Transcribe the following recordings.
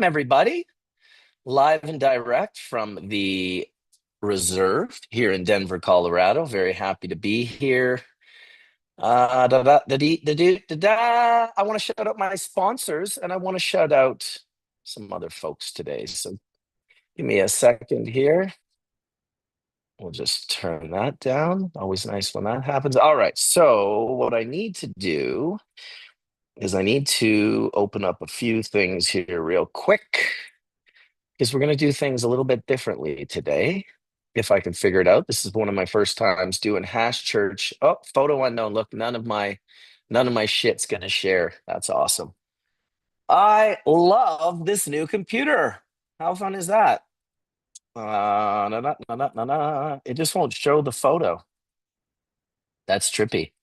Welcome, everybody, live and direct from the Reserve here in Denver, Colorado. Very happy to be here. I want to shout out my sponsors and I want to shout out some other folks today. So give me a second here. We'll just turn that down. Always nice when that happens. All right. So, what I need to do is I need to open up a few things here real quick because we're going to do things a little bit differently today. If I can figure it out, this is one of my first times doing Hash Church. Oh, photo unknown. Look, none of my shit's going to share. That's awesome. I love this new computer. How fun is that? It just won't show the photo. That's trippy.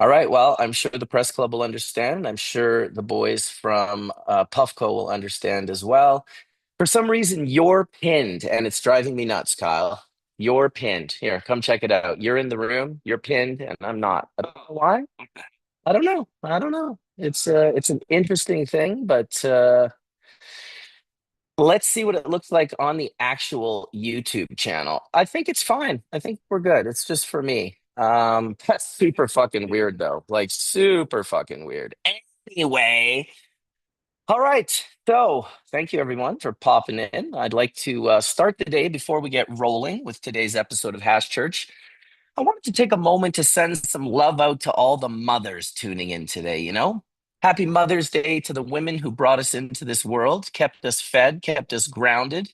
All right. Well, I'm sure the press club will understand. I'm sure the boys from Puffco will understand as well. For some reason, you're pinned, and it's driving me nuts, Kyle. You're pinned. Here, come check it out. You're in the room. You're pinned, and I'm not. I don't know why. I don't know. I don't know. It's an interesting thing, but let's see what it looks like on the actual YouTube channel. I think it's fine. I think we're good. It's just for me. That's super fucking weird though. Like super fucking weird. Anyway, all right. So thank you everyone for popping in. I'd like to start the day before we get rolling with today's episode of Hash Church. I wanted to take a moment to send some love out to all the mothers tuning in today, Happy Mother's Day to the women who brought us into this world, kept us fed, kept us grounded,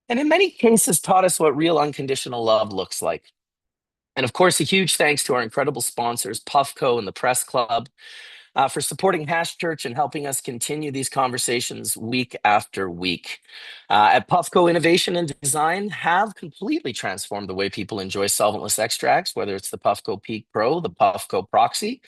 and in many cases taught us what real unconditional love looks like. And of course, a huge thanks to our incredible sponsors, Puffco and the Press Club, for supporting Hash Church and helping us continue these conversations week after week. At Puffco, innovation and design have completely transformed the way people enjoy solventless extracts, whether it's the Puffco Peak Pro, the Puffco Proxy,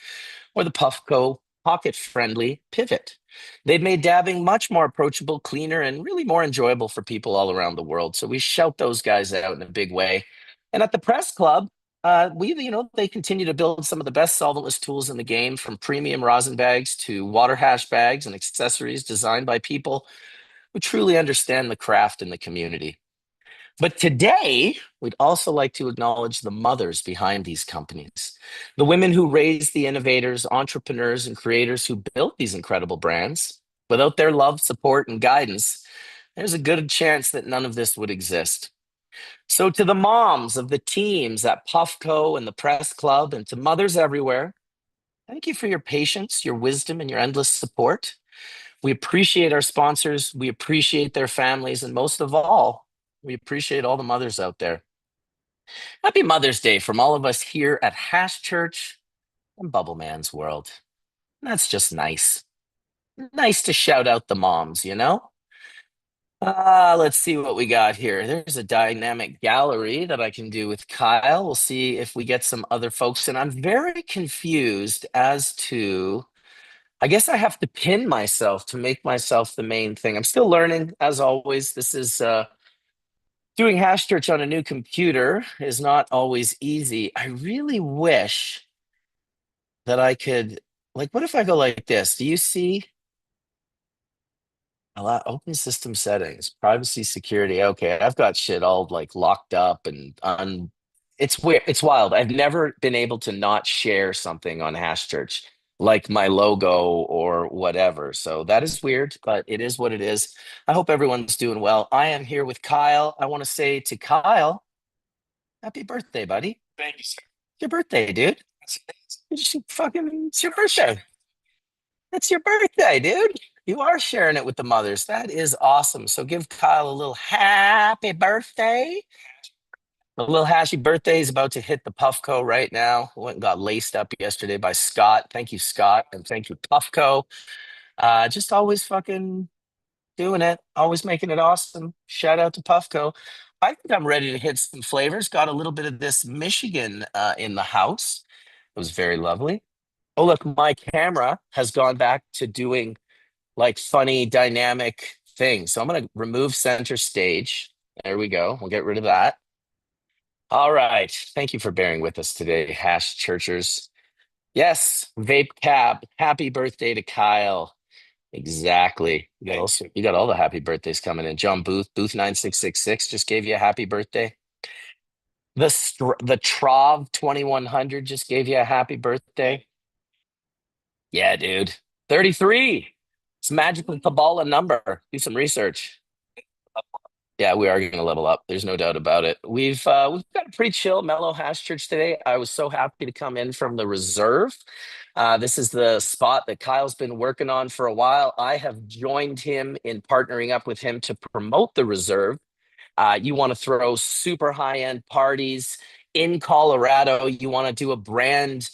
or the Puffco pocket-friendly Pivot. They've made dabbing much more approachable, cleaner, and really more enjoyable for people all around the world. So we shout those guys out in a big way. And at the Press Club, they continue to build some of the best solventless tools in the game, from premium rosin bags to water hash bags and accessories designed by people who truly understand the craft and the community. But today, we'd also like to acknowledge the mothers behind these companies, the women who raised the innovators, entrepreneurs, and creators who built these incredible brands. Without their love, support, and guidance, there's a good chance that none of this would exist. So, to the moms of the teams at Puffco and the Press Club, and to mothers everywhere, thank you for your patience, your wisdom, and your endless support. We appreciate our sponsors, we appreciate their families, and most of all, we appreciate all the mothers out there. Happy Mother's Day from all of us here at Hash Church and Bubble Man's World. That's just nice. Nice to shout out the moms. Let's see what we got here. There's a dynamic gallery that I can do with Kyle. We'll see if we get some other folks. And I'm very confused as to, I guess I have to pin myself to make myself the main thing. I'm still learning, as always. This is doing Hash Church on a new computer is not always easy. I really wish that I could, like, what if I go like this? Do you see? Allow open system settings, privacy, security. Okay, I've got shit all like locked up and it's weird. It's wild. I've never been able to not share something on Hash Church, like my logo or whatever. So that is weird, but it is what it is. I hope everyone's doing well. I am here with Kyle. I want to say to Kyle, happy birthday, buddy. Thank you, sir. Your birthday, dude. It's your birthday. It's your birthday, dude. You are sharing it with the mothers. That is awesome. So give Kyle a little happy birthday. A little happy birthday is about to hit the Puffco right now. Went and got laced up yesterday by Scott. Thank you, Scott. And thank you, Puffco. Just always fucking doing it. Always making it awesome. Shout out to Puffco. I think I'm ready to hit some flavors. Got a little bit of this Michigan in the house. It was very lovely. Oh, look, my camera has gone back to doing like funny dynamic things. So I'm going to remove center stage. There we go. We'll get rid of that. All right. Thank you for bearing with us today, Hash Churchers. Yes, Vape Cab. Happy birthday to Kyle. Exactly. You got all the happy birthdays coming in. John Booth 9666 just gave you a happy birthday. The Trov 2100 just gave you a happy birthday. Yeah, dude. 33. It's magical Kabbalah number. Do some research. Yeah, we are going to level up. There's no doubt about it. We've got a pretty chill, mellow hash church today. I was so happy to come in from the reserve. This is the spot that Kyle's been working on for a while. I have joined him in partnering up with him to promote the reserve. You want to throw super high end parties in Colorado. You want to do a brand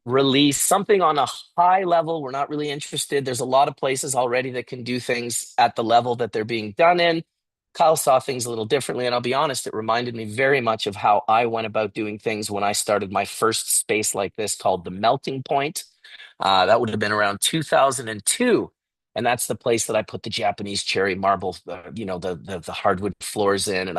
release, something on a high level. We're not really interested. There's a lot of places already that can do things at the level that they're being done in. Kyle saw things a little differently, and I'll be honest, it reminded me very much of how I went about doing things when I started my first space like this called the Melting Point. That would have been around 2002. And that's the place that I put the Japanese cherry marble, the hardwood floors in. And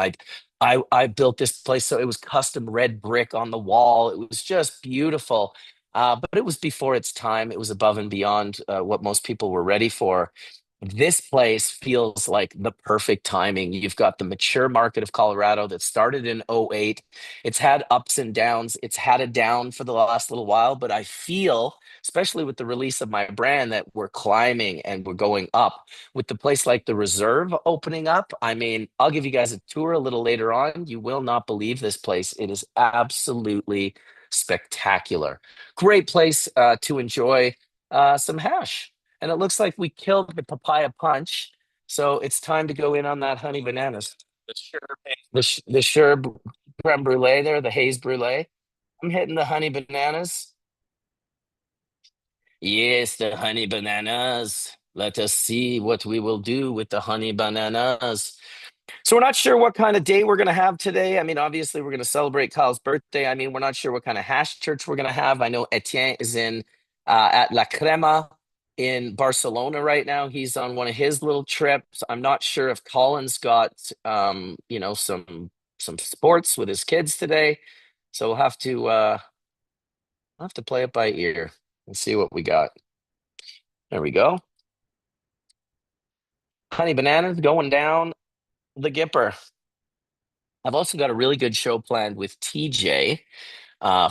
I built this place so it was custom red brick on the wall. It was just beautiful. But it was before its time. It was above and beyond what most people were ready for. This place feels like the perfect timing. You've got the mature market of Colorado that started in '08. It's had ups and downs. It's had a down for the last little while, but I feel, especially with the release of my brand, that we're climbing and we're going up. With the place like the Reserve opening up, I mean, I'll give you guys a tour a little later on. You will not believe this place. It is absolutely spectacular. Great place to enjoy some hash. And it looks like we killed the papaya punch. So it's time to go in on that honey bananas. The sure creme brulee there, the haze brulee. I'm hitting the honey bananas. Yes, the honey bananas. Let us see what we will do with the honey bananas. So we're not sure what kind of day we're going to have today. I mean, obviously we're going to celebrate Kyle's birthday. I mean, we're not sure what kind of hash church we're going to have. I know Etienne is in at La Crema in Barcelona right now. He's on one of his little trips. I'm not sure if Colin's got some sports with his kids today. So we'll have to play it by ear and see what we got. There we go. Honey bananas going down the Gipper. I've also got a really good show planned with TJ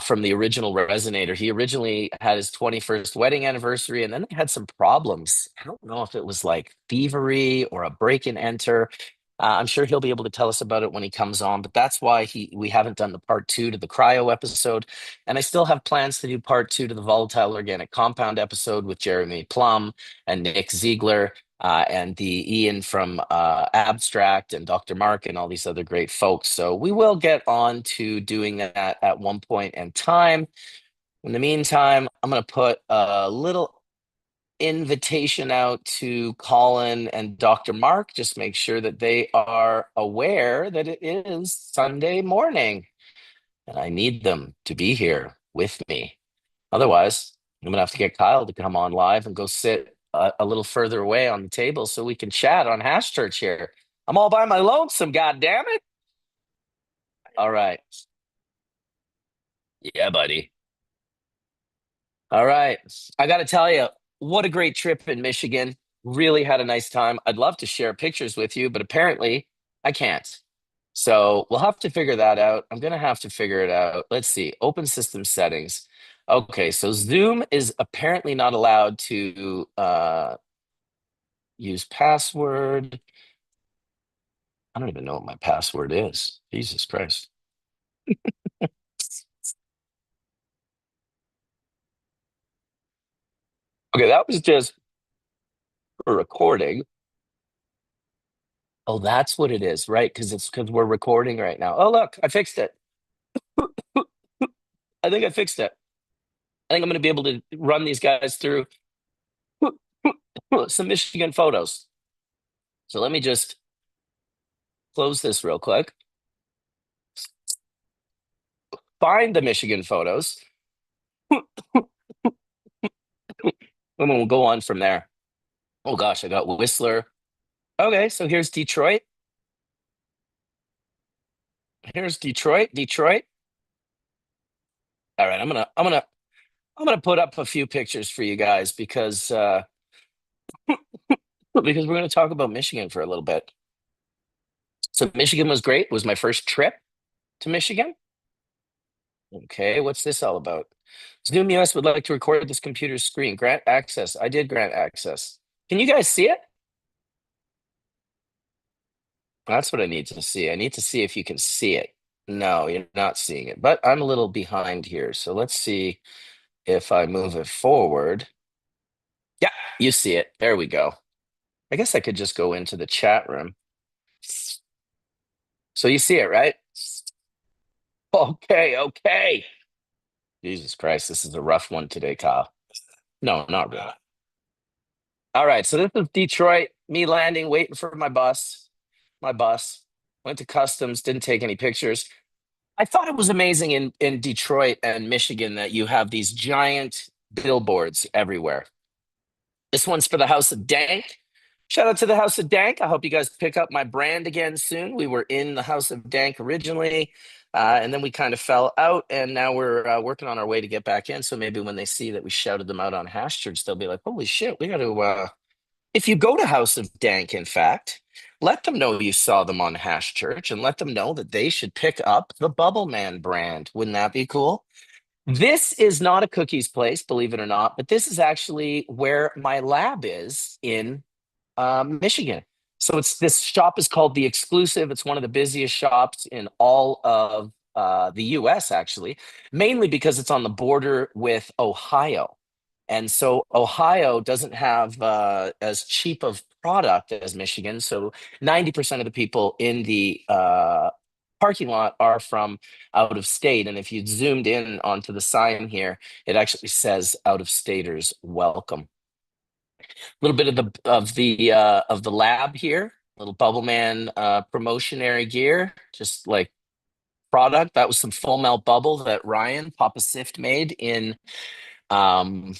from the original Resonator. He originally had his 21st wedding anniversary, and then they had some problems. I don't know if it was like thievery or a break and enter. I'm sure he'll be able to tell us about it when he comes on, but that's why we haven't done the part two to the cryo episode. And I still have plans to do part two to the volatile organic compound episode with Jeremy Plum and Nick Ziegler and the Ian from Abstract and Dr. Mark and all these other great folks. So we will get on to doing that at one point in time. In the meantime, I'm going to put a little invitation out to Colin and Dr. Mark. Just make sure that they are aware that it is Sunday morning and I need them to be here with me. Otherwise, I'm gonna have to get Kyle to come on live and go sit a little further away on the table so we can chat on Hash Church here. I'm all by my lonesome, god damn it. All right. Yeah, buddy. All right. I got to tell you, what a great trip in Michigan. Really had a nice time. I'd love to share pictures with you, but apparently I can't. So we'll have to figure that out. I'm going to have to figure it out. Let's see. Open system settings. Okay, so Zoom is apparently not allowed to use password. I don't even know what my password is. Jesus Christ. Okay, that was just a recording. Oh, that's what it is, right? Because we're recording right now. Oh, look, I fixed it. I think I fixed it. I think I'm going to be able to run these guys through some Michigan photos. So let me just close this real quick. Find the Michigan photos, and we'll go on from there. Oh gosh, I got Whistler. Okay, so here's Detroit. Here's Detroit. Detroit. All right, I'm gonna put up a few pictures for you guys because because we're going to talk about Michigan for a little bit. So Michigan was great. It was my first trip to Michigan. Okay, what's this all about? Zoom US would like to record this computer's screen. Grant access. I did grant access. Can you guys see it? That's what I need to see. I need to see if you can see it. No, you're not seeing it, but I'm a little behind here. So let's see if I move it forward. Yeah, you see it. There we go. I guess I could just go into the chat room. So you see it, right? Okay, okay. Jesus Christ, this is a rough one today, Kyle. No, not really. All right, so this is Detroit, me landing, waiting for my bus. My bus. Went to customs, didn't take any pictures. I thought it was amazing in Detroit and Michigan that you have these giant billboards everywhere. This one's for the House of Dank. Shout out to the House of Dank. I hope you guys pick up my brand again soon. We were in the House of Dank originally, and then we kind of fell out, and now we're working on our way to get back in. So maybe when they see that we shouted them out on Hash Church, they'll be like, "Holy shit, we got to." If you go to House of Dank, in fact, let them know you saw them on Hash Church, and let them know that they should pick up the Bubble Man brand. Wouldn't that be cool? This is not a cookies place, believe it or not, but this is actually where my lab is in Michigan. So it's this shop is called The Exclusive. It's one of the busiest shops in all of the US, actually, mainly because it's on the border with Ohio. And so Ohio doesn't have as cheap of product as Michigan. So 90% of the people in the parking lot are from out of state. And if you zoomed in onto the sign here, it actually says out of staters welcome. A little bit of the lab here, little Bubble Man promotionary gear, just like product. That was some full melt bubble that Ryan Papa Sift made um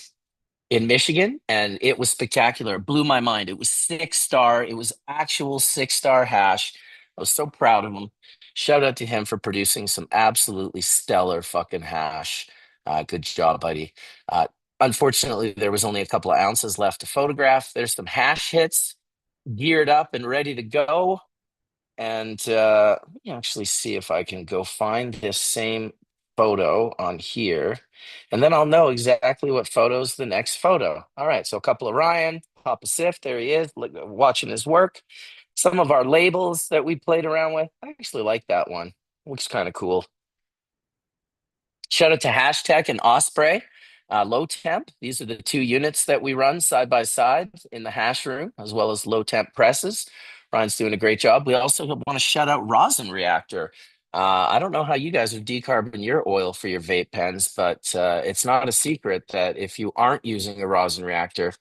in Michigan, and it was spectacular. It blew my mind. It was 6 star. It was actual 6 star hash. I was so proud of him. Shout out to him for producing some absolutely stellar fucking hash. Good job, buddy. Uh, Unfortunately, there was only a couple of ounces left to photograph. There's some hash hits geared up and ready to go. And let me actually see if I can go find this same photo on here. And then I'll know exactly what photo's the next photo. All right. So a couple of Ryan, Papa Sif, there he is, watching his work. Some of our labels that we played around with. I actually like that one. Looks kind of cool. Shout out to Hashtag and Osprey, low temp. These are the two units that we run side by side in the hash room, as well as low temp presses. Ryan's doing a great job. We also want to shout out Rosin Reactor. I don't know how you guys are decarbon your oil for your vape pens, but it's not a secret that if you aren't using a rosin reactor,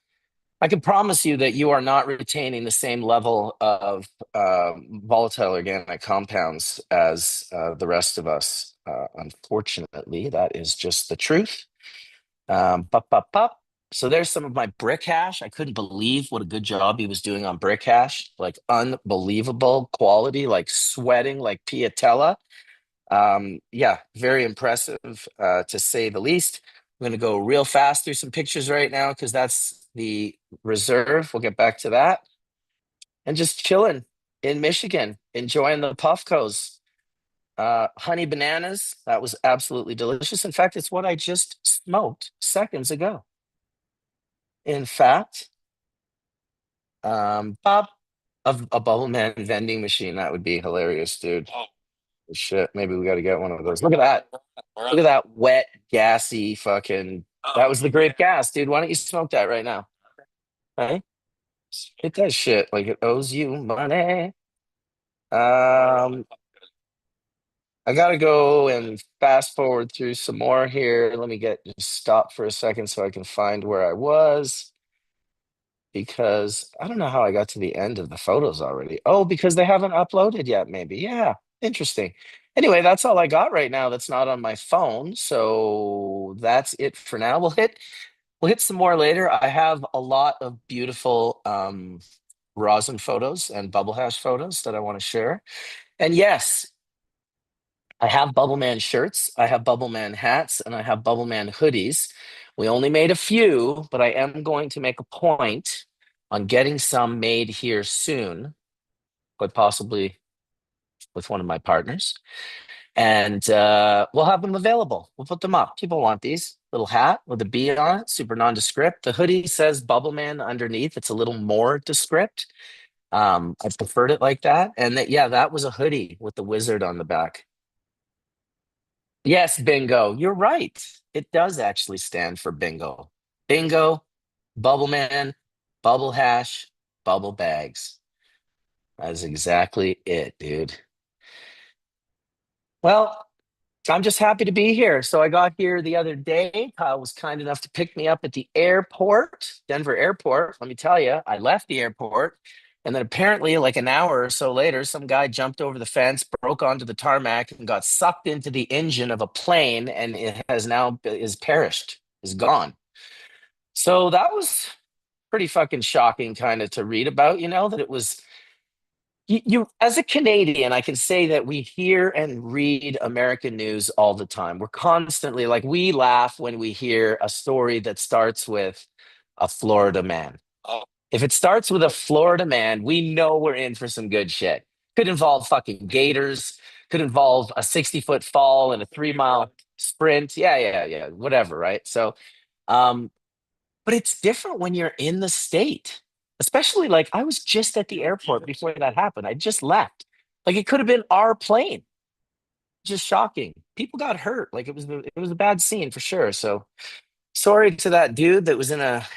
I can promise you that you are not retaining the same level of volatile organic compounds as the rest of us. Unfortunately, that is just the truth. Pop, pop, pop. So there's some of my brick hash. I couldn't believe what a good job he was doing on brick hash. Like unbelievable quality, like sweating like Piatella. Yeah, very impressive to say the least. I'm going to go real fast through some pictures right now because that's the reserve. We'll get back to that. And just chilling in Michigan, enjoying the Puffcos. Honey bananas, that was absolutely delicious. In fact, it's what I just smoked seconds ago. In fact, Bob, a bubble man vending machine, that would be hilarious, dude. Shit, maybe we got to get one of those. Look at that. Look at that wet, gassy fucking. That was the grape gas, dude. Why don't you smoke that right now? Hey, hit that shit like it owes you money. Um, I gotta go and fast forward through some more here. Let me just stop for a second so I can find where I was because I don't know how I got to the end of the photos already. Oh, because they haven't uploaded yet, maybe. Yeah, interesting. Anyway, that's all I got right now that's not on my phone. So that's it for now. We'll hit some more later. I have a lot of beautiful rosin photos and bubble hash photos that I want to share. And yes, I have Bubble Man shirts, I have Bubble Man hats, and I have Bubble Man hoodies. We only made a few, but I am going to make a point on getting some made here soon, but possibly with one of my partners. And we'll have them available. We'll put them up. People want these. Little hat with a B on it, super nondescript. The hoodie says Bubble Man underneath. It's a little more descript. I preferred it like that. And that, yeah, that was a hoodie with the wizard on the back. Yes, bingo. You're right. It does actually stand for bingo. Bingo, Bubble Man, Bubble Hash, Bubble Bags. That's exactly it, dude. Well, I'm just happy to be here. So I got here the other day. Kyle was kind enough to pick me up at the airport, Denver airport. Let me tell you, I left the airport. And then apparently, like an hour or so later, some guy jumped over the fence, broke onto the tarmac, and got sucked into the engine of a plane, and it has now is perished, is gone. So that was pretty fucking shocking, kind of to read about. That it was you as a Canadian, I can say that we hear and read American news all the time. We're constantly like we laugh when we hear a story that starts with a Florida man. Oh. If it starts with a Florida man, we know we're in for some good shit. Could involve fucking gators, could involve a 60-foot fall and a 3 mile sprint. Yeah, yeah, yeah, whatever, right? So um but it's different when you're in the state, especially like I was just at the airport before that happened. I just left. Like it could have been our plane. Just shocking. People got hurt. Like it was a bad scene for sure. So sorry to that dude that was in a,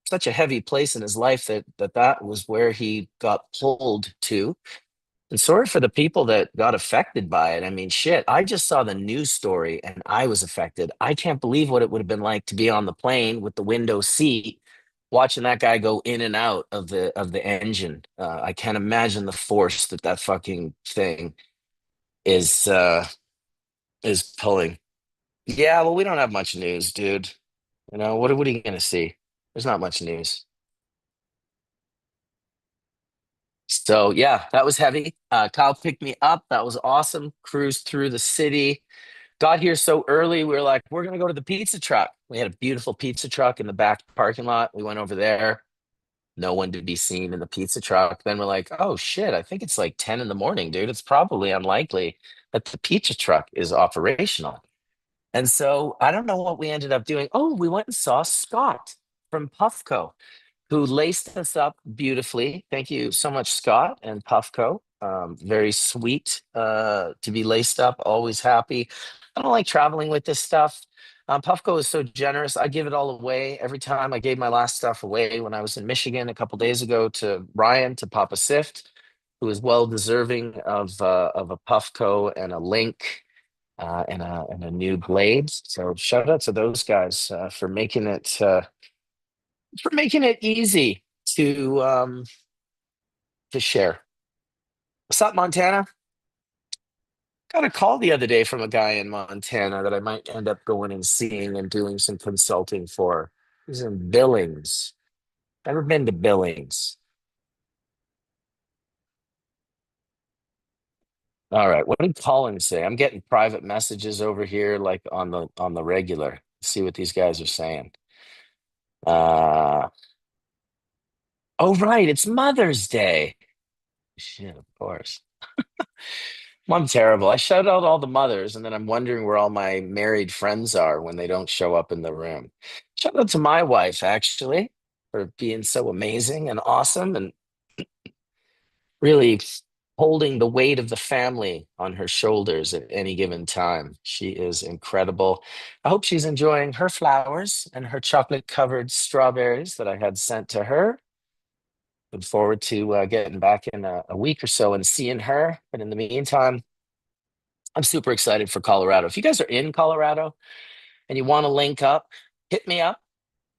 such a heavy place in his life that was where he got pulled to. And sorry for the people that got affected by it. I mean, shit, I just saw the news story and I was affected. I can't believe what it would have been like to be on the plane with the window seat, watching that guy go in and out of the engine. I can't imagine the force that fucking thing is is pulling. Yeah, well, we don't have much news, dude. What are you gonna see? There's not much news. So yeah, that was heavy. Kyle picked me up. That was awesome. Cruised through the city. Got here so early, we were like, we're gonna go to the pizza truck. We had a beautiful pizza truck in the back parking lot. We went over there. No one to be seen in the pizza truck. Then we're like, oh shit, I think it's like 10 in the morning, dude. It's probably unlikely that the pizza truck is operational. And so I don't know what we ended up doing. Oh, we went and saw Scott from Puffco, who laced us up beautifully. Thank you so much, Scott and Puffco. Very sweet to be laced up. Always happy. I don't like traveling with this stuff. Puffco is so generous. I give it all away every time. I gave my last stuff away when I was in Michigan a couple days ago to Ryan, to Papa Sift, who is well deserving of a Puffco and a link and a new blade. So shout out to those guys for making it easy to share. What's up, Montana? Got a call the other day from a guy in Montana that I might end up going and seeing and doing some consulting for. He's in Billings. Never been to Billings. All right, what did Colin say? I'm getting private messages over here, like on the regular. See what these guys are saying. Uh, oh right, it's Mother's Day. Shit, of course. Well, I'm terrible. I shout out all the mothers, and then I'm wondering where all my married friends are when they don't show up in the room. Shout out to my wife, actually, for being so amazing and awesome and really holding the weight of the family on her shoulders at any given time. She is incredible. I hope she's enjoying her flowers and her chocolate covered strawberries that I had sent to her. Look forward to getting back in a week or so and seeing her. But in the meantime, I'm super excited for Colorado. If you guys are in Colorado and you want to link up, hit me up,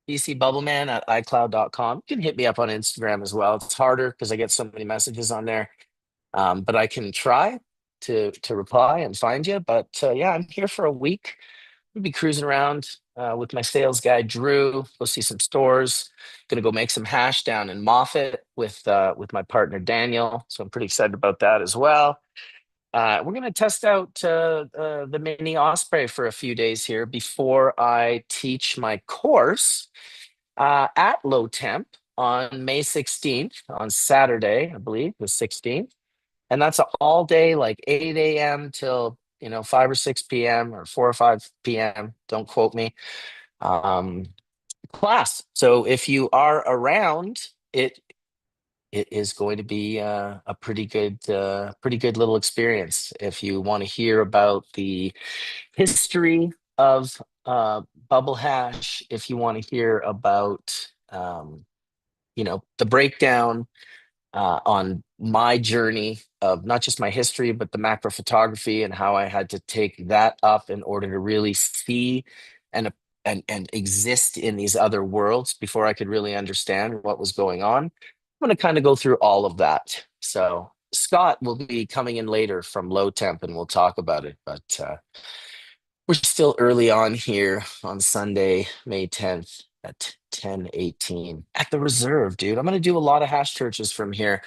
bcbubbleman at icloud.com. You can hit me up on Instagram as well. It's harder because I get so many messages on there. But I can try to reply and find you. But yeah, I'm here for a week. I'll be cruising around with my sales guy, Drew. Go see some stores. Gonna go make some hash down in Moffat with my partner, Daniel. So I'm pretty excited about that as well. We're going to test out the mini Osprey for a few days here before I teach my course at low temp. on May 16th, on Saturday, I believe, the 16th. And that's an all day, like 8 a.m. till 5 or 6 p.m. or 4 or 5 p.m. Don't quote me. Um, Class. So if you are around, it is going to be a pretty good little experience. If you want to hear about the history of bubble hash, if you want to hear about the breakdown on my journey of not just my history, but the macro photography and how I had to take that up in order to really see and and exist in these other worlds before I could really understand what was going on. I'm going to kind of go through all of that. So Scott will be coming in later from Low Temp and we'll talk about it. But we're still early on here on Sunday, May 10th at 10:18 at the Reserve, dude. I'm going to do a lot of hash churches from here.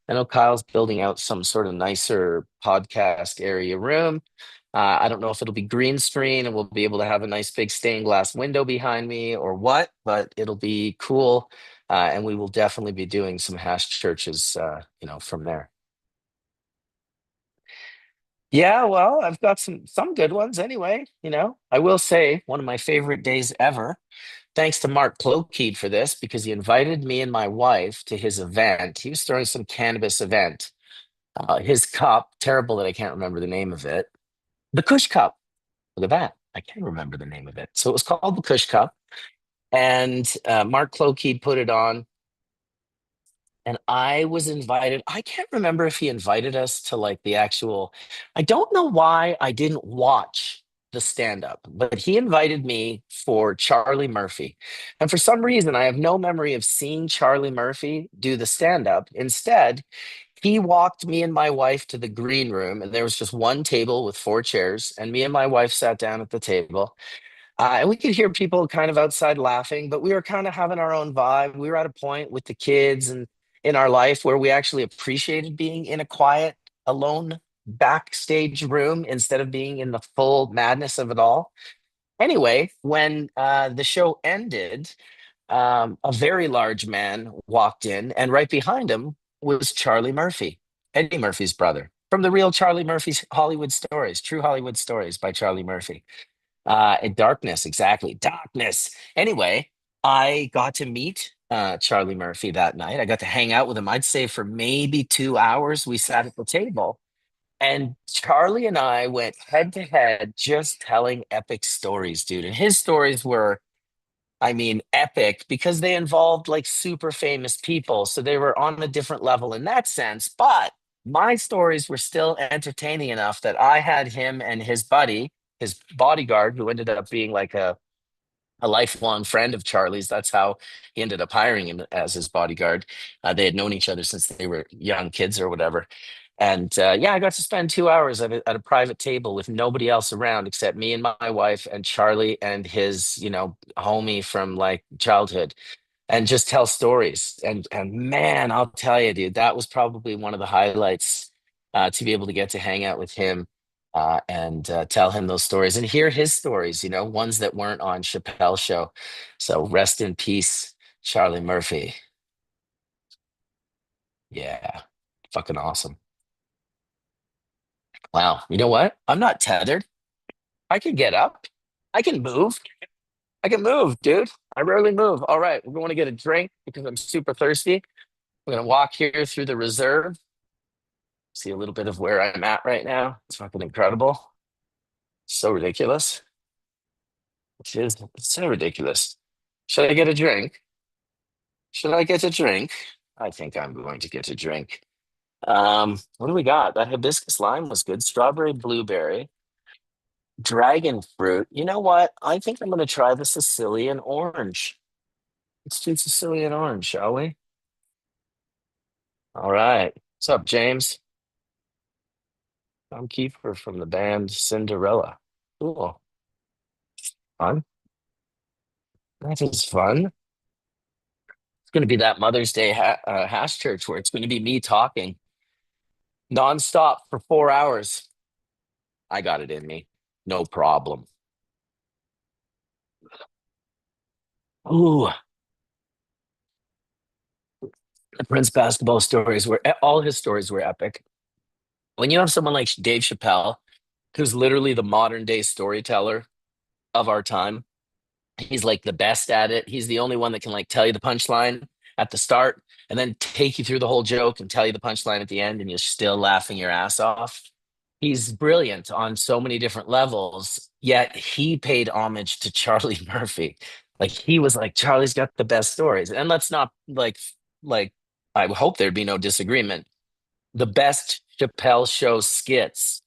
I know Kyle's building out some sort of nicer podcast area room. I don't know if it'll be green screen and we'll be able to have a nice big stained glass window behind me or what, but it'll be cool. And we will definitely be doing some hash churches, from there. Yeah, well, I've got some good ones anyway. I will say one of my favorite days ever. Thanks to Mark Clokeed for this because he invited me and my wife to his event. He was throwing some cannabis event. His cup, terrible that I can't remember the name of it. The Kush Cup. Look at that. I can't remember the name of it. So it was called the Kush Cup. And Mark Clokeed put it on. And I was invited. I can't remember if he invited us to like the actual. I don't know why I didn't watch the stand up, but he invited me for Charlie Murphy. And for some reason, I have no memory of seeing Charlie Murphy do the stand up. Instead, he walked me and my wife to the green room, and there was just one table with four chairs, and me and my wife sat down at the table. And we could hear people kind of outside laughing, but we were kind of having our own vibe. We were at a point with the kids and in our life where we actually appreciated being in a quiet, alone backstage room instead of being in the full madness of it all. Anyway, when the show ended, a very large man walked in, and right behind him was Charlie Murphy, Eddie Murphy's brother, from the real Charlie Murphy's Hollywood Stories, True Hollywood Stories by Charlie Murphy. And Darkness, exactly. Darkness. Anyway, I got to meet Charlie Murphy that night. I got to hang out with him. I'd say for maybe 2 hours, we sat at the table. And Charlie and I went head to head, just telling epic stories, dude. And his stories were, I mean, epic because they involved like super famous people. So they were on a different level in that sense. But my stories were still entertaining enough that I had him and his buddy, his bodyguard, who ended up being like a lifelong friend of Charlie's. That's how he ended up hiring him as his bodyguard. They had known each other since they were young kids or whatever. And yeah, I got to spend 2 hours at a private table with nobody else around except me and my wife and Charlie and his, homie from like childhood and just tell stories. And man, I'll tell you, dude, that was probably one of the highlights to be able to get to hang out with him and tell him those stories and hear his stories, ones that weren't on Chappelle's show. So rest in peace, Charlie Murphy. Yeah, fucking awesome. Wow. You know what? I'm not tethered. I can get up. I can move. I can move, dude. I rarely move. All right, we're going to get a drink because I'm super thirsty. We're going to walk here through the reserve, see a little bit of where I'm at right now. It's fucking incredible. So ridiculous. It's so ridiculous. Should I get a drink? Should I get a drink? I think I'm going to get a drink. What do we got? That hibiscus lime was good. Strawberry blueberry, dragon fruit. You know what? I think I'm going to try the Sicilian orange. Let's do Sicilian orange, shall we? All right. What's up, James? I'm Kiefer from the band Cinderella. Cool. Fun. That is fun. It's going to be that Mother's Day hash church where it's going to be me talking nonstop for 4 hours. I got it in me. No problem. Ooh, The Prince basketball stories were all his stories were epic. When you have someone like Dave Chappelle, who's literally the modern day storyteller of our time, he's like the best at it. He's the only one that can like tell you the punchline at the start and then take you through the whole joke and tell you the punchline at the end, and you're still laughing your ass off. He's brilliant on so many different levels, yet he paid homage to Charlie Murphy. Like he was like, Charlie's got the best stories. And let's not like I hope there'd be no disagreement. The best Chappelle show skits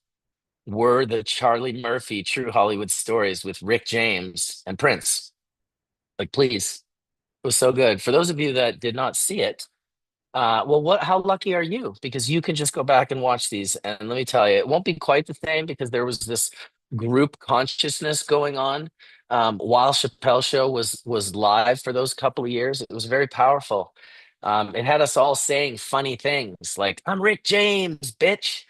were the Charlie Murphy True Hollywood Stories with Rick James and Prince. Like, please, it was so good. For those of you that did not see it, well, what? How lucky are you? Because you can just go back and watch these, and let me tell you, it won't be quite the same because there was this group consciousness going on while Chappelle Show was live for those couple of years. It was very powerful. It had us all saying funny things like "I'm Rick James, bitch,"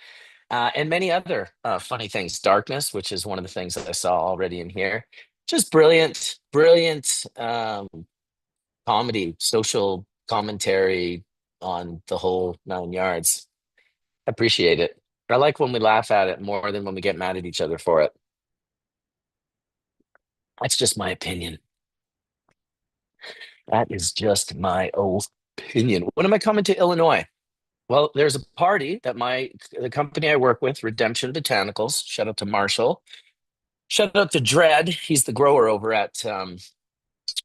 and many other funny things. Darkness, which is one of the things that I saw already in here. Just brilliant, brilliant. Comedy, social commentary on the whole 9 yards. Appreciate it. I like when we laugh at it more than when we get mad at each other for it. That's just my opinion. That is just my opinion. When am I coming to Illinois? Well, there's a party that the company I work with, Redemption Botanicals. Shout out to Marshall. Shout out to Dred. He's the grower over at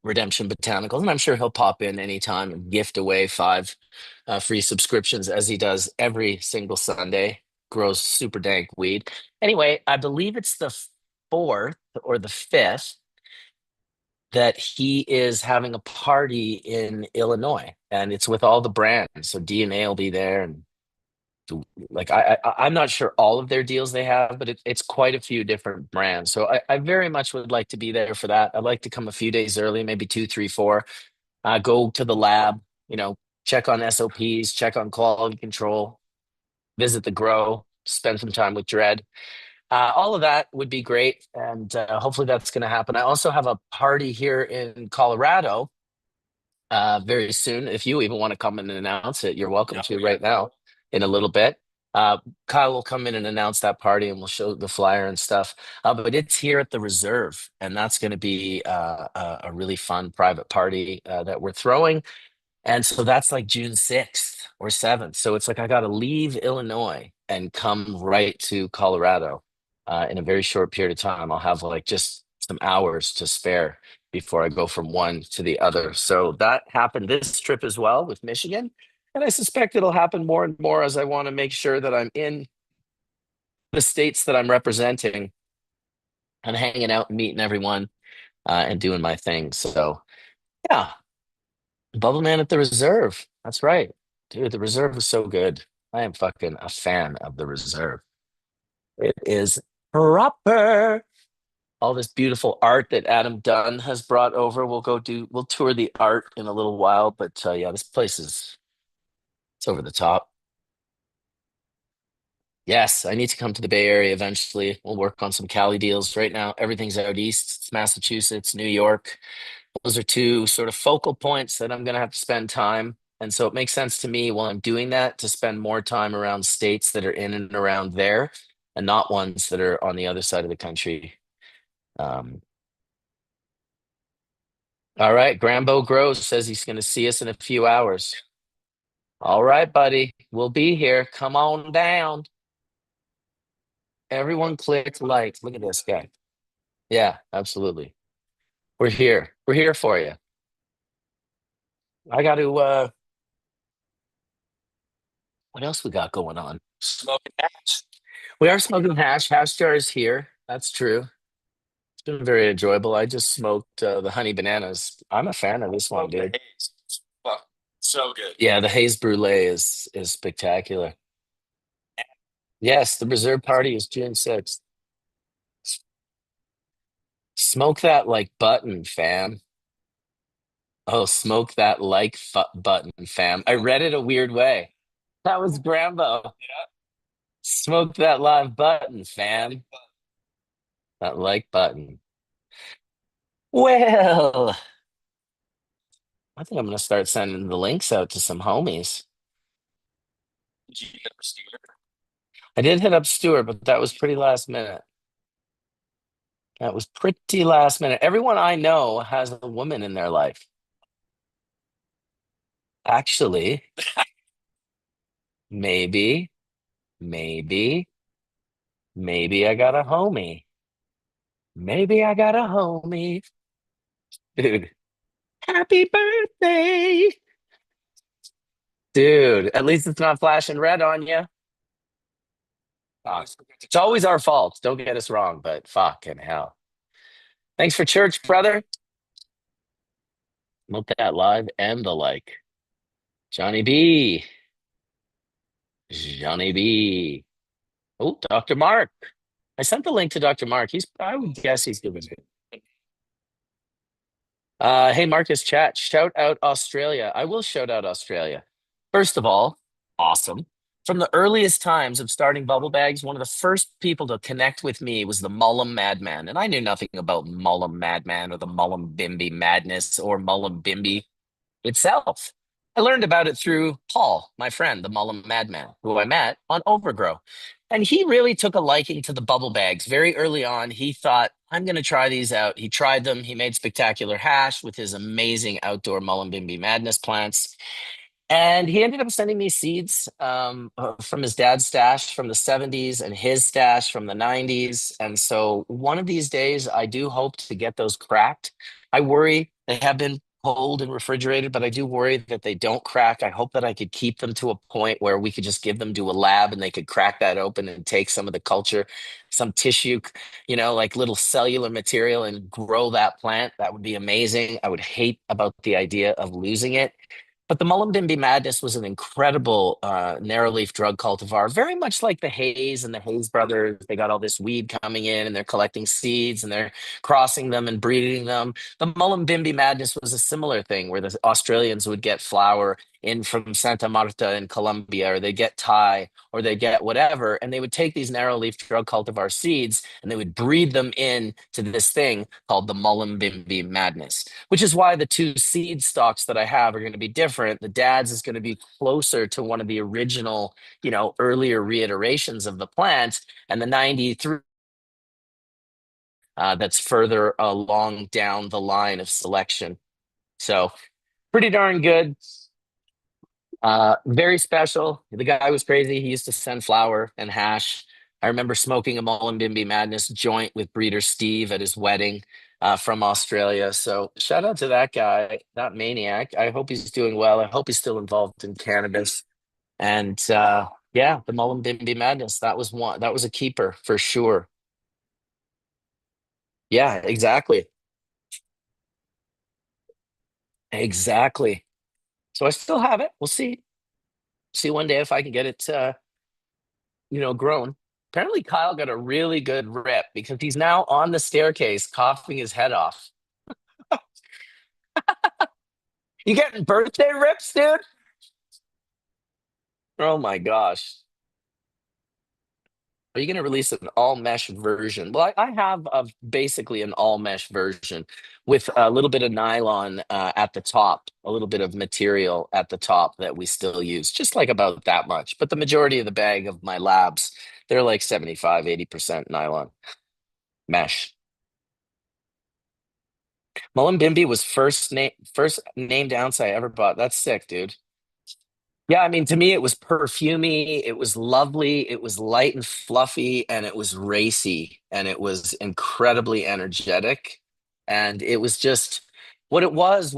Redemption Botanicals, and I'm sure he'll pop in anytime and gift away five free subscriptions as he does every single Sunday. Grows super dank weed. Anyway, I believe it's the fourth or the fifth that he is having a party in Illinois, and it's with all the brands. So DNA will be there, and like I'm not sure all of their deals they have, but it's quite a few different brands. So I very much would like to be there for that. I'd like to come a few days early, maybe two, three, four. Go to the lab, you know, check on SOPs, check on quality control, visit the grow, spend some time with Dred. All of that would be great, and hopefully that's going to happen. I also have a party here in Colorado very soon. If you even want to come in and announce it, you're welcome to right now in a little bit. Kyle will come in and announce that party and we'll show the flyer and stuff. But it's here at the Reserve, and that's going to be a really fun private party that we're throwing. And so that's like June 6th or 7th. So it's like I got to leave Illinois and come right to Colorado in a very short period of time. I'll have like just some hours to spare before I go from one to the other. So that happened this trip as well with Michigan. And I suspect it'll happen more and more as I want to make sure that I'm in the states that I'm representing and hanging out and meeting everyone and doing my thing. So, yeah, Bubble Man at the Reserve. That's right. Dude, the Reserve is so good. I am fucking a fan of the Reserve. It is proper. All this beautiful art that Adam Dunn has brought over. We'll tour the art in a little while, but yeah, this place is it's over the top. Yes, I need to come to the Bay Area eventually. We'll work on some Cali deals. Right now, everything's out east. It's Massachusetts, New York. Those are two sort of focal points that I'm going to have to spend time. And so it makes sense to me while I'm doing that to spend more time around states that are in and around there and not ones that are on the other side of the country. Um, all right. Grambo Gross says he's going to see us in a few hours. All right, buddy. We'll be here. Come on down. Everyone click like. Look at this guy. Yeah, absolutely. We're here. We're here for you. I got to, what else we got going on? Smoking hash. We are smoking hash. Hash jar is here. That's true. It's been very enjoyable. I just smoked the honey bananas. I'm a fan of this one, dude. Well, so good. Yeah, the haze brulee is spectacular. Yes, the reserve party is June 6th. Smoke that like button, fam. Oh, smoke that like button, fam. I read it a weird way. That was Grambo. Smoke that live button, fam. That like button. Well, I think I'm gonna start sending the links out to some homies. I did hit up Stuart, but that was pretty last minute. That was pretty last minute. Everyone I know has a woman in their life. Actually, maybe, maybe, maybe I got a homie. Maybe I got a homie. Dude, happy birthday. Dude, at least it's not flashing red on you. It's always our fault. Don't get us wrong, but fucking hell. Thanks for church, brother. Look that live and the like. Johnny B. Johnny B. Oh, Dr. Mark. I sent the link to Dr. Mark. I would guess he's doing it. Hey, Marcus Chat, shout out Australia. I will shout out Australia. First of all, awesome. From the earliest times of starting bubble bags, one of the first people to connect with me was the Mullum Madman. And I knew nothing about Mullum Madman or the Mullum Bimby Madness or Mullum Bimby itself. I learned about it through Paul, my friend, the Mullen Madman, who I met on Overgrow. And he really took a liking to the bubble bags very early on. He thought, I'm going to try these out. He tried them. He made spectacular hash with his amazing outdoor Mullumbimby Madness plants. And he ended up sending me seeds from his dad's stash from the 70s and his stash from the 90s. And so one of these days, I do hope to get those cracked. I worry they have been cold and refrigerated, but I do worry that they don't crack. I hope that I could keep them to a point where we could just give them to a lab and they could crack that open and take some of the culture, some tissue, like little cellular material and grow that plant. That would be amazing. I would hate about the idea of losing it. But the Mullumbimby Madness was an incredible narrow leaf drug cultivar, very much like the Hayes and the Hayes brothers. They got all this weed coming in and they're collecting seeds and they're crossing them and breeding them. The Mullumbimby Madness was a similar thing where the Australians would get flower in from Santa Marta in Colombia, or they get Thai, or they get whatever, and they would take these narrow leaf drug cultivar seeds and they would breed them in to this thing called the Mullumbimby Madness, which is why the two seed stocks that I have are going to be different. The dad's is going to be closer to one of the original, earlier reiterations of the plant, and the 93 that's further along down the line of selection. So pretty darn good. Very special. The guy was crazy. He used to send flour and hash. I remember smoking a Mullumbimby Madness joint with breeder Steve at his wedding from Australia. So shout out to that guy, that maniac. I hope he's doing well. I hope he's still involved in cannabis. And yeah, the Mullumbimby Madness, that was one. That was a keeper for sure. Yeah, exactly. Exactly. So I still have it. We'll see. See one day if I can get it grown. Apparently, Kyle got a really good rep because he's now on the staircase coughing his head off. You getting birthday rips, dude? Oh my gosh. Are you going to release an all mesh version? Well, I have basically an all mesh version with a little bit of nylon at the top, a little bit of material at the top that we still use, just like about that much. But the majority of the bag of my labs, they're like 75, 80% nylon mesh. Mullumbimby was first named ounce I ever bought. That's sick, dude. Yeah, I mean, to me, it was perfumey, it was lovely, it was light and fluffy, and it was racy, and it was incredibly energetic. And it was just what it was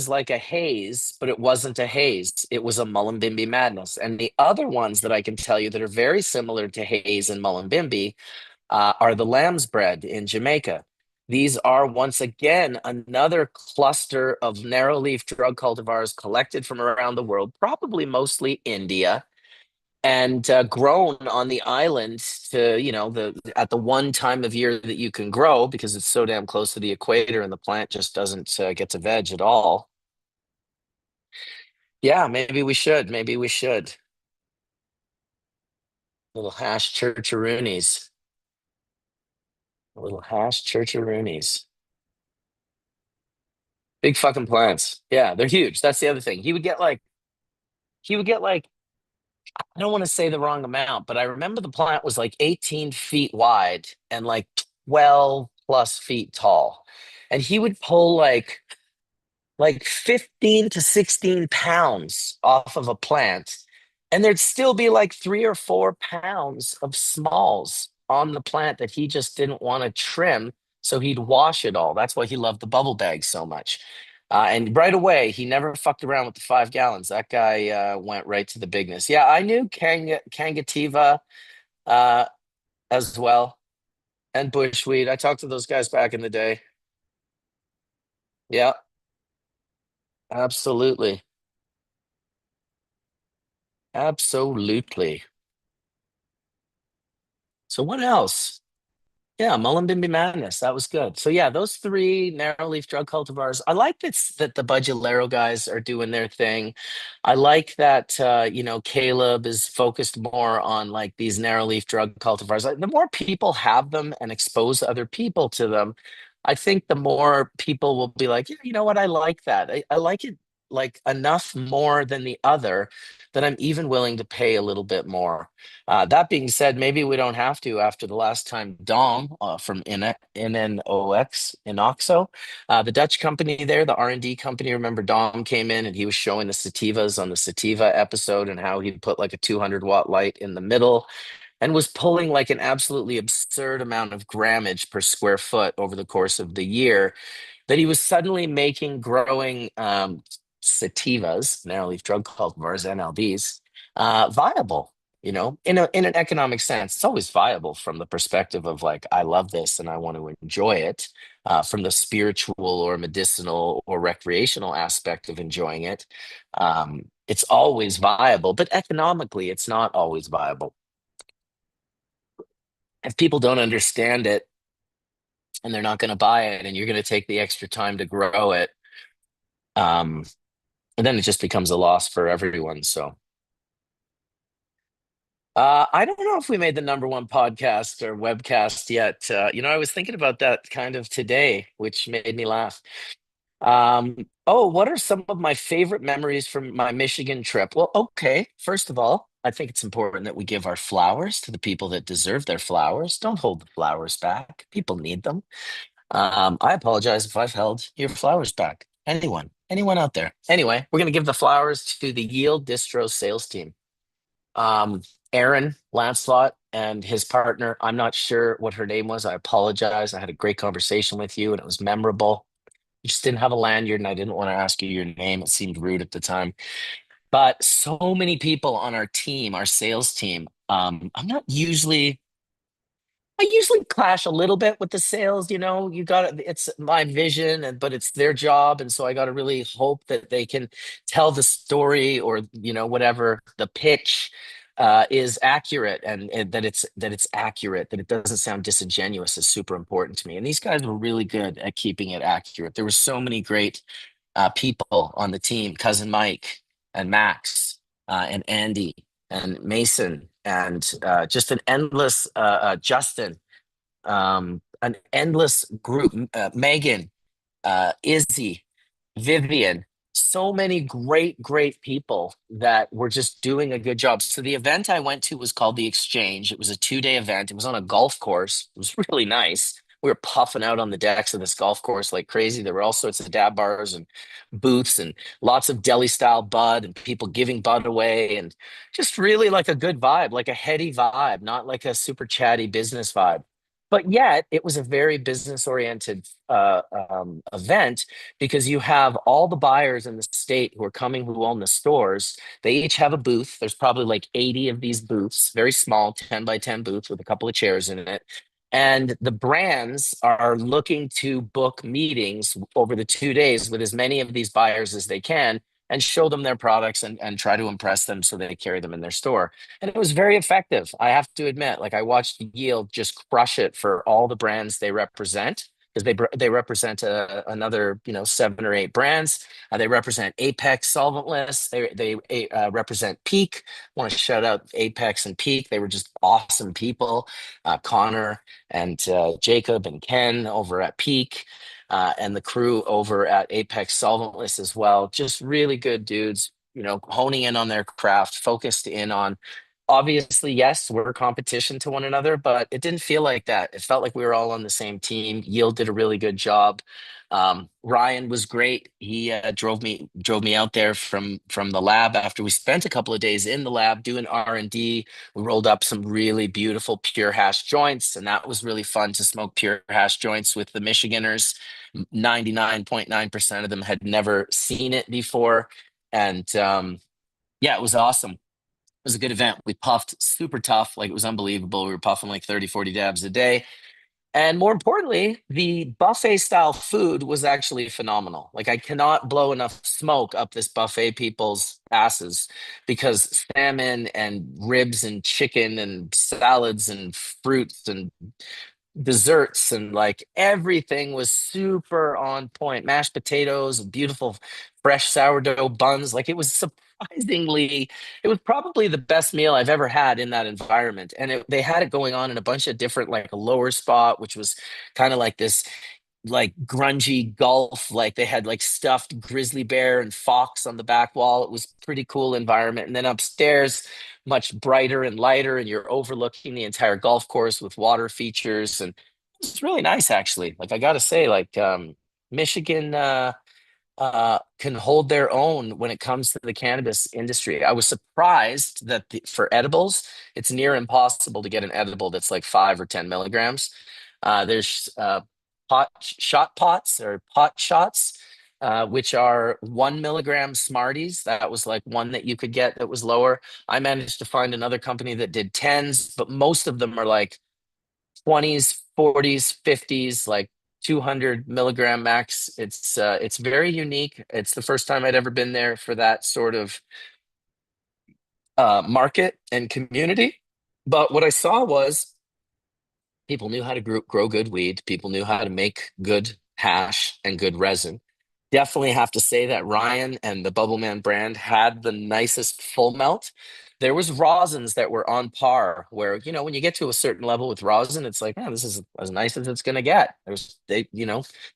like a haze, but it wasn't a haze. It was a Mullumbimby madness. And the other ones that I can tell you that are very similar to haze and Mullumbimby are the lamb's bread in Jamaica. These are once again another cluster of narrow leaf drug cultivars collected from around the world, probably mostly India, and grown on the island to the at the one time of year that you can grow because it's so damn close to the equator and the plant just doesn't get to veg at all. Yeah, maybe we should. Maybe we should. Little hash churcharoonies. Little hash churcharoonies. Big fucking plants. Yeah, they're huge. That's the other thing. He would get like I don't want to say the wrong amount, but I remember the plant was like 18 feet wide and like 12 plus feet tall. And he would pull like 15 to 16 pounds off of a plant, and there'd still be like 3 or 4 pounds of smalls on the plant that he just didn't want to trim. So he'd wash it all. That's why he loved the bubble bag so much. And right away, he never fucked around with the 5 gallons. That guy went right to the bigness. Yeah, I knew Kangativa uh, as well, and Bushweed. I talked to those guys back in the day. Yeah, absolutely. Absolutely. So what else? Yeah, Mullumbimby Madness. That was good. So yeah, those three narrow leaf drug cultivars. I like that the Budgelero guys are doing their thing. I like that Caleb is focused more on like these narrow leaf drug cultivars. The more people have them and expose other people to them, I think the more people will be like, yeah, you know what, I like that. I like it like enough more than the other that I'm even willing to pay a little bit more. That being said, maybe we don't have to after the last time Dom from NNOX, Inoxo, the Dutch company there, the R&D company. Remember, Dom came in and he was showing the sativas on the sativa episode and how he put like a 200-watt light in the middle and was pulling like an absolutely absurd amount of grammage per square foot over the course of the year that he was suddenly making growing sativas, narrow leaf drug cultivars, NLDs, viable. In an economic sense, it's always viable from the perspective of like I love this and I want to enjoy it. From the spiritual or medicinal or recreational aspect of enjoying it, it's always viable. But economically, it's not always viable. If people don't understand it and they're not going to buy it, and you're going to take the extra time to grow it. Um, and then it just becomes a loss for everyone. So I don't know if we made the number one podcast or webcast yet. I was thinking about that kind of today, which made me laugh. Oh, what are some of my favorite memories from my Michigan trip? Well, okay, first of all, I think it's important that we give our flowers to the people that deserve their flowers. Don't hold the flowers back. People need them. I apologize if I've held your flowers back. Anyone out there. Anyway, we're going to give the flowers to the Yield Distro sales team. Um, Aaron Lancelot and his partner. I'm not sure what her name was. I apologize. I had a great conversation with you and it was memorable. You just didn't have a lanyard and I didn't want to ask you your name. It seemed rude at the time. But so many people on our team, our sales team. I usually clash a little bit with the sales, you got it's my vision and but it's their job. And so I got to really hope that they can tell the story or, whatever the pitch is accurate and that it's accurate, that it doesn't sound disingenuous is super important to me. And these guys were really good at keeping it accurate. There were so many great people on the team, cousin Mike and Max and Andy and Mason and just an endless Justin, an endless group. Megan, Izzy, Vivian, so many great, great people that were just doing a good job. So the event I went to was called The Exchange. It was a 2-day event. It was on a golf course. It was really nice. We were puffing out on the decks of this golf course like crazy. There were all sorts of dab bars and booths and lots of deli style bud and people giving bud away and just really like a good vibe, like a heady vibe, not like a super chatty business vibe. But yet, it was a very business oriented event because you have all the buyers in the state who are coming who own the stores. They each have a booth. There's probably like 80 of these booths, very small, 10 by 10 booths with a couple of chairs in it. And the brands are looking to book meetings over the 2 days with as many of these buyers as they can and show them their products and try to impress them so they carry them in their store. And it was very effective. I have to admit, like I watched Yield just crush it for all the brands they represent because they represent another 7 or 8 brands. They represent Apex Solventless. They represent Peak. I want to shout out Apex and Peak. They were just awesome people. Connor and Jacob and Ken over at Peak. and the crew over at Apex Solventless as well. Just really good dudes, honing in on their craft, focused in on. Obviously, yes, we're competition to one another, but it didn't feel like that. It felt like we were all on the same team. Yield did a really good job. Ryan was great. He drove me out there from the lab after we spent a couple of days in the lab doing R&D. We rolled up some really beautiful pure hash joints, and that was really fun to smoke pure hash joints with the Michiganers. 99.9% of them had never seen it before. And yeah, it was awesome. It was a good event. We puffed super tough. Like, it was unbelievable. We were puffing like 30, 40 dabs a day. And more importantly, the buffet style food was actually phenomenal. Like, I cannot blow enough smoke up this buffet people's asses, because salmon and ribs and chicken and salads and fruits and desserts and like everything was super on point. Mashed potatoes, beautiful fresh sourdough buns. Like, it was surprisingly, it was probably the best meal I've ever had in that environment. And they had it going on in a bunch of different, like a lower spot, which was kind of like this like grungy golf. Like, they had like stuffed grizzly bear and fox on the back wall. It was pretty cool environment. And then upstairs, much brighter and lighter, and you're overlooking the entire golf course with water features. And it's really nice, actually. Like, I gotta say, like, Michigan can hold their own when it comes to the cannabis industry. I was surprised that for edibles, it's near impossible to get an edible that's like 5 or 10 milligrams. There's shot pots or pot shots, which are 1 milligram Smarties. That was like one that you could get that was lower. I managed to find another company that did tens, but most of them are like 20s, 40s, 50s, like 200 milligram max. It's very unique. It's the first time I'd ever been there for that sort of market and community. But what I saw was people knew how to grow good weed. People knew how to make good hash and good resin. Definitely have to say that Ryan and the Bubbleman brand had the nicest full melt. There was rosins that were on par where, when you get to a certain level with rosin, it's like, man, this is as nice as it's gonna get. They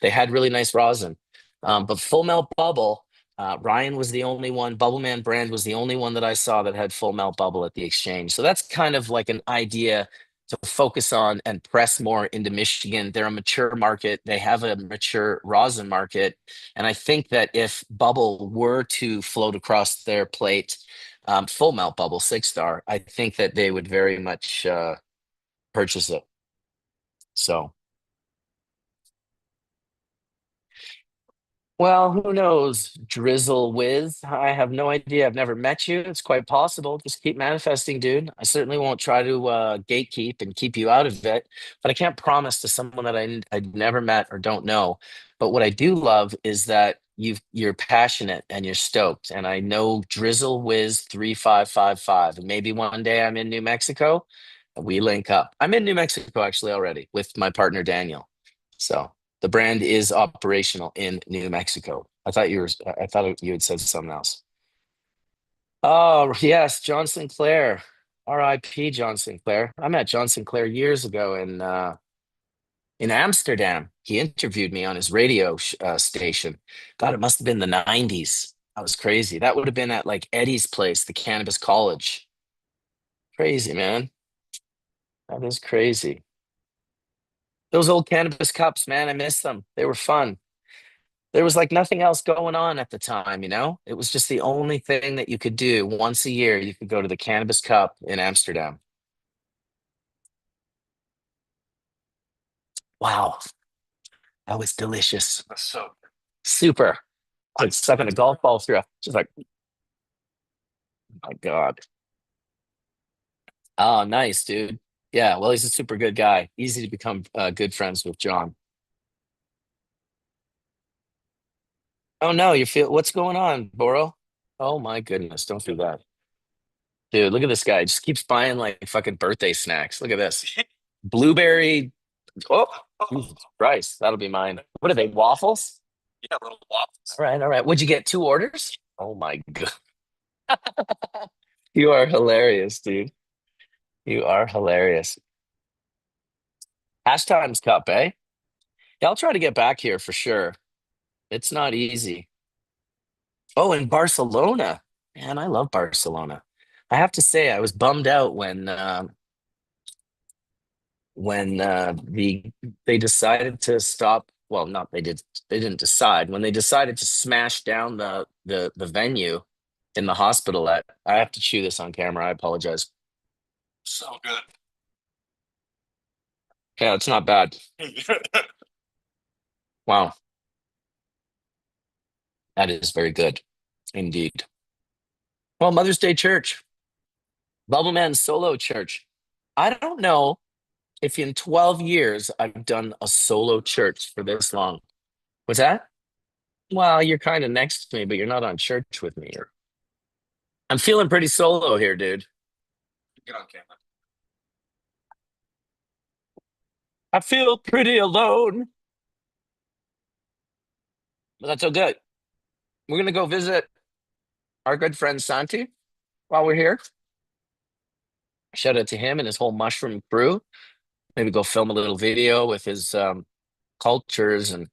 had really nice rosin. But full melt bubble, Ryan was the only one, Bubbleman brand was the only one that I saw that had full melt bubble at the exchange. So that's kind of like an idea to focus on and press more into Michigan. They're a mature market. They have a mature rosin market. And I think that if Bubble were to float across their plate, full melt Bubble 6 star, I think that they would very much purchase it. So, well, who knows? Drizzle Wiz. I have no idea. I've never met you. It's quite possible. Just keep manifesting, dude. I certainly won't try to gatekeep and keep you out of it, but I can't promise to someone that I'd never met or don't know. But what I do love is that you're passionate and you're stoked. And I know Drizzle Wiz 3555. And maybe one day I'm in New Mexico and we link up. I'm in New Mexico actually already with my partner Daniel. So. The brand is operational in New Mexico. I thought you had said something else. Oh, yes, John Sinclair. R.I.P. John Sinclair. I met John Sinclair years ago in Amsterdam. He interviewed me on his radio station. God, it must have been the 90s. That was crazy. That would have been at like Eddie's place, the Cannabis College. Crazy, man. That is crazy. Those old cannabis cups, man, I miss them. They were fun. There was like nothing else going on at the time. It was just the only thing that you could do once a year. You could go to the Cannabis Cup in Amsterdam. Wow, that was delicious. Super. Like sucking a golf ball through. Just like, oh my God. Oh, nice, dude. Yeah, well, he's a super good guy. Easy to become good friends with John. Oh no, you feel what's going on, Boro? Oh my goodness, don't do that. Dude, look at this guy. Just keeps buying like fucking birthday snacks. Look at this. Blueberry. Oh, Jesus Christ. That'll be mine. What are they, waffles? Yeah, little waffles. All right, all right. Would you get 2 orders? Oh my God. You are hilarious, dude. You are hilarious. Hash Times Cup, eh? Yeah, I'll try to get back here for sure. It's not easy. Oh, in Barcelona. Man, I love Barcelona. I have to say, I was bummed out when they decided to stop. Well, not they did. They didn't decide when they decided to smash down the venue in the hospital. At I have to chew this on camera. I apologize. So good. Yeah, it's not bad. Wow, that is very good indeed. Well, Mother's Day church, Bubbleman solo church. I don't know if in 12 years I've done a solo church for this long. What's that? Well, you're kind of next to me, but you're not on church with me. I'm feeling pretty solo here, dude. Get on camera. I feel pretty alone, but that's okay. We're gonna go visit our good friend Santi while we're here. Shout out to him and his whole mushroom crew. Maybe go film a little video with his cultures and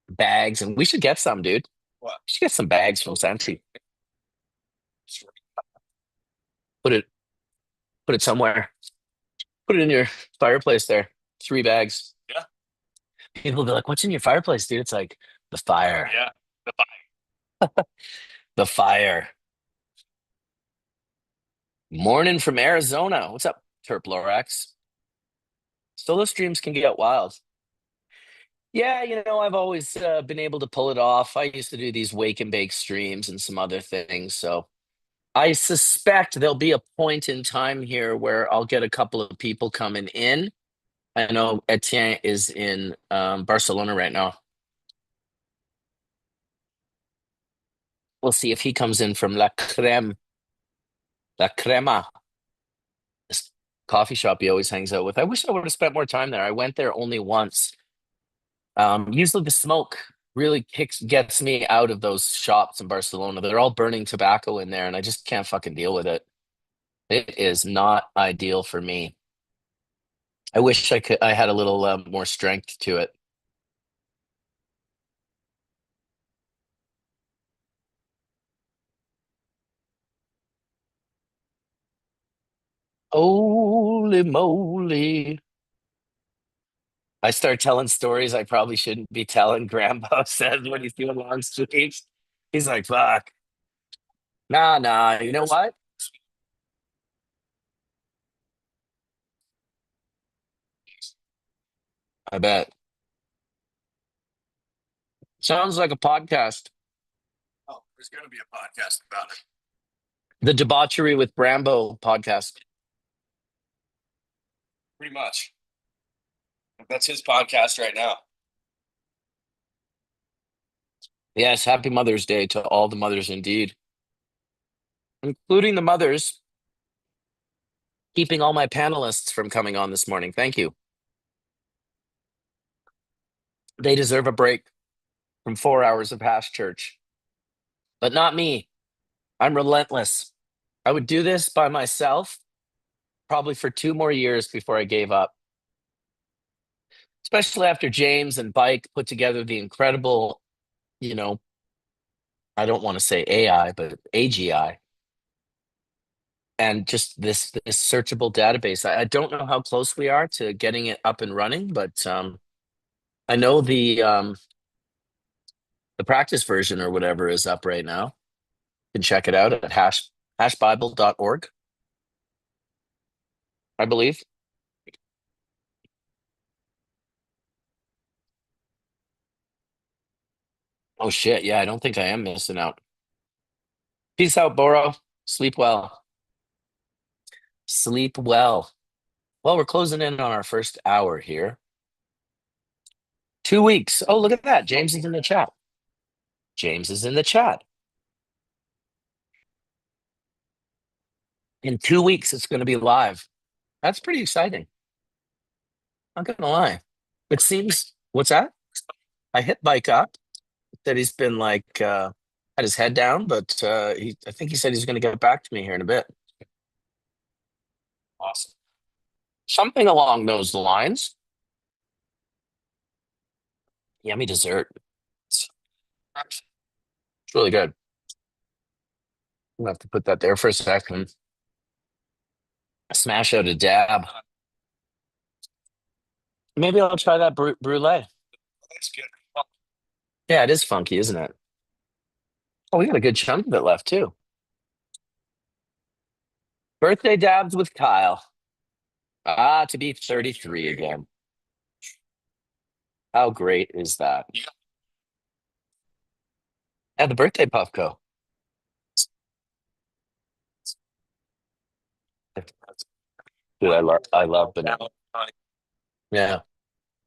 bags, and we should get some, dude. What? We should get some bags from Santi. Put it, put it somewhere. Put it in your fireplace there. 3 bags. Yeah. People will be like, "What's in your fireplace, dude?" It's like the fire. Yeah, the the fire. Morning from Arizona. What's up, Terp Lorax? Solo streams can get wild. Yeah, I've always been able to pull it off. I used to do these wake and bake streams and some other things. So I suspect there'll be a point in time here where I'll get a couple of people coming in. I know Etienne is in Barcelona right now. We'll see if he comes in from La Crema, this coffee shop he always hangs out with. I wish I would have spent more time there. I went there only once. Usually the smoke really gets me out of those shops in Barcelona. They're all burning tobacco in there, and I just can't fucking deal with it. It is not ideal for me. I wish I had a little more strength to it. Holy moly. I start telling stories I probably shouldn't be telling. Grandpa says when he's doing long streams. He's like, fuck. Nah, nah. You know what? I bet. Sounds like a podcast. Oh, there's going to be a podcast about it. The Debauchery with Brambo podcast. Pretty much. That's his podcast right now. Yes, happy Mother's Day to all the mothers indeed, including the mothers keeping all my panelists from coming on this morning. Thank you. They deserve a break from 4 hours of hash church, but not me. I'm relentless. I would do this by myself probably for 2 more years before I gave up, especially after James and Bike put together the incredible, you know, I don't want to say AI, but AGI, and just this searchable database. I don't know how close we are to getting it up and running, but I know the practice version or whatever is up right now. You can check it out at hashbible.org, I believe. Oh shit, yeah, I don't think I am missing out. Peace out, Boro. Sleep well. Sleep well. Well, we're closing in on our first hour here. 2 weeks. Oh, look at that. James is in the chat. James is in the chat. In 2 weeks, it's going to be live. That's pretty exciting. I'm not gonna lie. It seems, what's that? I hit Bike up. That he's been like had his head down, but I think he said he's going to get back to me here in a bit. Awesome. Something along those lines. Yummy dessert. It's really good. I'm gonna have to put that there for a second. Smash out a dab. Maybe I'll try that brulee. That's good. Yeah, it is funky, isn't it? Oh, we got a good chunk of it left too. Birthday dabs with Kyle. Ah, to be 33 again. How great is that? Yeah, the birthday Puffco. Dude, I love banana. Yeah,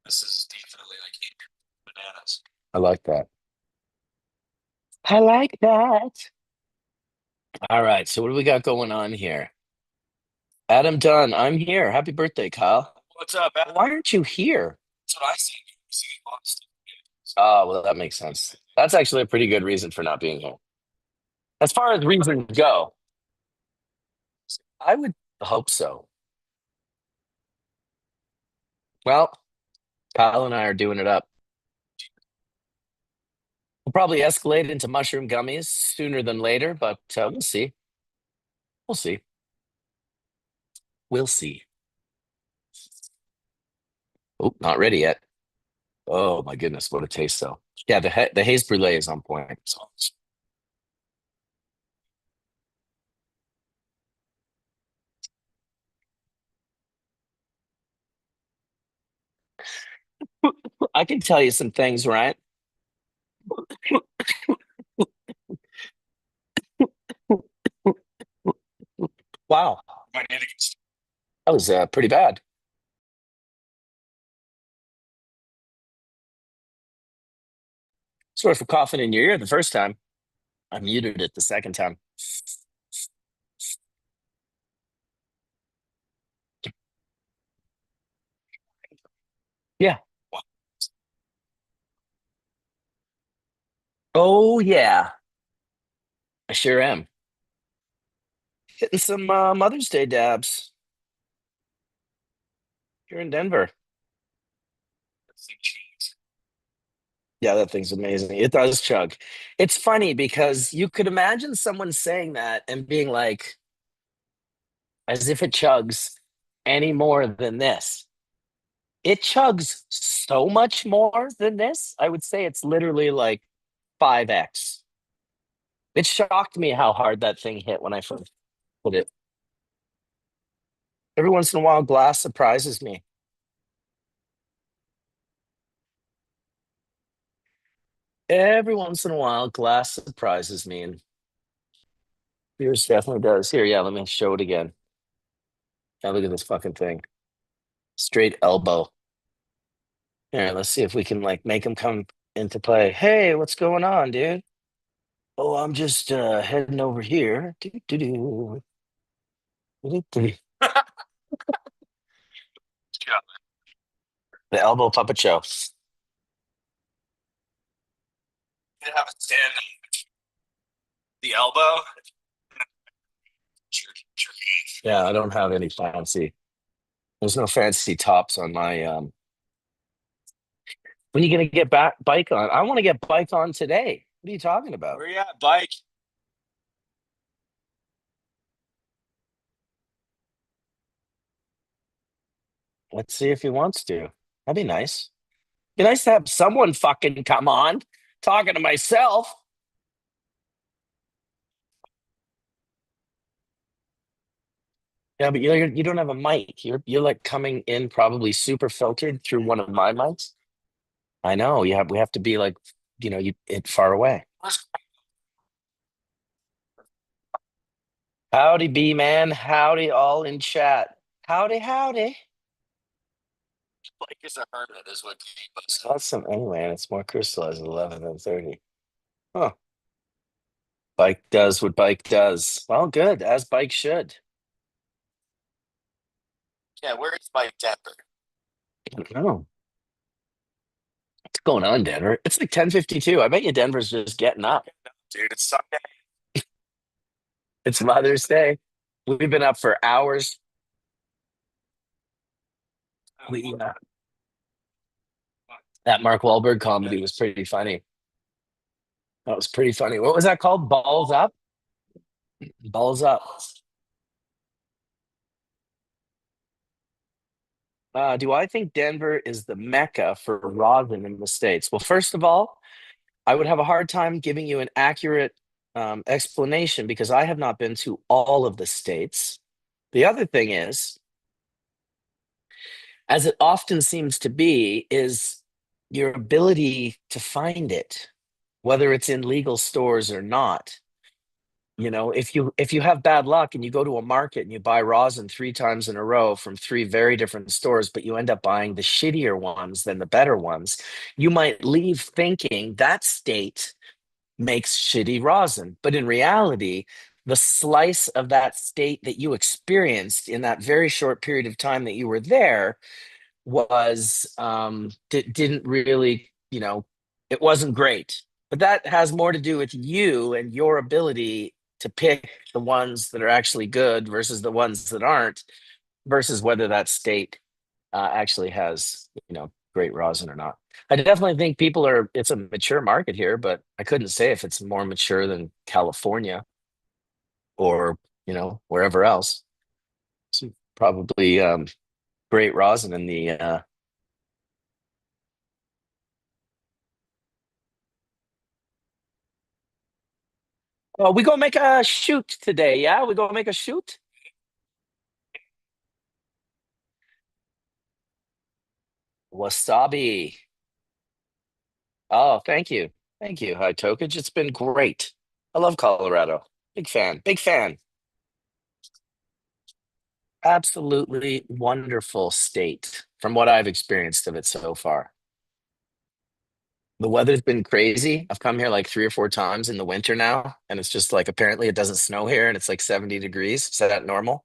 this is definitely like bananas. I like that. I like that. All right, so what do we got going on here? Adam Dunn, I'm here. Happy birthday, Kyle. What's up, Adam? Why aren't you here? That's what I see. See lost. Oh, well, that makes sense. That's actually a pretty good reason for not being here. As far as reasons go, I would hope so. Well, Kyle and I are doing it up. We'll probably escalate into mushroom gummies sooner than later, but we'll see. We'll see. We'll see. Oh, not ready yet. Oh my goodness, what a taste though. Yeah, the haze brulee is on point. I can tell you some things, right? Wow, that was pretty bad. Sorry for coughing in your ear the first time. I muted it the second time. Yeah. Oh yeah, I sure am. Hitting some Mother's Day dabs here in Denver. Yeah, that thing's amazing. It does chug. It's funny because you could imagine someone saying that and being like, as if it chugs any more than this. It chugs so much more than this. I would say it's literally like 5x. It shocked me how hard that thing hit when I first put it. Every once in a while, glass surprises me. Every once in a while, glass surprises me, and yours definitely does. Here, yeah, let me show it again. Now look at this fucking thing. Straight elbow. Here, let's see if we can like make him come into play. Hey, what's going on, dude? Oh, I'm just heading over here. Do. The elbow puppet show. You have a stand the elbow. Yeah, I don't have any fancy. There's no fancy tops on my when are you gonna get back bike on? I want to get bike on today. What are you talking about? Where you at, bike? Let's see if he wants to. That'd be nice. Be nice to have someone fucking come on. Talking to myself. Yeah, but you don't have a mic. You're like coming in probably super filtered through one of my mics. I know. We have to be like, you it far away. Howdy, B man. Howdy, all in chat. Howdy, howdy. Like it's a hermit, is what he was. Awesome. Anyway, and it's more crystallized at 11 than 30. Huh. Bike does what bike does. Well, good, as bike should. Yeah, where is Bike Denver? I don't know. What's going on, Denver? It's like 10:52. I bet you Denver's just getting up. Dude, it's Sunday. It's Mother's Day. We've been up for hours. We That Mark Wahlberg comedy was pretty funny. That was pretty funny. What was that called? Balls Up? Balls Up. Do I think Denver is the mecca for rosin in the States? Well, first of all, I would have a hard time giving you an accurate explanation because I have not been to all of the states. The other thing is, as it often seems to be, is your ability to find it, whether it's in legal stores or not. If you have bad luck and you go to a market and you buy rosin three times in a row from three very different stores, but you end up buying the shittier ones than the better ones, you might leave thinking that state makes shitty rosin. But in reality, the slice of that state that you experienced in that very short period of time that you were there was didn't really, it wasn't great. But that has more to do with you and your ability to pick the ones that are actually good versus the ones that aren't, versus whether that state actually has, great rosin or not. I definitely think it's a mature market here, but I couldn't say if it's more mature than California or, wherever else. So probably great rosin in the oh, we gonna make a shoot today, yeah? We gonna make a shoot? Wasabi. Oh, thank you. Thank you, Hi Tokage. It's been great. I love Colorado. Big fan. Big fan. Absolutely wonderful state from what I've experienced of it so far. The weather's been crazy. I've come here like three or four times in the winter now, and it's just like apparently it doesn't snow here and it's like 70 degrees. Is that normal?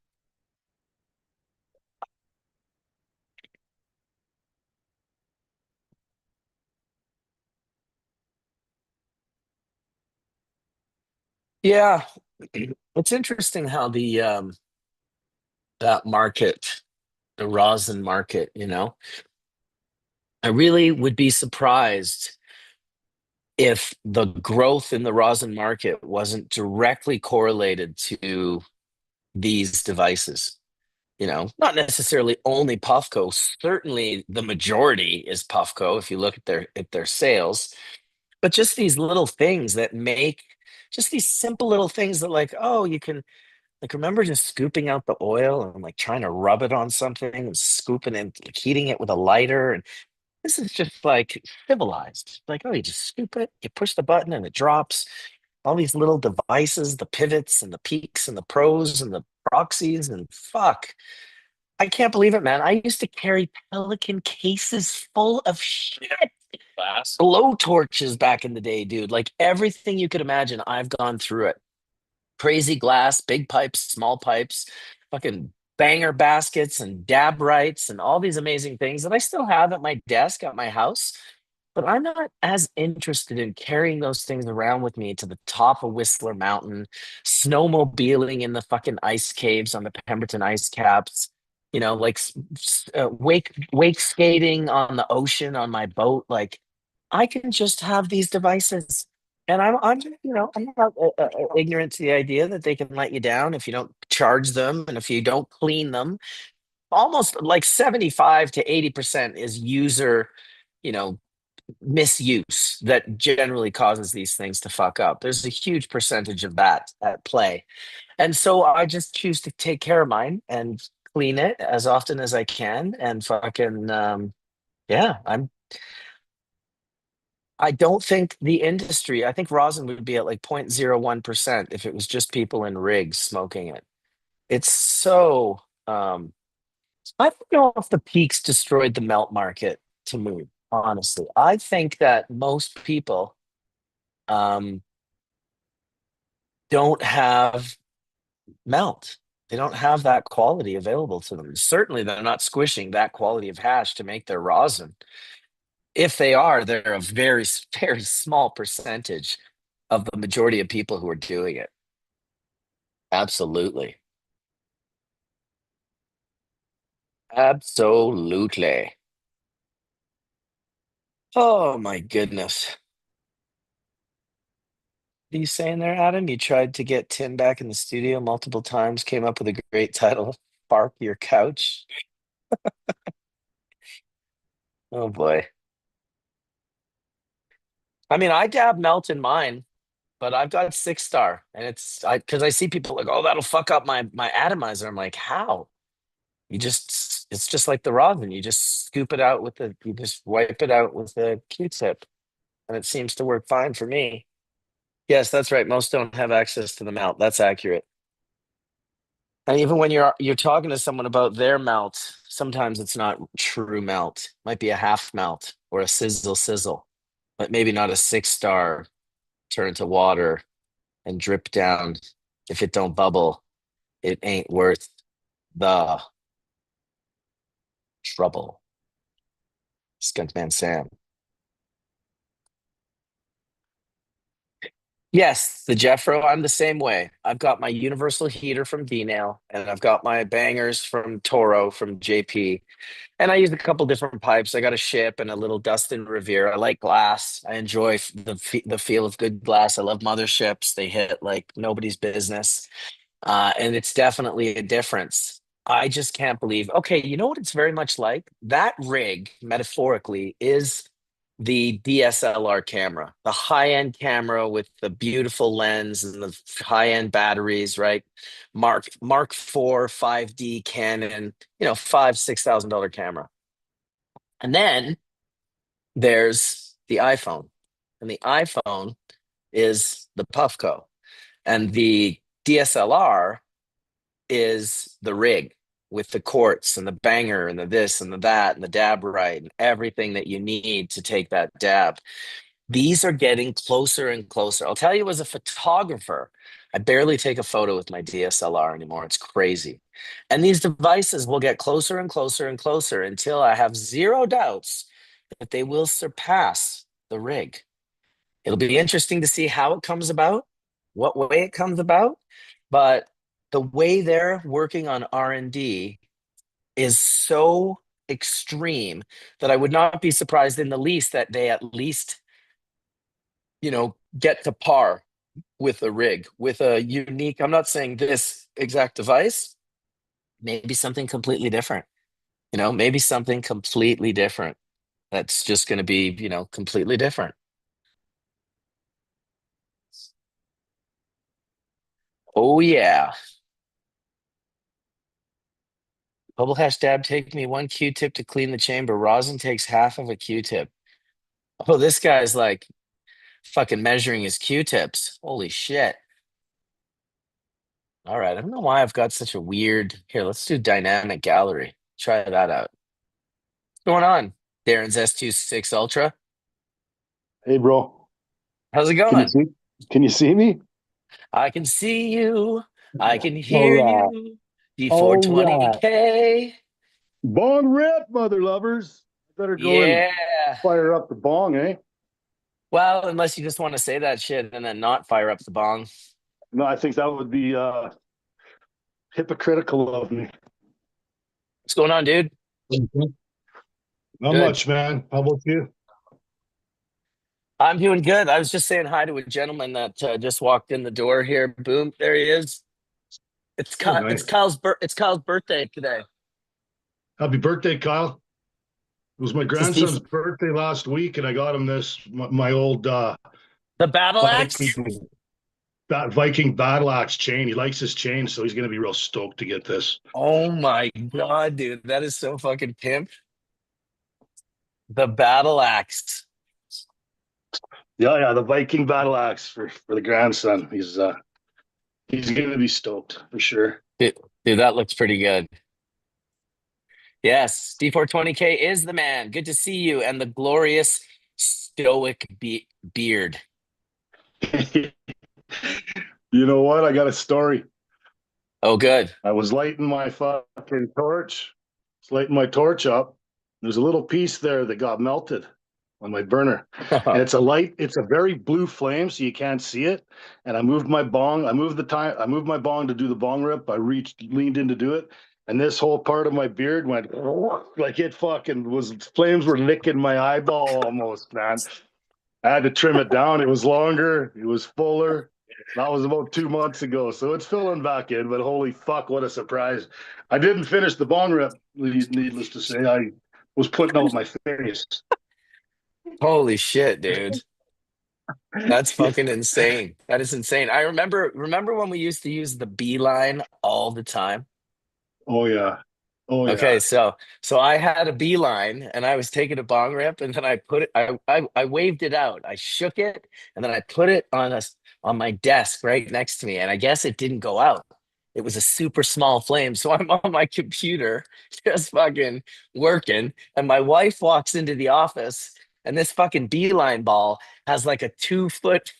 Yeah. It's interesting how the that market, the rosin market, I really would be surprised if the growth in the rosin market wasn't directly correlated to these devices. Not necessarily only Puffco. Certainly, the majority is Puffco if you look at their sales, but just these little things that make just these simple little things that like, oh, you can like remember just scooping out the oil and like trying to rub it on something and scooping and like, heating it with a lighter. And this is just like civilized. Like, oh, you just scoop it, you push the button and it drops. All these little devices, the pivots and the peaks and the pros and the proxies and fuck. I can't believe it, man. I used to carry Pelican cases full of shit. Blow torches back in the day, dude. Like everything you could imagine, I've gone through it. Crazy glass, big pipes, small pipes, fucking banger baskets and dab rights and all these amazing things that I still have at my desk at my house. But I'm not as interested in carrying those things around with me to the top of Whistler Mountain, snowmobiling in the fucking ice caves on the Pemberton ice caps, like wake skating on the ocean on my boat. Like I can just have these devices, and I'm not ignorant to the idea that they can let you down if you don't charge them and if you don't clean them. Almost like 75 to 80% is user, you know, misuse that generally causes these things to fuck up. There's a huge percentage of that at play. And so I just choose to take care of mine and clean it as often as I can and fucking yeah, I don't think the industry, I think rosin would be at like 0.01% if it was just people in rigs smoking it. It's so I don't know if the peaks destroyed the melt market to me, honestly. I think that most people um, don't have melt. They don't have that quality available to them. Certainly, they're not squishing that quality of hash to make their rosin. If they are, they're a very, very small percentage of the majority of people who are doing it. Absolutely. Absolutely. Oh my goodness. What are you saying there, Adam? You tried to get Tim back in the studio multiple times, came up with a great title, Bark Your Couch. Oh boy. I mean, I dab melt in mine, but I've got 6 star, and it's I because I see people like, oh, that'll fuck up my atomizer. I'm like, how? It's just like the rosin. You just scoop it out you just wipe it out with a Q-tip, and it seems to work fine for me. Yes, that's right. Most don't have access to the melt. That's accurate. And even when you're talking to someone about their melt, sometimes it's not true melt. Might be a half melt or a sizzle sizzle, but maybe not a 6 star turn to water and drip down. If it don't bubble, it ain't worth the trouble. Skunkman Sam. Yes, the Jeffro, I'm the same way. I've got my universal heater from D-Nail, and I've got my bangers from Toro from JP. And I use a couple different pipes. I got a ship and a little Dustin Revere. I like glass. I enjoy the feel of good glass. I love motherships. They hit like nobody's business. And it's definitely a difference. I just can't believe. Okay, you know what it's very much like? That rig, metaphorically, is the DSLR camera, the high-end camera with the beautiful lens and the high-end batteries, right? Mark IV 5D Canon, $5,000-6,000 camera. And then there's the iPhone, and the iPhone is the Puffco, and the DSLR is the rig with the quartz and the banger and the this and the that and the dab right and everything that you need to take that dab. These are getting closer and closer. I'll tell you, as a photographer, I barely take a photo with my DSLR anymore. It's crazy. And these devices will get closer and closer and closer until I have zero doubts that they will surpass the rig. It'll be interesting to see how it comes about, what way it comes about, but the way they're working on R&D is so extreme that I would not be surprised in the least that they at least, get to par with a rig, with a unique, I'm not saying this exact device, maybe something completely different, maybe something completely different that's just going to be, completely different. Oh, yeah. Bubble hash dab, take me one Q-tip to clean the chamber. Rosin takes half of a Q-tip. Oh, this guy's like fucking measuring his Q-tips. Holy shit. All right. I don't know why I've got such a weird. Here, let's do dynamic gallery. Try that out. What's going on? Darren's S26 Ultra. Hey, bro. How's it Can you going? see? Can you see me? I can see you. I can All hear right. you. All right. D420K. Bong rip, mother lovers. Better go and Yeah. fire up the bong, eh? Well, unless you just want to say that shit and then not fire up the bong. No, I think that would be hypocritical of me. What's going on, dude? Mhm. Not Good. much, man. How about you? I'm doing good. I was just saying hi to a gentleman that just walked in the door here. Boom, there he is. It's Oh, Kyle, nice. it's Kyle's birthday today. Happy birthday, Kyle. It was my It's his grandson's birthday last week, and I got him my old the battle axe. Viking Viking battle axe chain. He likes his chain, so he's going to be real stoked to get this. Oh my God, dude, that is so fucking pimp. The battle axe. Yeah, yeah, the Viking battle axe for the grandson. He's going to be stoked for sure. Dude, that looks pretty good. Yes, D420K is the man. Good to see you and the glorious stoic beard. You know what? I got a story. Oh, good. I was lighting my fucking torch. I was lighting my torch up. There's a little piece there that got melted on my burner. And it's a very blue flame, so you can't see it. And I moved my bong. I moved my bong to do the bong rip. Leaned in to do it. and this whole part of my beard went like it fucking was flames were licking my eyeball almost, man. I had to trim it down. It was longer, it was fuller. That was about 2 months ago. So it's filling back in, but holy fuck, what a surprise. I didn't finish the bong rip, needless to say. I was putting out my face. Holy shit, dude. That's Yeah. fucking insane. That is insane. I remember when we used to use the beeline all the time. Oh yeah. Oh Okay, yeah. so I had a beeline and I was taking a bong rip and then I put it I waved it out. I shook it and then I put it on my desk right next to me and I guess it didn't go out. It was a super small flame. So I'm on my computer just fucking working and my wife walks into the office and this fucking beeline ball has like a 2 foot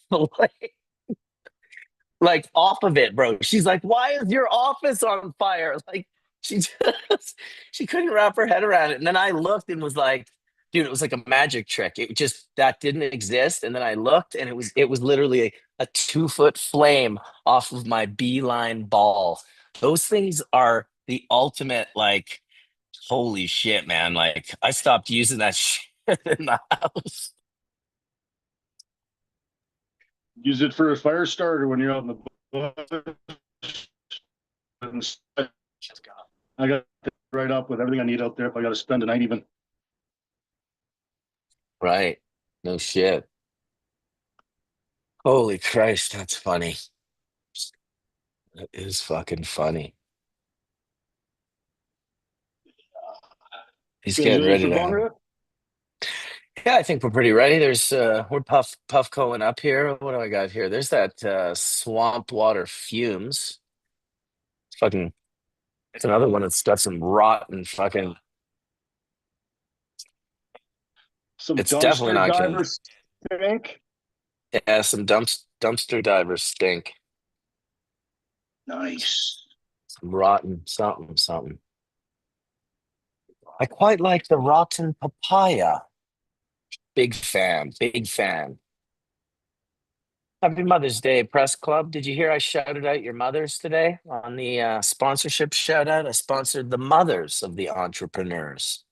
like off of it, bro. She's like, "Why is your office on fire?" Like she just she couldn't wrap her head around it. And then I looked and was like, "Dude, it was like a magic trick. It just that didn't exist." And then I looked and it was literally a 2 foot flame off of my beeline ball. Those things are the ultimate like holy shit, man. Like I stopped using that shit in the house. Use it for a fire starter when you're out in the bush. I got it right up with everything I need out there if I got to spend a night even. Right. No shit. Holy Christ, that's funny. That is fucking funny. He's You guys getting ready ready for to bong have. rip? Yeah, I think we're pretty ready. We're Puffcoing up here. What do I got here? There's that swamp water fumes. Fucking, it's another one that's got some rotten fucking. Some It's definitely dumpster not gonna. divers stink. Yeah, some dumpster divers stink. Nice. Some rotten something something. I quite like the rotten papaya. Big fan. Big fan. Happy Mother's Day, Press Club. Did you hear I shouted out your mothers today on the sponsorship shout out? I sponsored the mothers of the entrepreneurs.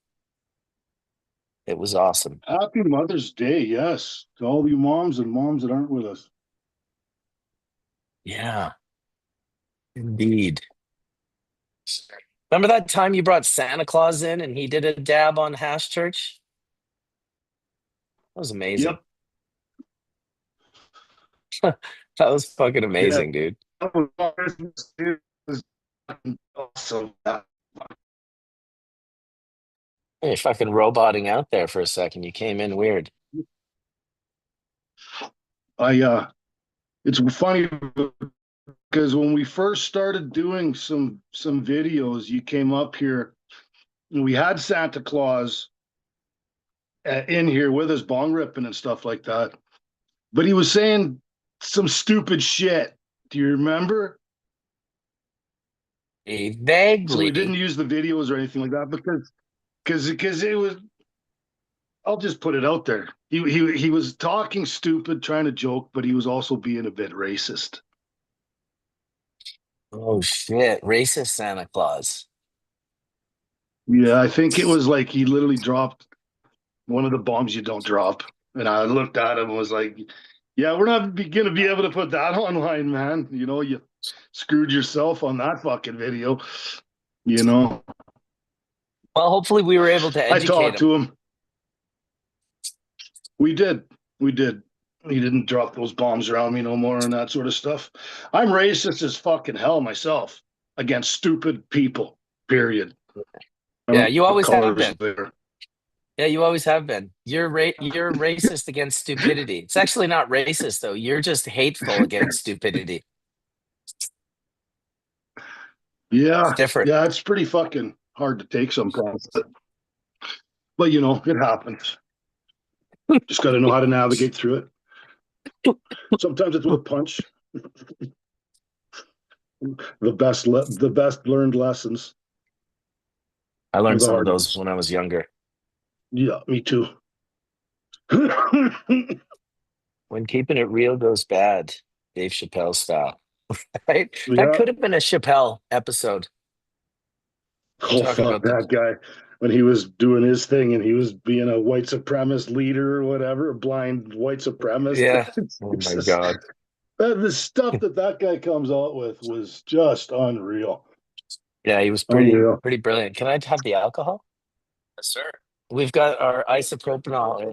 It was awesome. Happy Mother's Day, yes, to all you moms and moms that aren't with us. Yeah, indeed. Remember that time you brought Santa Claus in and he did a dab on Hash Church? That was amazing. Yep. That was fucking Yeah. amazing, dude. That was Christmas. It was awesome. You're fucking roboting out there for a second. You came in weird. I it's funny because when we first started doing some videos, you came up here and we had Santa Claus in here with us bong ripping and stuff like that. But he was saying some stupid shit. Do you remember? So we didn't Vaguely. use the videos or anything like that because it was. I'll just put it out there. He was talking stupid, trying to joke, but he was also being a bit racist. Oh shit. Racist Santa Claus. Yeah, I think it was like he literally dropped one of the bombs you don't drop, and I looked at him and was like, "Yeah, we're not going to be able to put that online, man. You know, you screwed yourself on that fucking video." You know, Well, hopefully we were able to I educate talked him. to him. We did. We did. He didn't drop those bombs around me no more and that sort of stuff. I'm racist as fucking hell myself against stupid people, period. I Yeah, don't you know what always have colors been. there. Yeah, you always have been. You're racist against stupidity. It's actually not racist though. You're just hateful against stupidity. It's Yeah. different. Yeah, it's pretty fucking hard to take sometimes. But you know, it happens. Just got to know how to navigate through it. Sometimes it's with a punch. The best learned lessons I are learned the some of hard those ones. when I was younger. Yeah, me too. When keeping it real goes bad, Dave Chappelle style. Right? That Yeah, could have been a Chappelle episode. Oh Talk fuck about the that guy when he was doing his thing and he was being a white supremacist leader or whatever, a blind white supremacist. yeah. Oh It's my just God. the stuff that guy comes out with was just unreal, Yeah, he was unreal. pretty brilliant. Can I have the alcohol? Yes, sir. We've got our isopropanol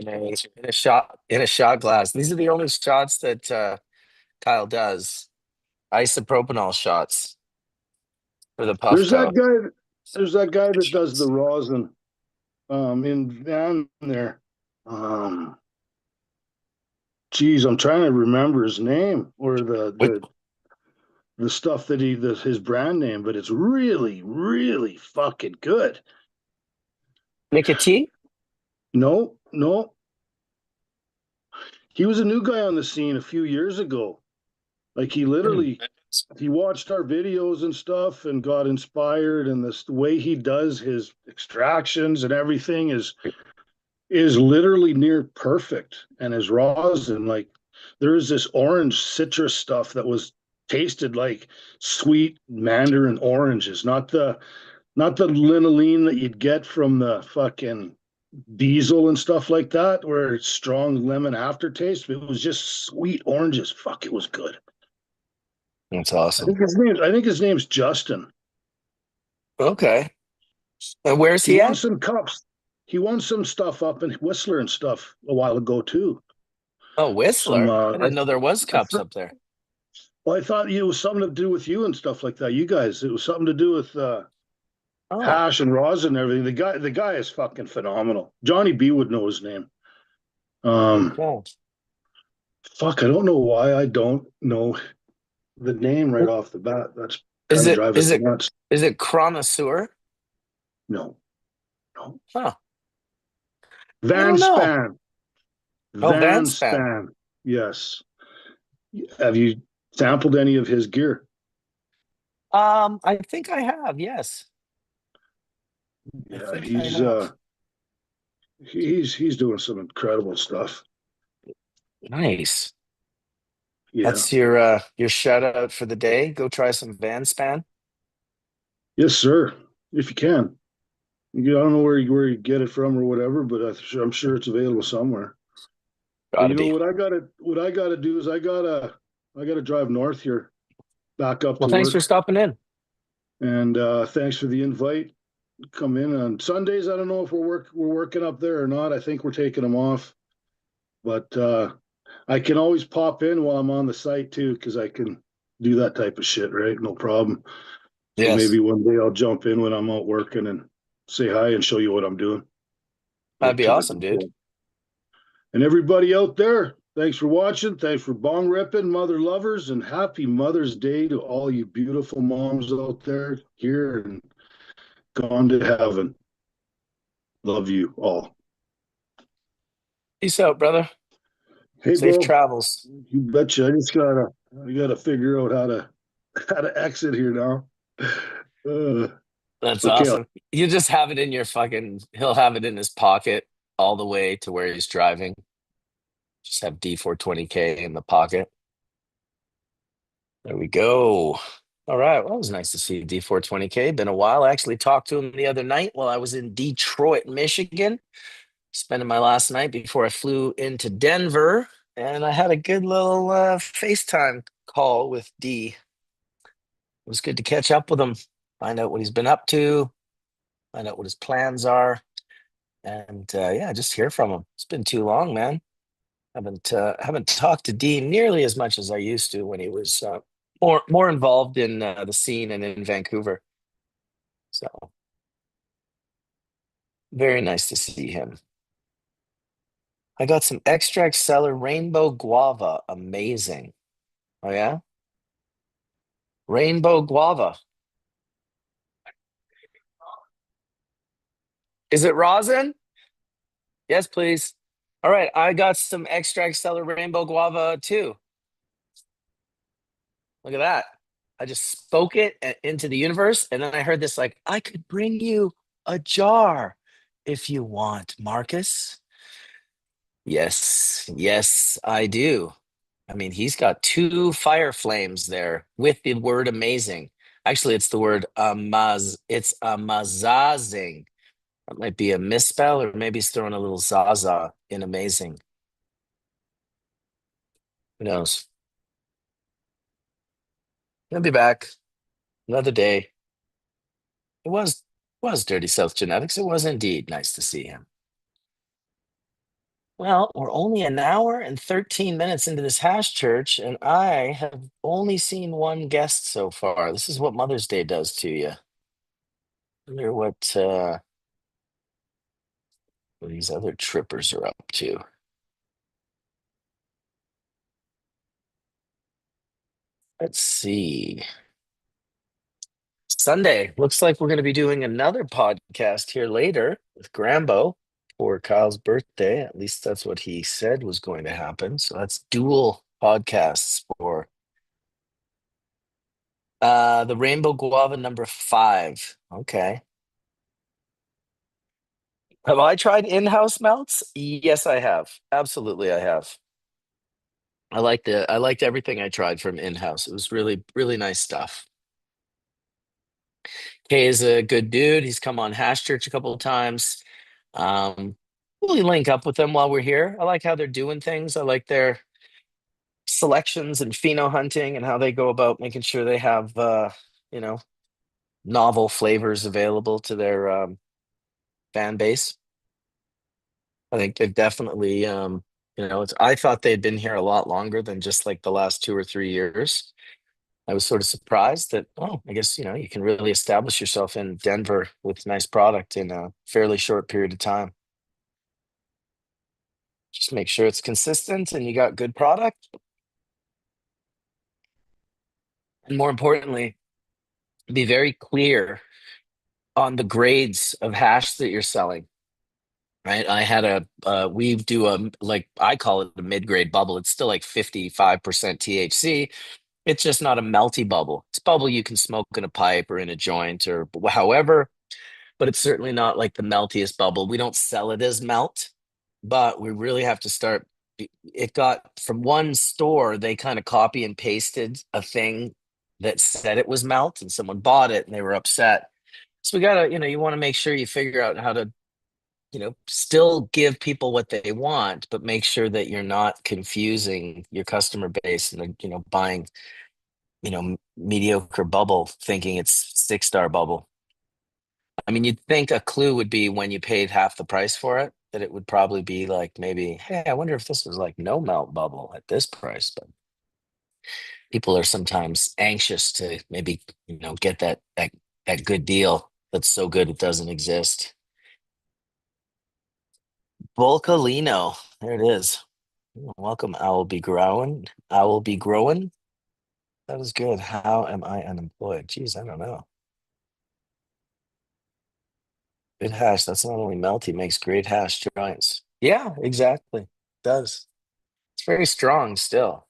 in a shot glass. These are the only shots that Kyle does. Isopropanol shots for the There's Puffco. that guy. There's that guy that does the rosin in Van there. Um, Geez, I'm trying to remember his name or Wait, the stuff that his brand name, but it's really really fucking good. nicotine? No, no, he was a new guy on the scene a few years ago. Like he Hmm. literally he watched our videos and stuff and got inspired, and this the way he does his extractions and everything is literally near perfect. And his rosin, like there's this orange citrus stuff that was tasted like sweet mandarin oranges, not the linolene that you'd get from the fucking diesel and stuff like that, where it's strong lemon aftertaste. It was just sweet oranges. Fuck, it was good. That's awesome. I think his name's Justin. Okay. And where's He he won at? some cups. He won some stuff up in Whistler and stuff a while ago too. Oh, Some Whistler. I didn't know there was I cups up there. well, I thought it was something to do with you and stuff like that. You guys, it was something to do with Oh, hash and rosin and everything. The guy is fucking phenomenal. Johnny B would know his name. Um, okay. Fuck, I don't know why I don't know the name right off the bat. That's Is kind of it drive is us it nuts. is it connoisseur? No, no. Huh. I Van don't know. Span. Oh, Van Vanspan. Span. Yes. Have you sampled any of his gear? I think I have, yes. I Yeah, think I have. he's doing some incredible stuff. Nice. Yeah. That's your shout out for the day. Go try some Vanspan. Yes, sir. If you can. I don't know where you get it from or whatever, but I'm sure it's available somewhere. And Gotta you know be. what I gotta do is I gotta drive north here, back up Well, to thanks for work. stopping in. And thanks for the invite. Come in on Sundays. I don't know if we're working up there or not. I think we're taking them off, but I can always pop in while I'm on the site too, because I can do that type of shit, right? No problem. So maybe Yes, one day I'll jump in when I'm out working and say hi and show you what I'm doing. that'd But be awesome, dude. and everybody out there, thanks for watching. Thanks for bong ripping, mother lovers, and happy Mother's Day to all you beautiful moms out there here and gone to heaven. Love you all. Peace out, brother. Hey, Safe bro, travels. you betcha. I gotta figure out how to exit here now. Uh, That's okay, awesome. You just have it in your fucking, he'll have it in his pocket all the way to where he's driving. Just have D420K in the pocket. There we go. All right. Well, it was nice to see D420K. Been a while. I actually talked to him the other night while I was in Detroit, Michigan, spending my last night before I flew into Denver. And I had a good little FaceTime call with D. It was good to catch up with him, find out what he's been up to, find out what his plans are, and yeah, just hear from him. It's been too long, man. Haven't talked to Dean nearly as much as I used to when he was more involved in the scene and in Vancouver. So very nice to see him. I got some extract cellar rainbow guava. Amazing. Oh yeah, rainbow guava. Is it rosin? Yes, please. All right, I got some extract cellar rainbow guava too. Look at that. I just spoke it into the universe, and then I heard this like, I could bring you a jar if you want, Marcus. Yes, yes, I do. I mean, he's got two fire flames there with the word amazing. Actually, it's the word it's amazazing. That might be a misspell, or maybe he's throwing a little zaza in amazing. Who knows? He'll be back another day. It was Dirty South Genetics. It was indeed nice to see him. Well, we're only an hour and 13 minutes into this hash church, and I have only seen one guest so far. This is what Mother's Day does to you. I wonder what these other trippers are up to. Let's see. Sunday. Looks like we're going to be doing another podcast here later with Grambo for Kyle's birthday. At least that's what he said was going to happen. So that's dual podcasts for the Rainbow Guava number 5. Okay. Have I tried in-house melts? Yes, I have. Absolutely, I have. I liked everything I tried from in-house. It was really, really nice stuff. Kay is a good dude. He's come on Hash Church a couple of times. Um, really link up with them while we're here. I like how they're doing things. I like their selections and pheno hunting and how they go about making sure they have you know, novel flavors available to their fan base. I think they've definitely I thought they'd been here a lot longer than just like the last 2 or 3 years. I was sort of surprised that, oh, I guess, you can really establish yourself in Denver with nice product in a fairly short period of time. Just make sure it's consistent and you got good product. And more importantly, be very clear on the grades of hash that you're selling. Right. I had we do like, I call it a mid-grade bubble. It's still like 55% THC. It's just not a melty bubble. It's bubble you can smoke in a pipe or in a joint or however, but it's certainly not like the meltiest bubble. We don't sell it as melt, but we really have to start. It got from one store, they kind of copy and pasted a thing that said it was melt, and someone bought it and they were upset. So we gotta, you want to make sure you figure out how to, still give people what they want, but make sure that you're not confusing your customer base and, buying, mediocre bubble thinking it's 6-star bubble. I mean, you'd think a clue would be when you paid half the price for it, that it would probably be like maybe, hey, I wonder if this was like no melt bubble at this price. But people are sometimes anxious to maybe, get that good deal that's so good it doesn't exist. Volcalino, there it is. Welcome. I will be growing. I will be growing. That is good. How am I unemployed? Geez, I don't know. Good hash. That's not only melty, makes great hash joints. Yeah, exactly. It does. It's very strong still.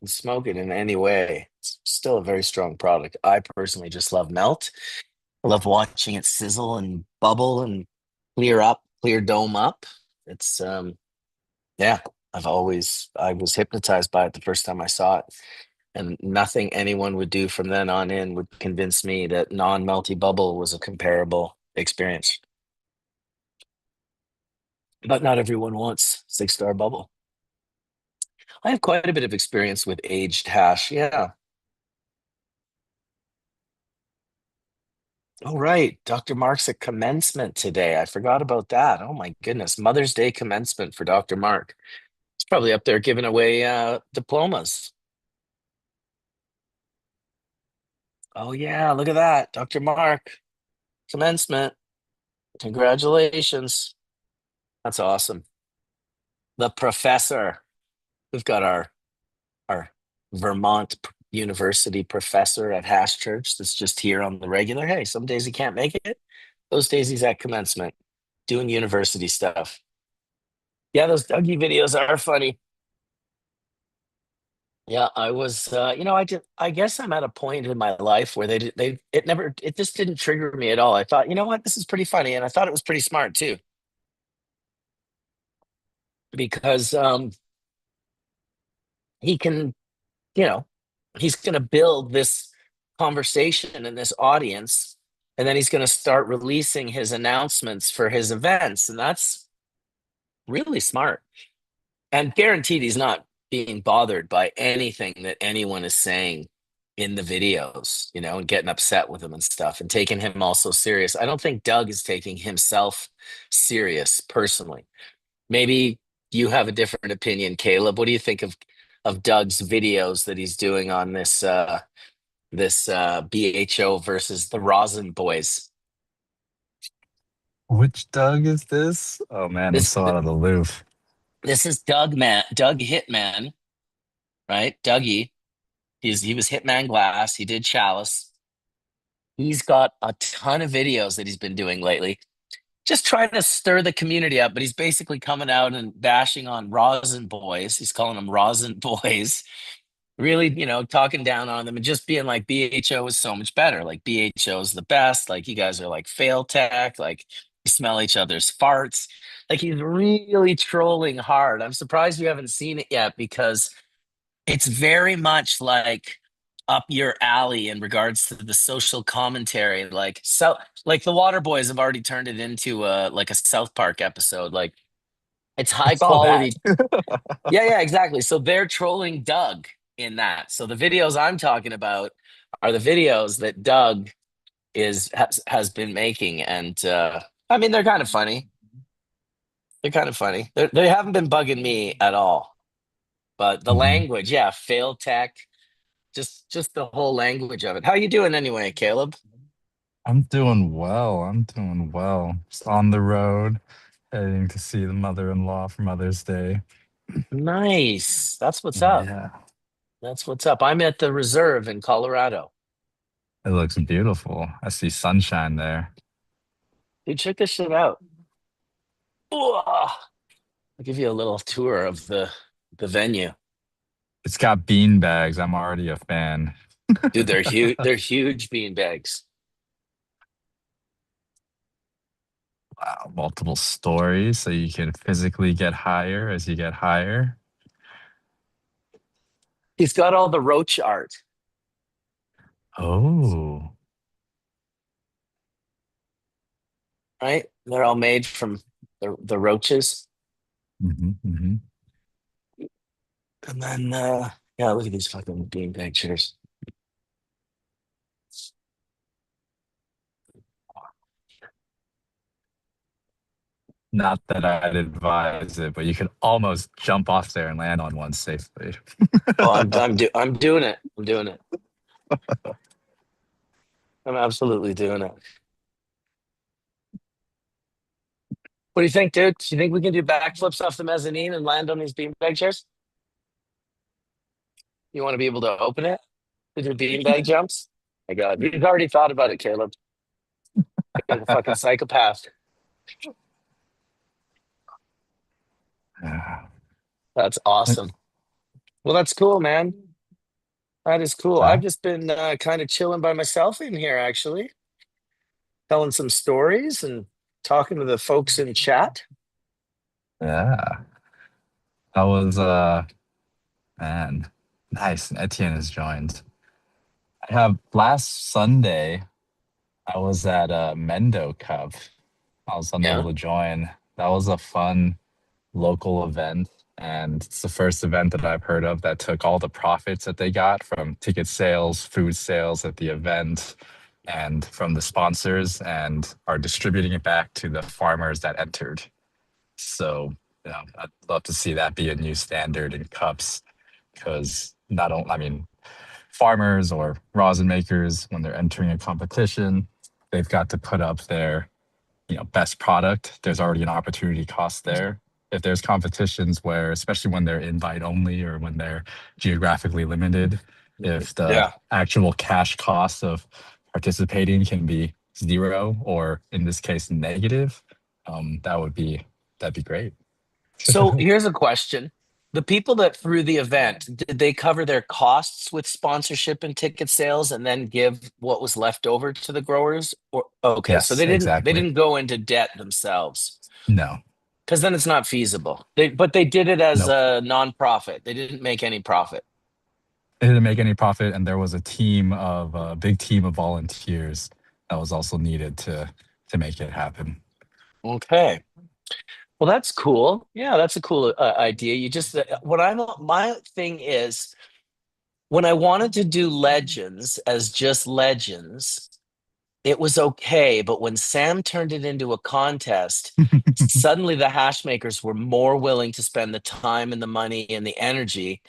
And smoke it in any way. It's still a very strong product. I personally just love melt. I love watching it sizzle and bubble and clear up, clear dome up. It's yeah, I was hypnotized by it the first time I saw it. And nothing anyone would do from then on in would convince me that non-melty bubble was a comparable experience. But not everyone wants 6-star bubble. I have quite a bit of experience with aged hash. Yeah. Oh, right. Dr. Mark's at commencement today. I forgot about that. Oh my goodness. Mother's Day commencement for Dr. Mark. He's probably up there giving away diplomas. Oh yeah, look at that. Dr. Mark, commencement. Congratulations. That's awesome. The professor. We've got our Vermont University professor at Hash Church that's just here on the regular. Hey, some days he can't make it. Those days he's at commencement doing university stuff. Yeah, those Dougie videos are funny. Yeah, I was I guess I'm at a point in my life where it just didn't trigger me at all. I thought, you know what, this is pretty funny. And I thought it was pretty smart too, because he can, you know, he's gonna build this conversation in this audience, and then he's going to start releasing his announcements for his events, and that's really smart. And guaranteed he's not being bothered by anything that anyone is saying in the videos, and getting upset with him and stuff and taking him also serious. I don't think Doug is taking himself serious personally. Maybe you have a different opinion, Caleb. What do you think of Doug's videos that he's doing on this BHO versus the Rosin Boys? Which Doug is this? Oh man, I'm This so out of the loop. this is Doug Hitman, right? Dougie. He was Hitman Glass. He did Chalice. He's got a ton of videos that he's been doing lately, just trying to stir the community up. But he's basically coming out and bashing on Rosin Boys. He's calling them Rosin Boys, really, talking down on them and just being like BHO is so much better. Like BHO is the best. Like you guys are like fail tech. Like you smell each other's farts. Like he's really trolling hard. I'm surprised you haven't seen it yet because it's very much like up your alley in regards to the social commentary. Like the Water Boys have already turned it into like a South Park episode. Like it's I high saw that. quality. Yeah, yeah, exactly. So they're trolling Doug in that. So the videos I'm talking about are the videos that Doug has been making, and I mean they're kind of funny. They're kind of funny. They haven't been bugging me at all. But the Mhm. language, yeah, fail tech, just the whole language of it. How you doing anyway, Caleb? I'm doing well. I'm doing well. Just on the road, heading to see the mother-in-law for Mother's Day. Nice. That's what's up. Yeah, That's what's up. I'm at the reserve in Colorado. it looks beautiful. I see sunshine there. Dude, check this shit out. Ooh, I'll give you a little tour of the venue. It's got bean bags. I'm already a fan. Dude, they're huge. They're huge bean bags. Wow, multiple stories, so you can physically get higher as you get higher. He's got all the roach art, Oh. right? They're all made from the roaches. Hmm. And then yeah, look at these fucking bean bag chairs. Not that I'd advise it, but you could almost jump off there and land on one safely. Oh, I'm doing it. I'm doing it. I'm absolutely doing it. What do you think, dude? Do you think we can do backflips off the mezzanine and land on these beanbag chairs? You want to be able to open it to do beanbag jumps? My God, you've already thought about it, Caleb. You're the fucking psychopath. Yeah. That's awesome. Well, that's cool, man. That is cool. I've Well, just been kind of chilling by myself in here, actually, telling some stories and talking to the folks in chat. yeah. I was man, nice. Etienne has joined. I have last Sunday I was at Mendo Cup. I was unable Yeah. to join. That was a fun local event. And it's the first event that I've heard of that took all the profits that they got from ticket sales, food sales at the event, and from the sponsors, and are distributing it back to the farmers that entered. So, I'd love to see that be a new standard in cups because not only, I mean, farmers or rosin makers, when they're entering a competition, they've got to put up their best product. There's already an opportunity cost there. If there's competitions where, especially when they're invite only or when they're geographically limited, if the Yeah. actual cash cost of participating can be zero or in this case negative, that'd be great. So here's a question. The people that threw the event, did they cover their costs with sponsorship and ticket sales and then give what was left over to the growers? Or okay, so Yes, they exactly. didn't go into debt themselves No, because then it's not feasible. But they did it as nope. a nonprofit. They didn't make any profit. It didn't make any profit, and there was a big team of volunteers that was also needed to make it happen. Okay. Well, that's cool. Yeah, that's a cool idea. You just what I'm my thing is when I wanted to do legends as just legends, it was okay. But when Sam turned it into a contest, suddenly the hash makers were more willing to spend the time and the money and the energy.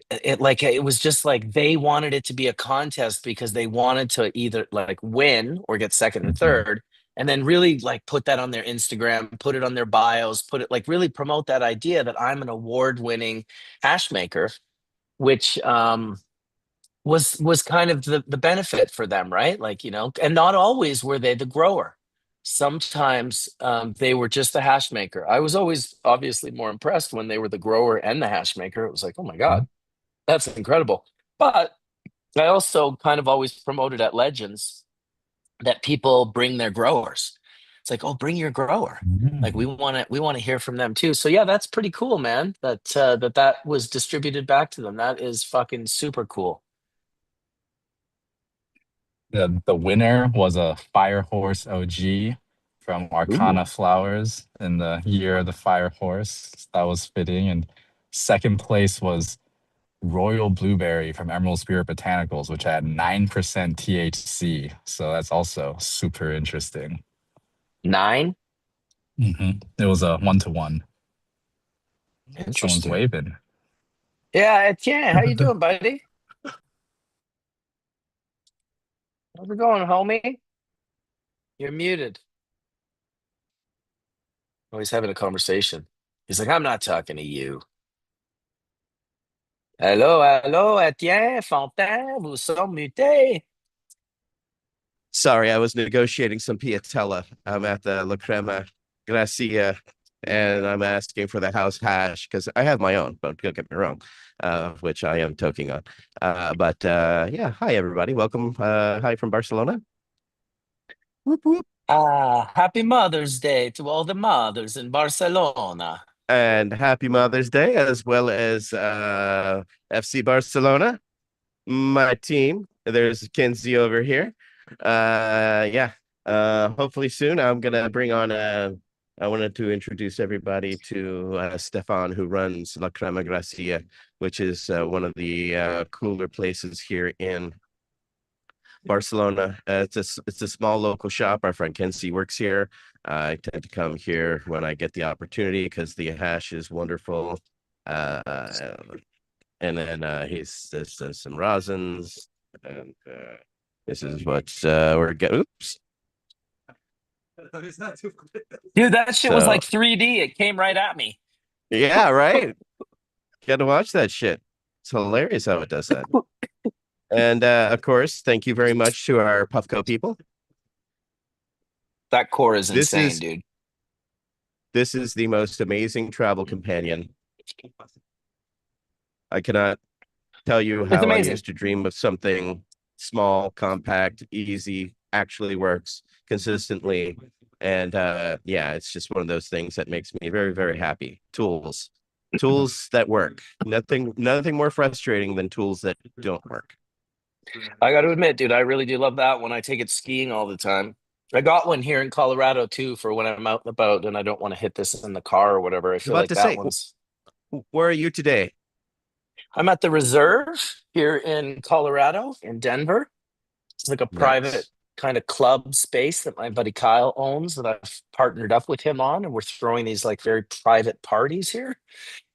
It was just like they wanted it to be a contest because they wanted to either like win or get second or Mhm. third, and then really like put that on their Instagram, put it on their bios, put it like really promote that idea that I'm an award-winning hash maker, which was kind of the benefit for them, right? Like, and not always were they the grower. Sometimes they were just the hash maker. I was always obviously more impressed when they were the grower and the hash maker. It was like, oh my God, that's incredible. But I also kind of always promoted at Legends that people bring their growers. It's like, oh, bring your grower. Like Mhm. we want to hear from them too. So yeah, that's pretty cool, man. That was distributed back to them. That is fucking super cool. The winner was a Fire Horse OG from Ooh. Arcana Flowers in the year of the Fire Horse. That was fitting. And second place was Royal Blueberry from Emerald Spirit Botanicals, which had 9% THC. So that's also super interesting. 9. It was a 1-to-1. Someone's Interesting. waving. Yeah, Etienne, how you doing, buddy? How's it going, homie? You're muted. Oh, he's having a conversation. He's like, I'm not talking to you. Hello, hello, Etienne, Fontaine, vous sommes mutés. Sorry, I was negotiating some piatella. I'm at the La Crema Gracia, and I'm asking for the house hash because I have my own. Don't get me wrong, which I am toking on. But yeah, hi everybody, welcome. Hi from Barcelona. Whoop whoop. Happy Mother's Day to all the mothers in Barcelona. And happy Mother's Day as well as FC Barcelona, my team. There's Kinsey over here. Yeah. Hopefully soon I'm gonna bring on I wanted to introduce everybody to Stefan, who runs La Crema Gracia, which is one of the cooler places here in Barcelona. It's a small local shop. Our friend Kinsey works here. I tend to come here when I get the opportunity because the hash is wonderful. Uh, and then he's there's some rosins, and this is what we're getting. Oops. Dude, that shit was So like 3D. It came right at me. yeah, right. Got to watch that shit. It's hilarious how it does that. And of course, thank you very much to our Puffco people. That core is This insane, is dude. this is the most amazing travel companion. I cannot tell you It's how I amazing. used to dream of something small, compact, easy, actually works consistently. And yeah, it's just one of those things that makes me very, very happy. Tools that work. Nothing more frustrating than tools that don't work. I got to admit, dude, I really do love that one. I take it skiing all the time. I got one here in Colorado too for when I'm out and about and I don't want to hit this in the car or whatever. I I was feel about like to that say, one's. where are you today? I'm at the reserve here in Colorado, in Denver. It's like a private Nice. kind of club space that my buddy Kyle owns that I've partnered up with him on. And we're throwing these like very private parties here.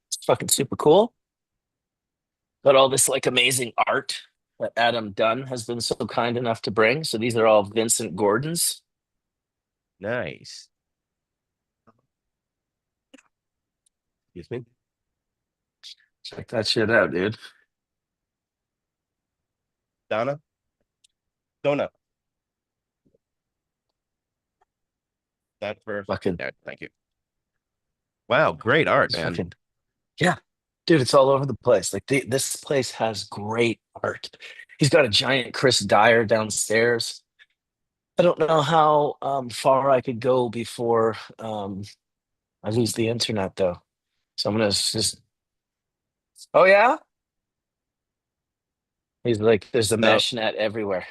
It's fucking super cool. Got all this like amazing art that Adam Dunn has been so kind enough to bring. So these are all Vincent Gordon's. Nice. Excuse me. Check that shit out, dude. Donna? Donna. That for Fucking, yeah, thank you. Wow, great art, it's man. fucking, yeah, dude, it's all over the place. Like this place has great art. He's got a giant Chris Dyer downstairs. I don't know how far I could go before I lose the internet, though. So I'm gonna just. Oh yeah, He's like, there's a So mesh net everywhere.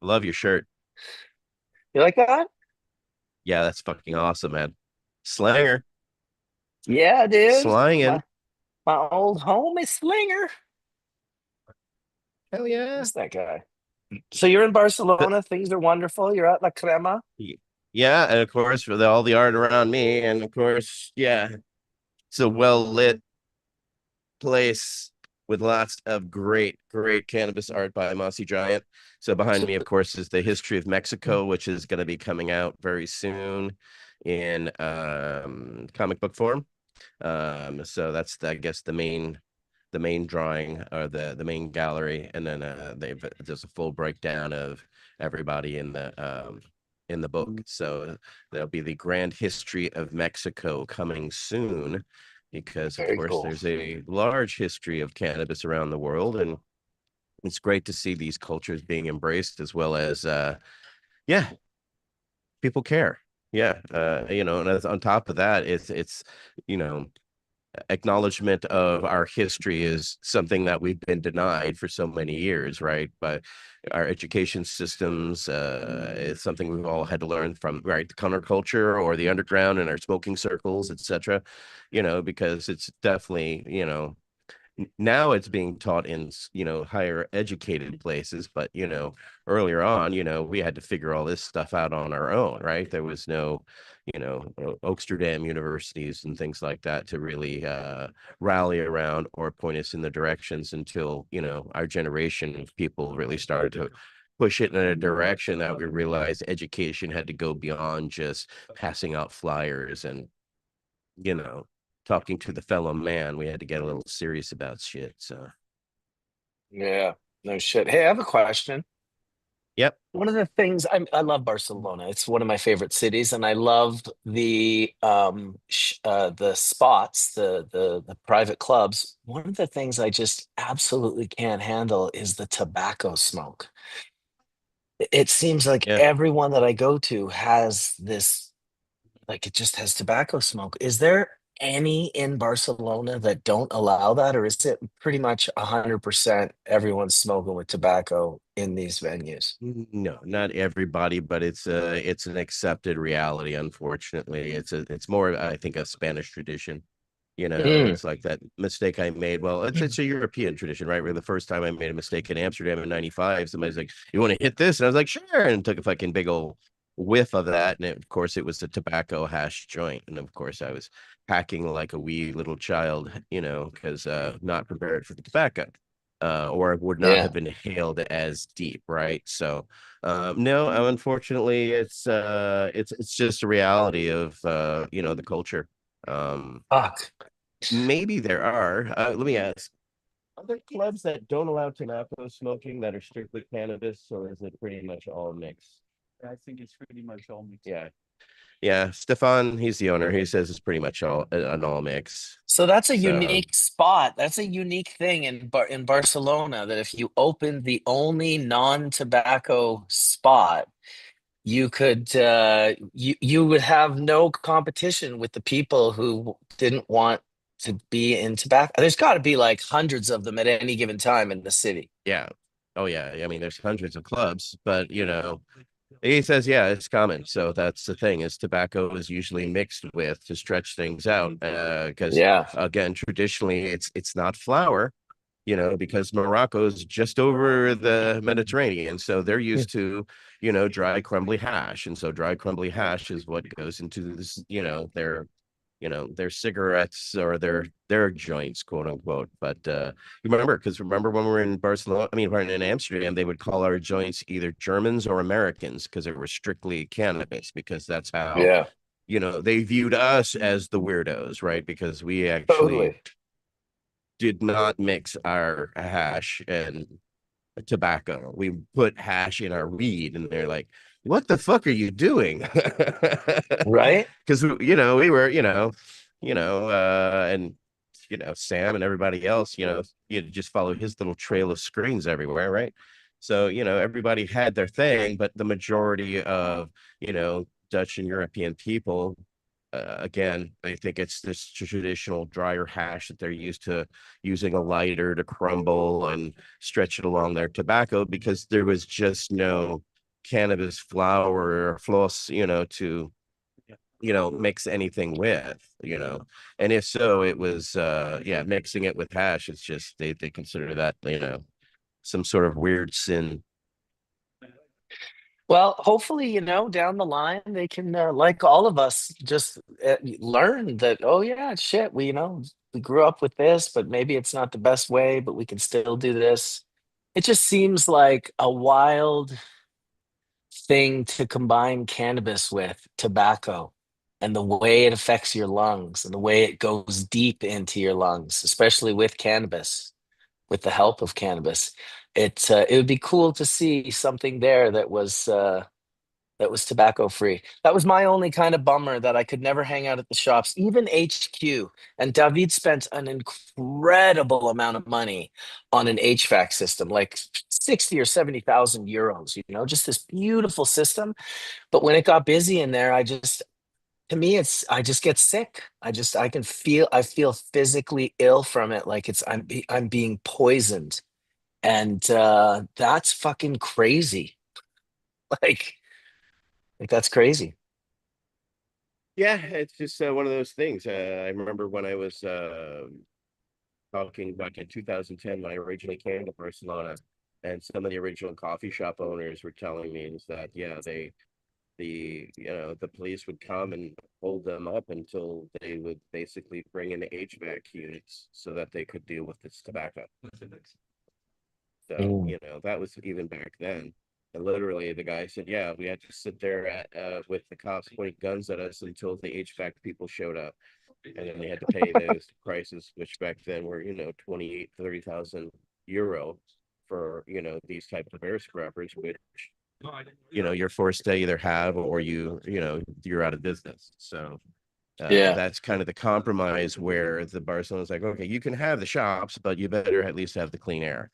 love your shirt. You like that? Yeah, that's fucking awesome, man. Slanger, Yeah, dude. slanging. My old homie Slinger. Hell yeah. What's that guy? So you're in Barcelona. Things are wonderful. You're at La Crema. Yeah, and of course for all the art around me, and of course, yeah, it's a well lit place with lots of great cannabis art by Mossy Giant. So behind me, of course, is the history of Mexico, which is going to be coming out very soon in comic book form. So that's I guess the main drawing or the main gallery, and then there's a full breakdown of everybody in the book. So there'll be the grand history of Mexico coming soon, because of Very course cool. there's a large history of cannabis around the world, and it's great to see these cultures being embraced, as well as yeah, people care. Yeah, and on top of that, it's you know acknowledgement of our history is something that we've been denied for so many years, right? But our education systems is something we've all had to learn from, right? The counterculture or the underground and our smoking circles, etc. Because it's definitely, now it's being taught in higher educated places, but earlier on, we had to figure all this stuff out on our own, right? There was no Oaksterdam universities and things like that to really rally around or point us in the directions, until our generation of people really started to push it in a direction that we realized education had to go beyond just passing out flyers and you know talking to the fellow man. We had to get a little serious about shit. So, Yeah. No shit. Hey, I have a question. yep. One of the things I love Barcelona. It's one of my favorite cities, and I loved the spots, the private clubs. One of the things I just absolutely can't handle is the tobacco smoke. It seems like Yeah. everyone that I go to has this, like it just has tobacco smoke. Is there any in Barcelona that don't allow that, or is it pretty much 100% everyone's smoking with tobacco in these venues? No, not everybody, but it's an accepted reality. Unfortunately, it's more, I think, a Spanish tradition. Mm, It's like that mistake I made. Well, it's a European tradition, right? Where the first time I made a mistake in Amsterdam in '95, somebody's like, "You want to hit this?" And I was like, "Sure," and took a fucking big old whiff of that. And of course, it was a tobacco hash joint, and of course, I was hacking like a wee little child, because not prepared for the tobacco. Or would not yeah. have inhaled as deep, right? So, no, unfortunately, it's just a reality of the culture. Um, Fuck. Maybe there are. Let me ask: are there clubs that don't allow tobacco smoking that are strictly cannabis, or is it pretty much all mixed? I think it's pretty much all mixed. Yeah, yeah. Stefan, he's the owner. He says it's pretty much all an all mix. So that's a So unique spot. That's a unique thing in Barcelona, that if you opened the only non-tobacco spot, you would have no competition with the people who didn't want to be in tobacco. There's got to be like hundreds of them at any given time in the city. yeah, oh yeah. I mean, there's hundreds of clubs, but he says, yeah, it's common. So that's the thing, is tobacco is usually mixed with to stretch things out. Because Yeah. again, traditionally it's not flour, because Morocco is just over the Mediterranean. So they're used to, dry crumbly hash. And so dry crumbly hash is what goes into this, their cigarettes or their joints, quote unquote. But you remember when we were in Barcelona, I mean, we're in Amsterdam, they would call our joints either Germans or Americans, because it was strictly cannabis, because that's how, Yeah. they viewed us as the weirdos, right? Because we actually Totally. did not mix our hash and tobacco. We put hash in our weed, and they're like, "What the fuck are you doing?" Right? Because we were, and Sam and everybody else, you just follow his little trail of screens everywhere, right? So everybody had their thing, but the majority of Dutch and European people again, I think it's this traditional dryer hash that they're used to using a lighter to crumble and stretch it along their tobacco because there was just no cannabis flower or floss, to mix anything with, and if so, it was mixing it with hash. It's just they consider that some sort of weird sin. Well, hopefully, down the line they can, like all of us, just learn that, oh yeah, shit, we grew up with this, but maybe it's not the best way, but we can still do this. It just seems like a wild thing to combine cannabis with tobacco and the way it affects your lungs and the way it goes deep into your lungs, especially with cannabis, with the help of cannabis. It would be cool to see something there that was tobacco free. That was my only kind of bummer, that I could never hang out at the shops, even HQ. And David spent an incredible amount of money on an HVAC system, like 60 or 70,000 euros, just this beautiful system. But when it got busy in there, to me, I just get sick. I feel physically ill from it. Like I'm being poisoned. And that's fucking crazy. Like, that's crazy. Yeah, it's just one of those things. I remember when I was talking back in 2010 when I originally came to Barcelona, and some of the original coffee shop owners were telling me is that the police would come and hold them up until they would basically bring in the HVAC units so that they could deal with this tobacco. So, Mm. that was even back then. And literally the guy said, yeah, we had to sit there with the cops pointing guns at us until the HVAC people showed up. And then they had to pay those prices, which back then were, 28, 30,000 euro for, these type of air scrubbers, which, you're forced to either have or you're out of business. So Yeah. that's kind of the compromise where the Barcelona's like, okay, you can have the shops, but you better at least have the clean air.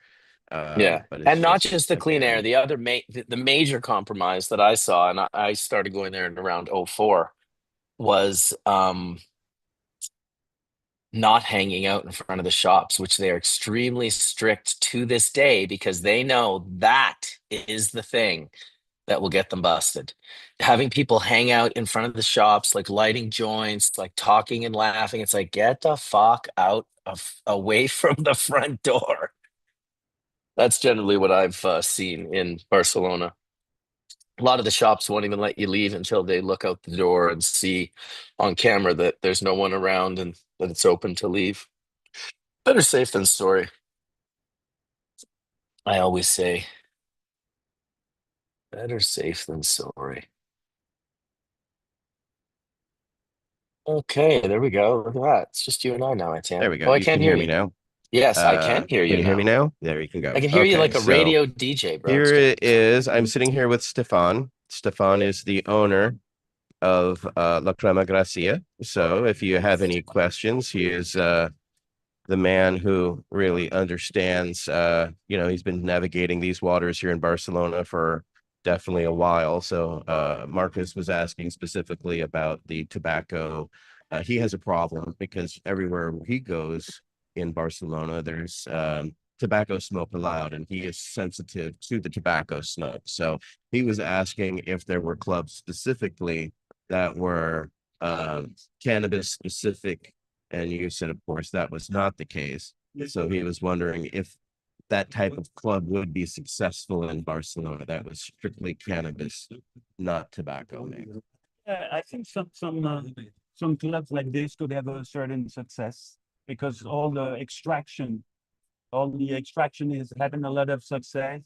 Yeah. But it's And not just, just the clean air, again, the other the major compromise that I saw, and I started going there in around '04, was not hanging out in front of the shops, which they are extremely strict to this day because they know that is the thing that will get them busted. Having people hang out in front of the shops, like lighting joints, like talking and laughing, it's like, get the fuck out of away from the front door. That's generally what I've seen in Barcelona. A lot of the shops won't even let you leave until they look out the door and see on camera that there's no one around and that it's open to leave. Better safe than sorry, I always say. Better safe than sorry. Okay, there we go. Look at that. It's just you and I now, there Etienne. we go. Oh, I You can't can hear hear me you. now. Yes, I can hear Can you you hear me now. now? There you can go. I can hear you Okay, like a so radio DJ, bro. It's here good. it is. I'm sitting here with Stefan. Stefan is the owner of La Crema Gracia. So if you have any questions, he is the man who really understands. He's been navigating these waters here in Barcelona for definitely a while. So Marcus was asking specifically about the tobacco. He has a problem because everywhere he goes in Barcelona, there's tobacco smoke allowed, and he is sensitive to the tobacco smoke. So he was asking if there were clubs specifically that were cannabis specific, and you said, of course, that was not the case. So he was wondering if that type of club would be successful in Barcelona. That was strictly cannabis, not tobacco. Maybe. Yeah, I think some clubs like this could have a certain success because all the extraction is having a lot of success,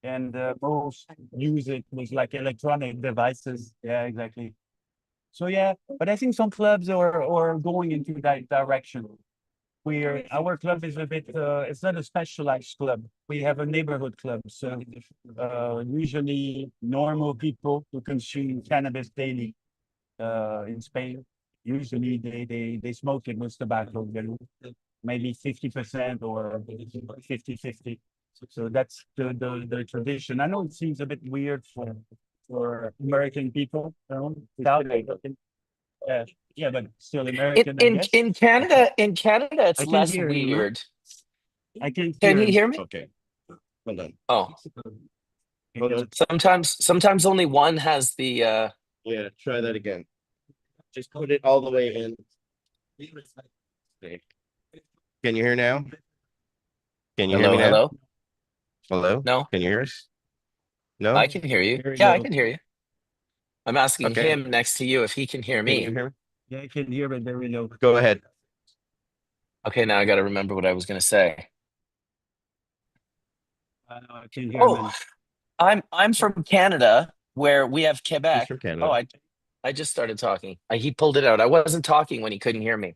and most use it with like electronic devices. Yeah, exactly. So yeah, but I think some clubs are going into that direction. Our club is a bit it's not a specialized club. We have a neighborhood club. So usually normal people who consume cannabis daily in Spain, usually they smoke it with tobacco, maybe 50% or 50-50. So that's the tradition. I know it seems a bit weird for American people, Yeah, but still In American, I in guess. in Canada, it's I can less hear him. weird. I can Can hear you him. hear me? Okay. Hold on. Oh, Hold on. sometimes only one has the Yeah, try that again. Just put it all the way in. Okay. Can you hear now? Can you hear me hello, now? hello. Hello? No, Can you hear us? I No? can hear you. Very Yeah, I low. can hear you. I'm asking Okay. him next to you if he can hear Can you me. hear me? Yeah, I can hear, but very low. Go ahead. Okay, now I got to remember what I was going to say. I can hear Oh, him. I'm from Canada, where we have He's Quebec. from Oh, Canada. I just started talking. He pulled it out. I wasn't talking when he couldn't hear me.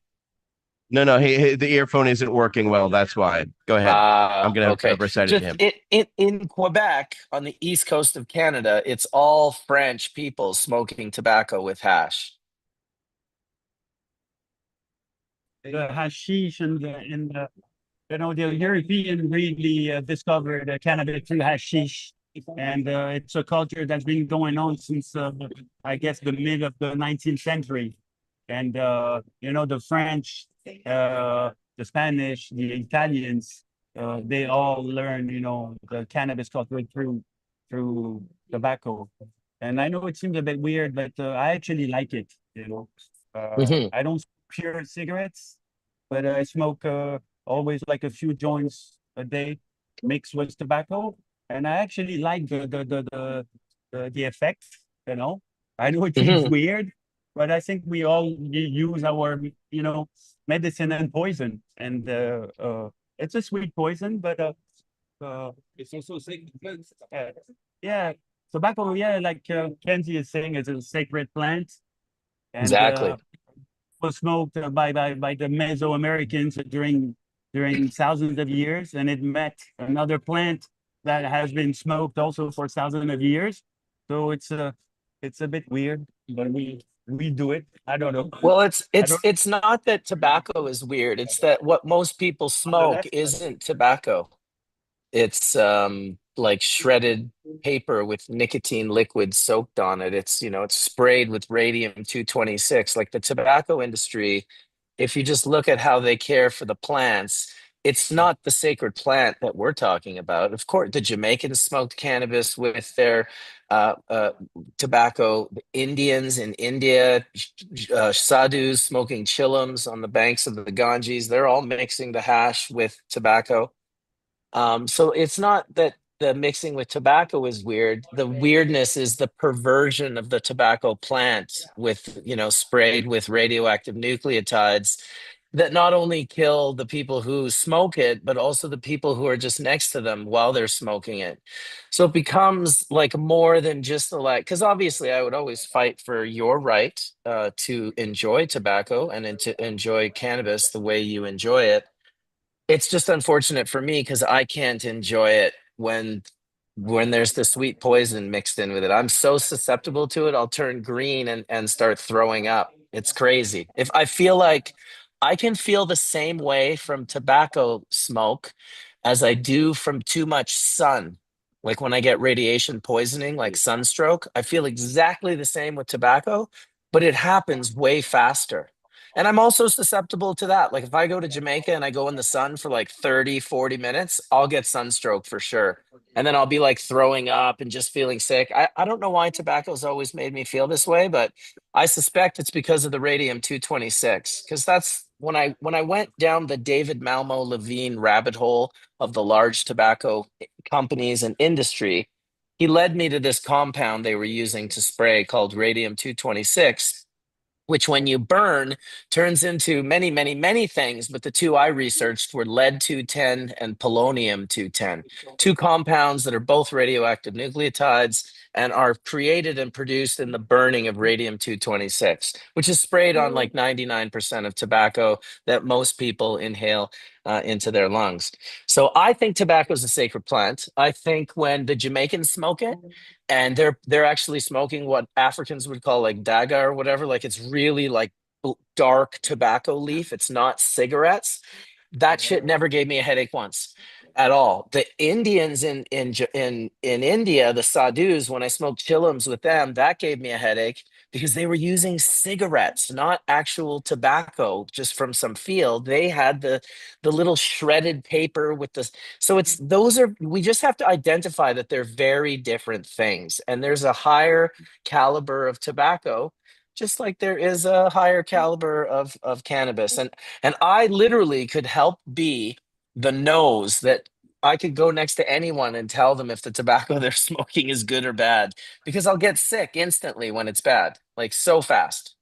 No, the earphone isn't working well. That's why. Go ahead. I'm gonna Okay. recite it to Just him. in Quebec, on the east coast of Canada, it's all French people smoking tobacco with hash. The hashish and the European really discovered cannabis through hashish, and it's a culture that's been going on since I guess the mid of the 19th century. And the French, the Spanish, the Italians, they all learn the cannabis culture through tobacco. And I know it seems a bit weird, but I actually like it. Hmm. I don't smoke pure cigarettes, but I smoke always like a few joints a day mixed with tobacco, and I actually like the effect. I know it seems Hmm. weird, but I think we all use our medicine and poison, and it's a sweet poison, but it's also a sacred plant. Yeah, tobacco. Yeah, like Kenzie is saying, is a sacred plant, and Exactly. was smoked by the Mesoamericans during thousands of years, and it met another plant that has been smoked also for thousands of years. So it's a bit weird, but we do it. I don't know. Well, it's I it's don't it's not that tobacco is weird. It's that what most people on the smoke left, but isn't tobacco. It's like shredded paper with nicotine liquid soaked on it. It's sprayed with radium 226. Like the tobacco industry, if you just look at how they care for the plants, it's not the sacred plant that we're talking about. Of course, the Jamaicans smoked cannabis with their uh, uh, tobacco. The Indians in India, sadhus smoking chillums on the banks of the Ganges, they're all mixing the hash with tobacco. So it's not that the mixing with tobacco is weird. The weirdness is the perversion of the tobacco plant with, sprayed with radioactive nucleotides that not only kill the people who smoke it, but also the people who are just next to them while they're smoking it. So it becomes like more than just because obviously I would always fight for your right to enjoy tobacco and to enjoy cannabis the way you enjoy it. It's just unfortunate for me because I can't enjoy it when there's the sweet poison mixed in with it. I'm so susceptible to it, I'll turn green and start throwing up. It's crazy. If I feel like I can feel the same way from tobacco smoke as I do from too much sun. Like when I get radiation poisoning, like sunstroke, I feel exactly the same with tobacco, but it happens way faster. And I'm also susceptible to that. Like if I go to Jamaica and I go in the sun for like 30, 40 minutes, I'll get sunstroke for sure. And then I'll be like throwing up and just feeling sick. I don't know why tobacco's always made me feel this way, but I suspect it's because of the radium 226. Because that's when I went down the David Malmo Levine rabbit hole of the large tobacco companies and industry, he led me to this compound they were using to spray called radium 226, which when you burn turns into many, many, many things. But the two I researched were lead 210 and polonium 210, two compounds that are both radioactive nucleotides and are created and produced in the burning of radium 226, which is sprayed on like 99% of tobacco that most people inhale into their lungs. So I think tobacco is a sacred plant. I think when the Jamaicans smoke it, and they're actually smoking what Africans would call like daga or whatever. Like it's really like dark tobacco leaf. It's not cigarettes. That shit never gave me a headache once at all. The Indians in India, the sadhus, when I smoked chillums with them, that gave me a headache. because they were using cigarettes, not actual tobacco, just from some field. They had the little shredded paper with the, so it's those are, we just have to identify that they're very different things. And there's a higher caliber of tobacco, just like there is a higher caliber of cannabis. And I literally could help be the nose that I could go next to anyone and tell them if the tobacco they're smoking is good or bad, because I'll get sick instantly when it's bad, like so fast.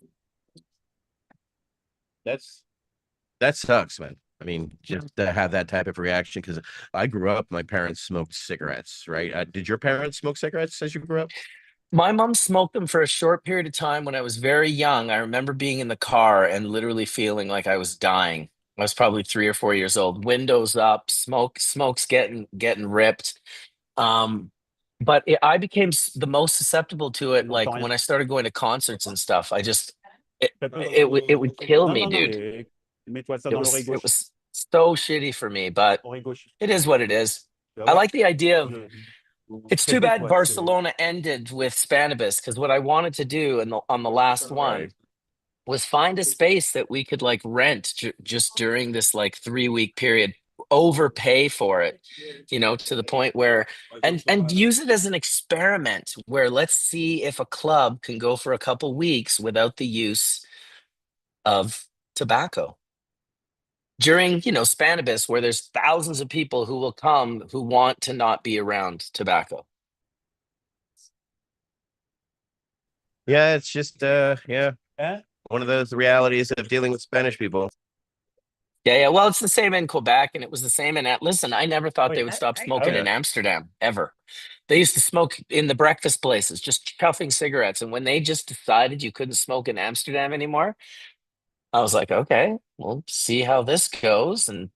That sucks, man. I mean, just to have that type of reaction, because I grew up, my parents smoked cigarettes, right? Did your parents smoke cigarettes as you grew up? My mom smoked them for a short period of time when I was very young. I remember being in the car and literally feeling like I was dying. I was probably 3 or 4 years old, windows up, smoke's getting ripped. Um, but I became the most susceptible to it. Like when I started going to concerts and stuff, I just it would kill Non, me, non, non, dude. mets-toi ça It dans was l'oreille it gauche. was so shitty for me, but Oreille gauche. it is what it is. Tu vas I voir. like the idea of, it's too bad Répète-toi ce. Barcelona ended with Spannabis, because what I wanted to do on the last Right. one was find a space that we could like rent just during this like 3 week period, overpay for it, to the point where, and use it as an experiment where let's see if a club can go for a couple weeks without the use of tobacco during, Spannabis, where there's thousands of people who will come who want to not be around tobacco. Yeah, it's just yeah, Hein? one of those realities of dealing with Spanish people. Yeah. Well, it's the same in Quebec, and it was the same in. Listen, I never thought they Oui. would stop Ah smoking oui. in Amsterdam ever. They used to smoke in the breakfast places, just chuffing cigarettes. And when they just decided you couldn't smoke in Amsterdam anymore, I was like, okay, we'll see how this goes. And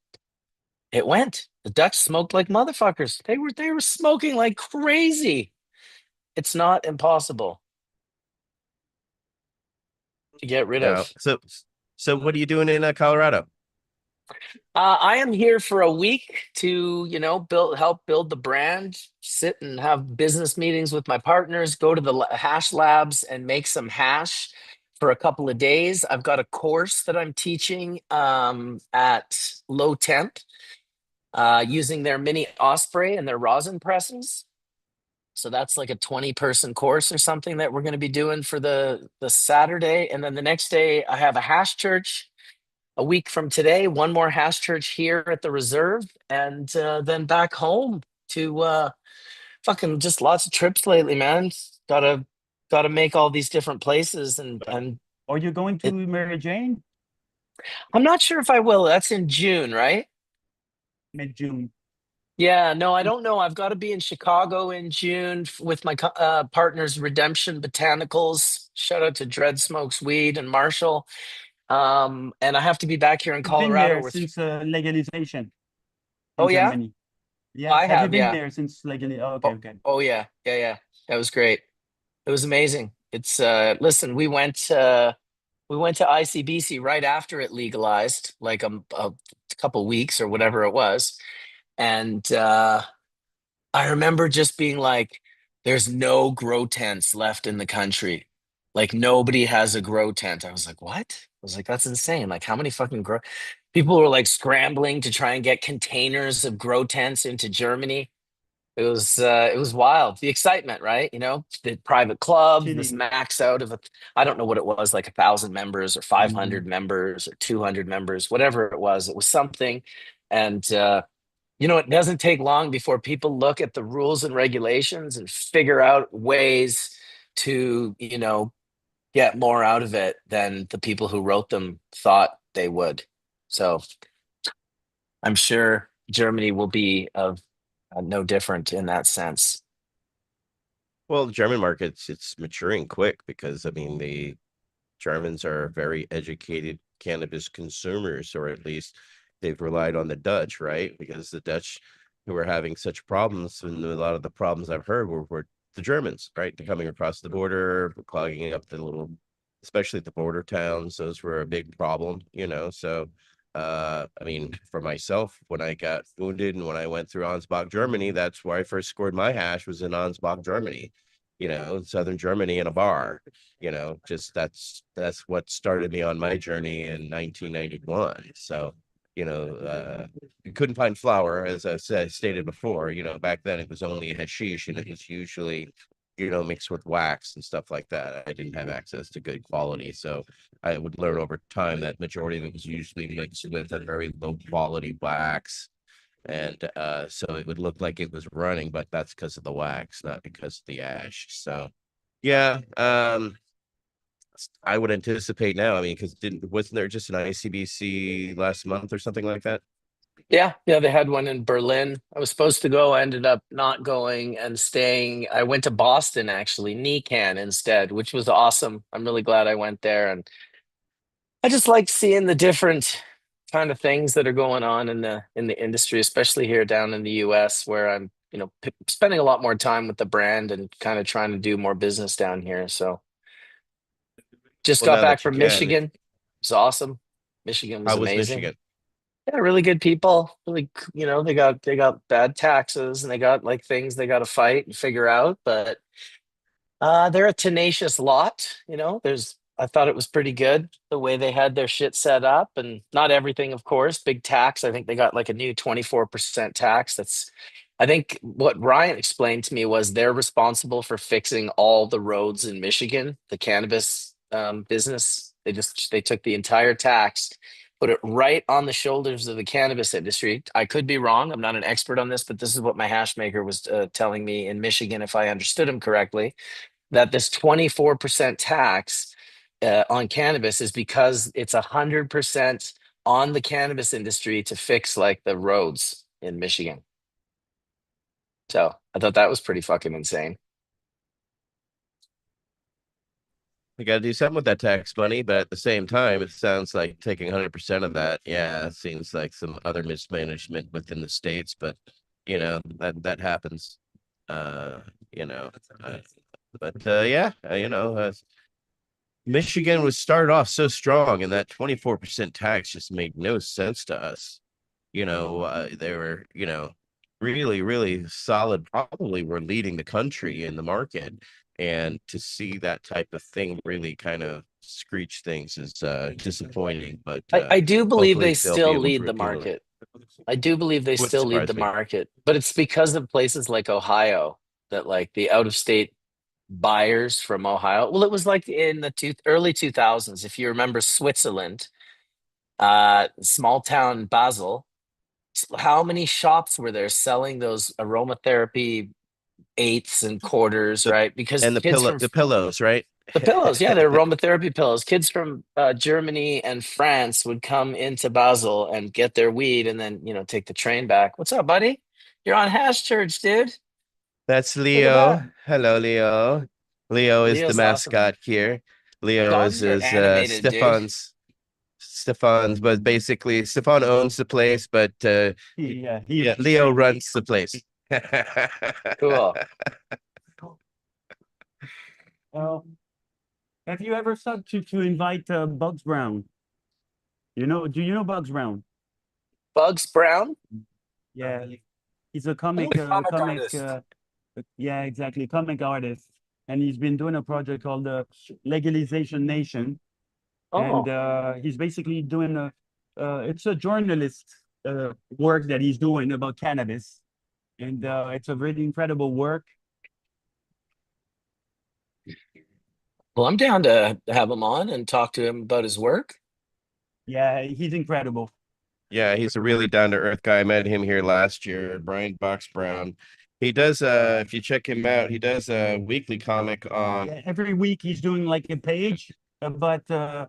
it went. The Dutch smoked like motherfuckers. They were smoking like crazy. It's not impossible to get rid Yeah. of. So what are you doing in Colorado? I am here for a week to, help build the brand, sit and have business meetings with my partners, go to the hash labs and make some hash for a couple of days. I've got a course that I'm teaching at low temp using their mini Osprey and their rosin presses. So that's like a 20-person course or something that we're going to be doing for the Saturday. And then the next day I have a hash church. A week from today, one more hash church here at the reserve, and then back home to fucking just lots of trips lately, man. Gotta make all these different places, and Are you going to it, Mary Jane? I'm not sure if I will. That's in June, right? Mid-June. Yeah, no, I don't know. I've got to be in Chicago in June with my partners, Redemption Botanicals. Shout out to Dread Smokes Weed and Marshall. And I have to be back here in You've been Colorado there with. since legalization Oh in yeah, Germany. Yeah. I Have you have. been Yeah. there since legally? Oh, okay, Oh, okay. oh yeah. That was great. It was amazing. It's listen, we went to ICBC right after it legalized, like a couple weeks or whatever it was. And I remember just being like, there's no grow tents left in the country. Like nobody has a grow tent. I was like, what? I was like, that's insane. Like how many fucking grow people were like scrambling to try and get containers of grow tents into Germany. It was wild. The excitement, right? The private club was Chilling. max out of I don't know what it was, like 1,000 members or 500 Mhm. members or 200 members, whatever it was. It was something. And it doesn't take long before people look at the rules and regulations and figure out ways to, get more out of it than the people who wrote them thought they would. So I'm sure Germany will be of no different in that sense. Well, the German markets, it's maturing quick because I mean the Germans are very educated cannabis consumers, or at least they've relied on the Dutch, right? Because the Dutch who are having such problems, and a lot of the problems I've heard were the Germans, right? They're coming across the border, clogging up the little, especially the border towns. Those were a big problem. So, I mean, for myself, when I got wounded and when I went through Ansbach, Germany, that's where I first scored my hash was in Ansbach, Germany. in southern Germany in a bar. Just that's what started me on my journey in 1991. So, you couldn't find flour, as I stated before. Back then it was only hashish, and it was usually, mixed with wax and stuff like that. I didn't have access to good quality, so I would learn over time that majority of it was usually mixed with a very low quality wax. And so it would look like it was running, but that's because of the wax, not because of the ash. So yeah, I would anticipate now. I mean, because didn't wasn't there just an ICBC last month or something like that? Yeah, yeah, they had one in Berlin. I was supposed to go, I ended up not going and staying. I went to Boston actually, NECAN instead, which was awesome. I'm really glad I went there, and I just like seeing the different kind of things that are going on in the industry, especially here down in the US, where I'm, spending a lot more time with the brand and kind of trying to do more business down here. So just Well, got now back that you from can, Michigan. It was awesome. Michigan was how was amazing. Michigan? Yeah, really good people. Really, they got bad taxes and they got like things they got to fight and figure out, but they're a tenacious lot. I thought it was pretty good the way they had their shit set up, and not everything, of course. Big tax. I think they got like a new 24% tax. I think what Ryan explained to me was they're responsible for fixing all the roads in Michigan, the cannabis business. They took the entire tax, put it right on the shoulders of the cannabis industry. I could be wrong. I'm not an expert on this, but this is what my hash maker was telling me in Michigan, if I understood him correctly, that this 24% tax on cannabis is because it's 100% on the cannabis industry to fix like the roads in Michigan. So I thought that was pretty fucking insane. We got to do something with that tax money, but at the same time, it sounds like taking 100% of that. Yeah, it seems like some other mismanagement within the states, but that happens. Uh, you know, uh, but yeah, Michigan was started off so strong, and that 24% tax just made no sense to us. They were, really, really solid, probably were leading the country in the market. And to see that type of thing really kind of screech things is disappointing, but I do believe they hopefully they'll be still able to lead the repeal it. market. I do believe they Wouldn't still lead the surprise me. market, but it's because of places like Ohio that like the out of state buyers from Ohio. Well, it was like in the early 2000s, if you remember Switzerland, small town Basel. How many shops were there selling those aromatherapy eighths and quarters, The right? Because and kids from the pillows, right? the pillows, yeah, they're aromatherapy pillows. Kids from Germany and France would come into Basel and get their weed and then, take the train back. What's up, buddy? You're on Hash Church, dude. That's Look at Leo. that. Hello, Leo. Leo is the Leo's awesome. mascot here. Leo Dogs are is animated, dude. Stefan's, but basically Stefan owns the place, but yeah, Leo runs the place. Cool. Well, have you ever thought to invite Bugs Brown? Do you know Bugs Brown? Bugs Brown? Yeah, he's a Oh, comic artist. yeah, exactly, comic artist, and he's been doing a project called the Legalization Nation, and Oh, he's basically doing it's a journalist work that he's doing about cannabis, and it's a really incredible work. well, I'm down to have him on and talk to him about his work. Yeah, he's incredible. Yeah, he's a really down to earth guy. I met him here last year, Brian Box Brown. He does if you check him out, he does a weekly comic on Yeah, every week he's doing like a page about the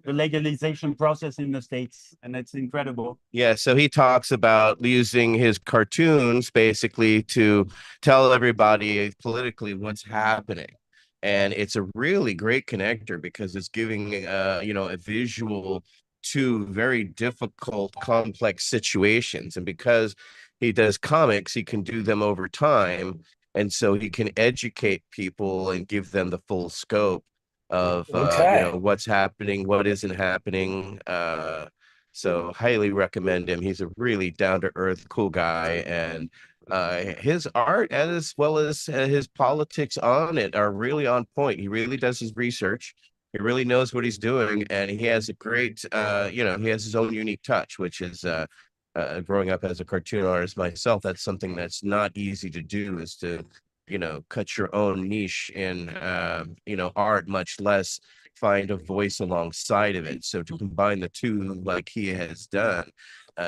legalization process in the States, and it's incredible. Yeah, so he talks about using his cartoons basically to tell everybody politically what's happening. And it's a really great connector because it's giving a visual to very difficult, complex situations. And because he does comics, he can do them over time. And so he can educate people and give them the full scope of Okay. what's happening, what isn't happening. So highly recommend him. He's a really down to earth, cool guy, and his art as well as his politics on it are really on point. He really does his research. He really knows what he's doing, and he has a great, he has his own unique touch, which is growing up as a cartoon artist myself. That's something that's not easy to do, is to, cut your own niche in, art, much less find a voice alongside of it. So to combine the two, like he has done,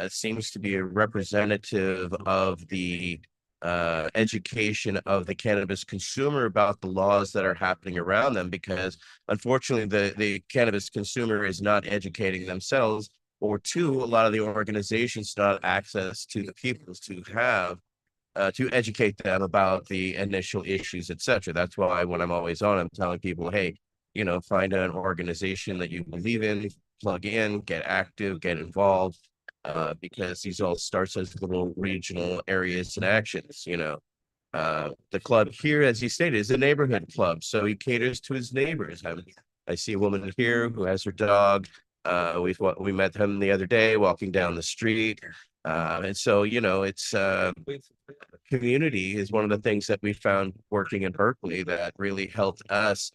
seems to be a representative of the education of the cannabis consumer about the laws that are happening around them, because unfortunately the cannabis consumer is not educating themselves, or two, a lot of the organizations not access to the people to have to educate them about the initial issues, etc. That's why when I'm always on, I'm telling people, hey, find an organization that you believe in, plug in, get active, get involved, because these all starts as little regional areas and actions. The club here, as he stated, is a neighborhood club, so he caters to his neighbors. I see a woman here who has her dog. We met him the other day walking down the street, and so it's community is one of the things that we found working in Berkeley that really helped us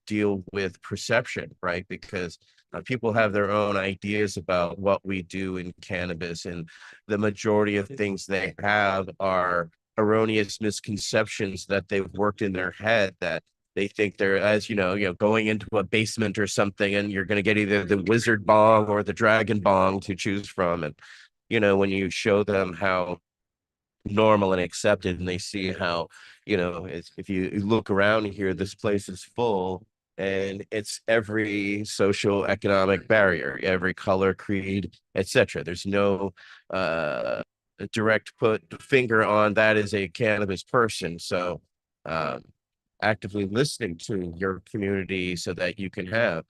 deal with perception, right? Because people have their own ideas about what we do in cannabis, and the majority of things they have are erroneous misconceptions that they've worked in their head, that they think they're, as going into a basement or something, and you're going to get either the wizard bong or the dragon bong to choose from. And when you show them how normal and accepted, and they see how if you look around here, this place is full, and it's every social economic barrier, every color, creed, etc. There's no direct put finger on that is a cannabis person. So actively listening to your community so that you can have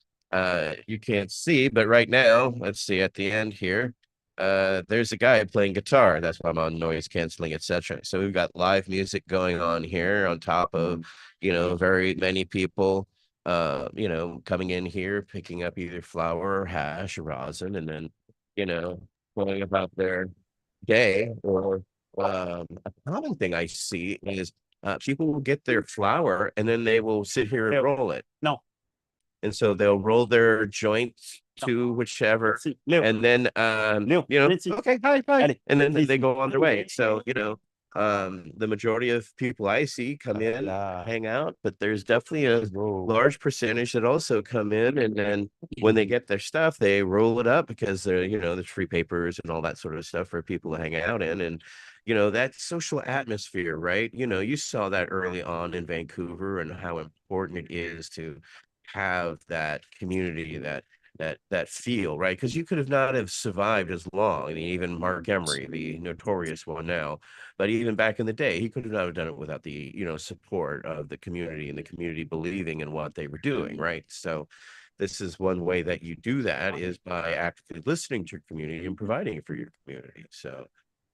you can't see, but right now, let's see at the end here, there's a guy playing guitar. That's why I'm on noise canceling, etc. So we've got live music going on here on top of very many people coming in here, picking up either flower or hash or rosin, and then going about their day. Or a common thing I see is people will get their flower and then they will sit here and roll it. No. And so they'll roll their joints to whichever, and then okay, hi, and then they go on their way. So the majority of people I see come in, hang out, but there's definitely a large percentage that also come in, and then when they get their stuff, they roll it up, because they're there's free papers and all that sort of stuff for people to hang out in. And that social atmosphere, right? You saw that early on in Vancouver, and how important it is to have that community, that feel, right? Because you could have not have survived as long. I mean, even Mark Emery, the notorious one now, but even back in the day, he could have not have done it without the support of the community, and the community believing in what they were doing, right? So this is one way that you do that, is by actively listening to your community and providing it for your community. So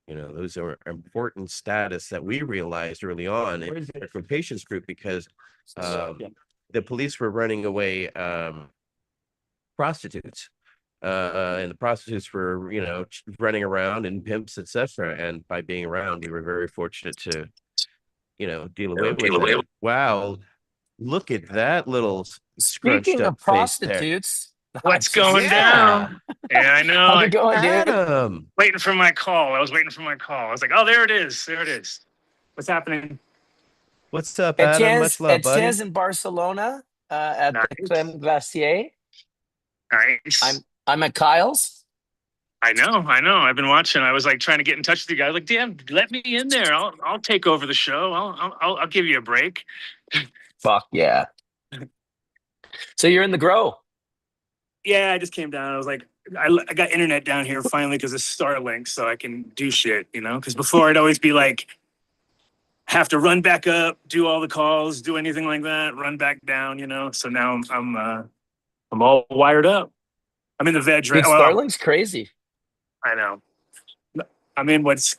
those are important status that we realized early on in our patients group, because the police were running away prostitutes, and the prostitutes were running around, and pimps, etc. And by being around, we were very fortunate to deal away with it. Wow, look at that little scrunched Speaking up of face there. prostitutes, What's going down? Yeah, I know. how's it going, dude? Adam, Waiting for my call. I was waiting for my call. I was like, oh, there it is. There it is. What's happening? what's up, Adam? Much love, It buddy. says in Barcelona at the Nice. Creme Glacier. Nice. I'm at Kyle's. I know. I've been watching. I was like trying to get in touch with you guys. Like, damn, let me in there. I'll take over the show. I'll give you a break. Fuck yeah. So you're in the grow. Yeah, I just came down. I was like, I got internet down here finally because of Starlink, so I can do shit, Because before I'd always be like, have to run back up, do all the calls, do anything like that, run back down, So now I'm all wired up. I'm in the veg right. Dude, Starlink's crazy. I know. I'm in what's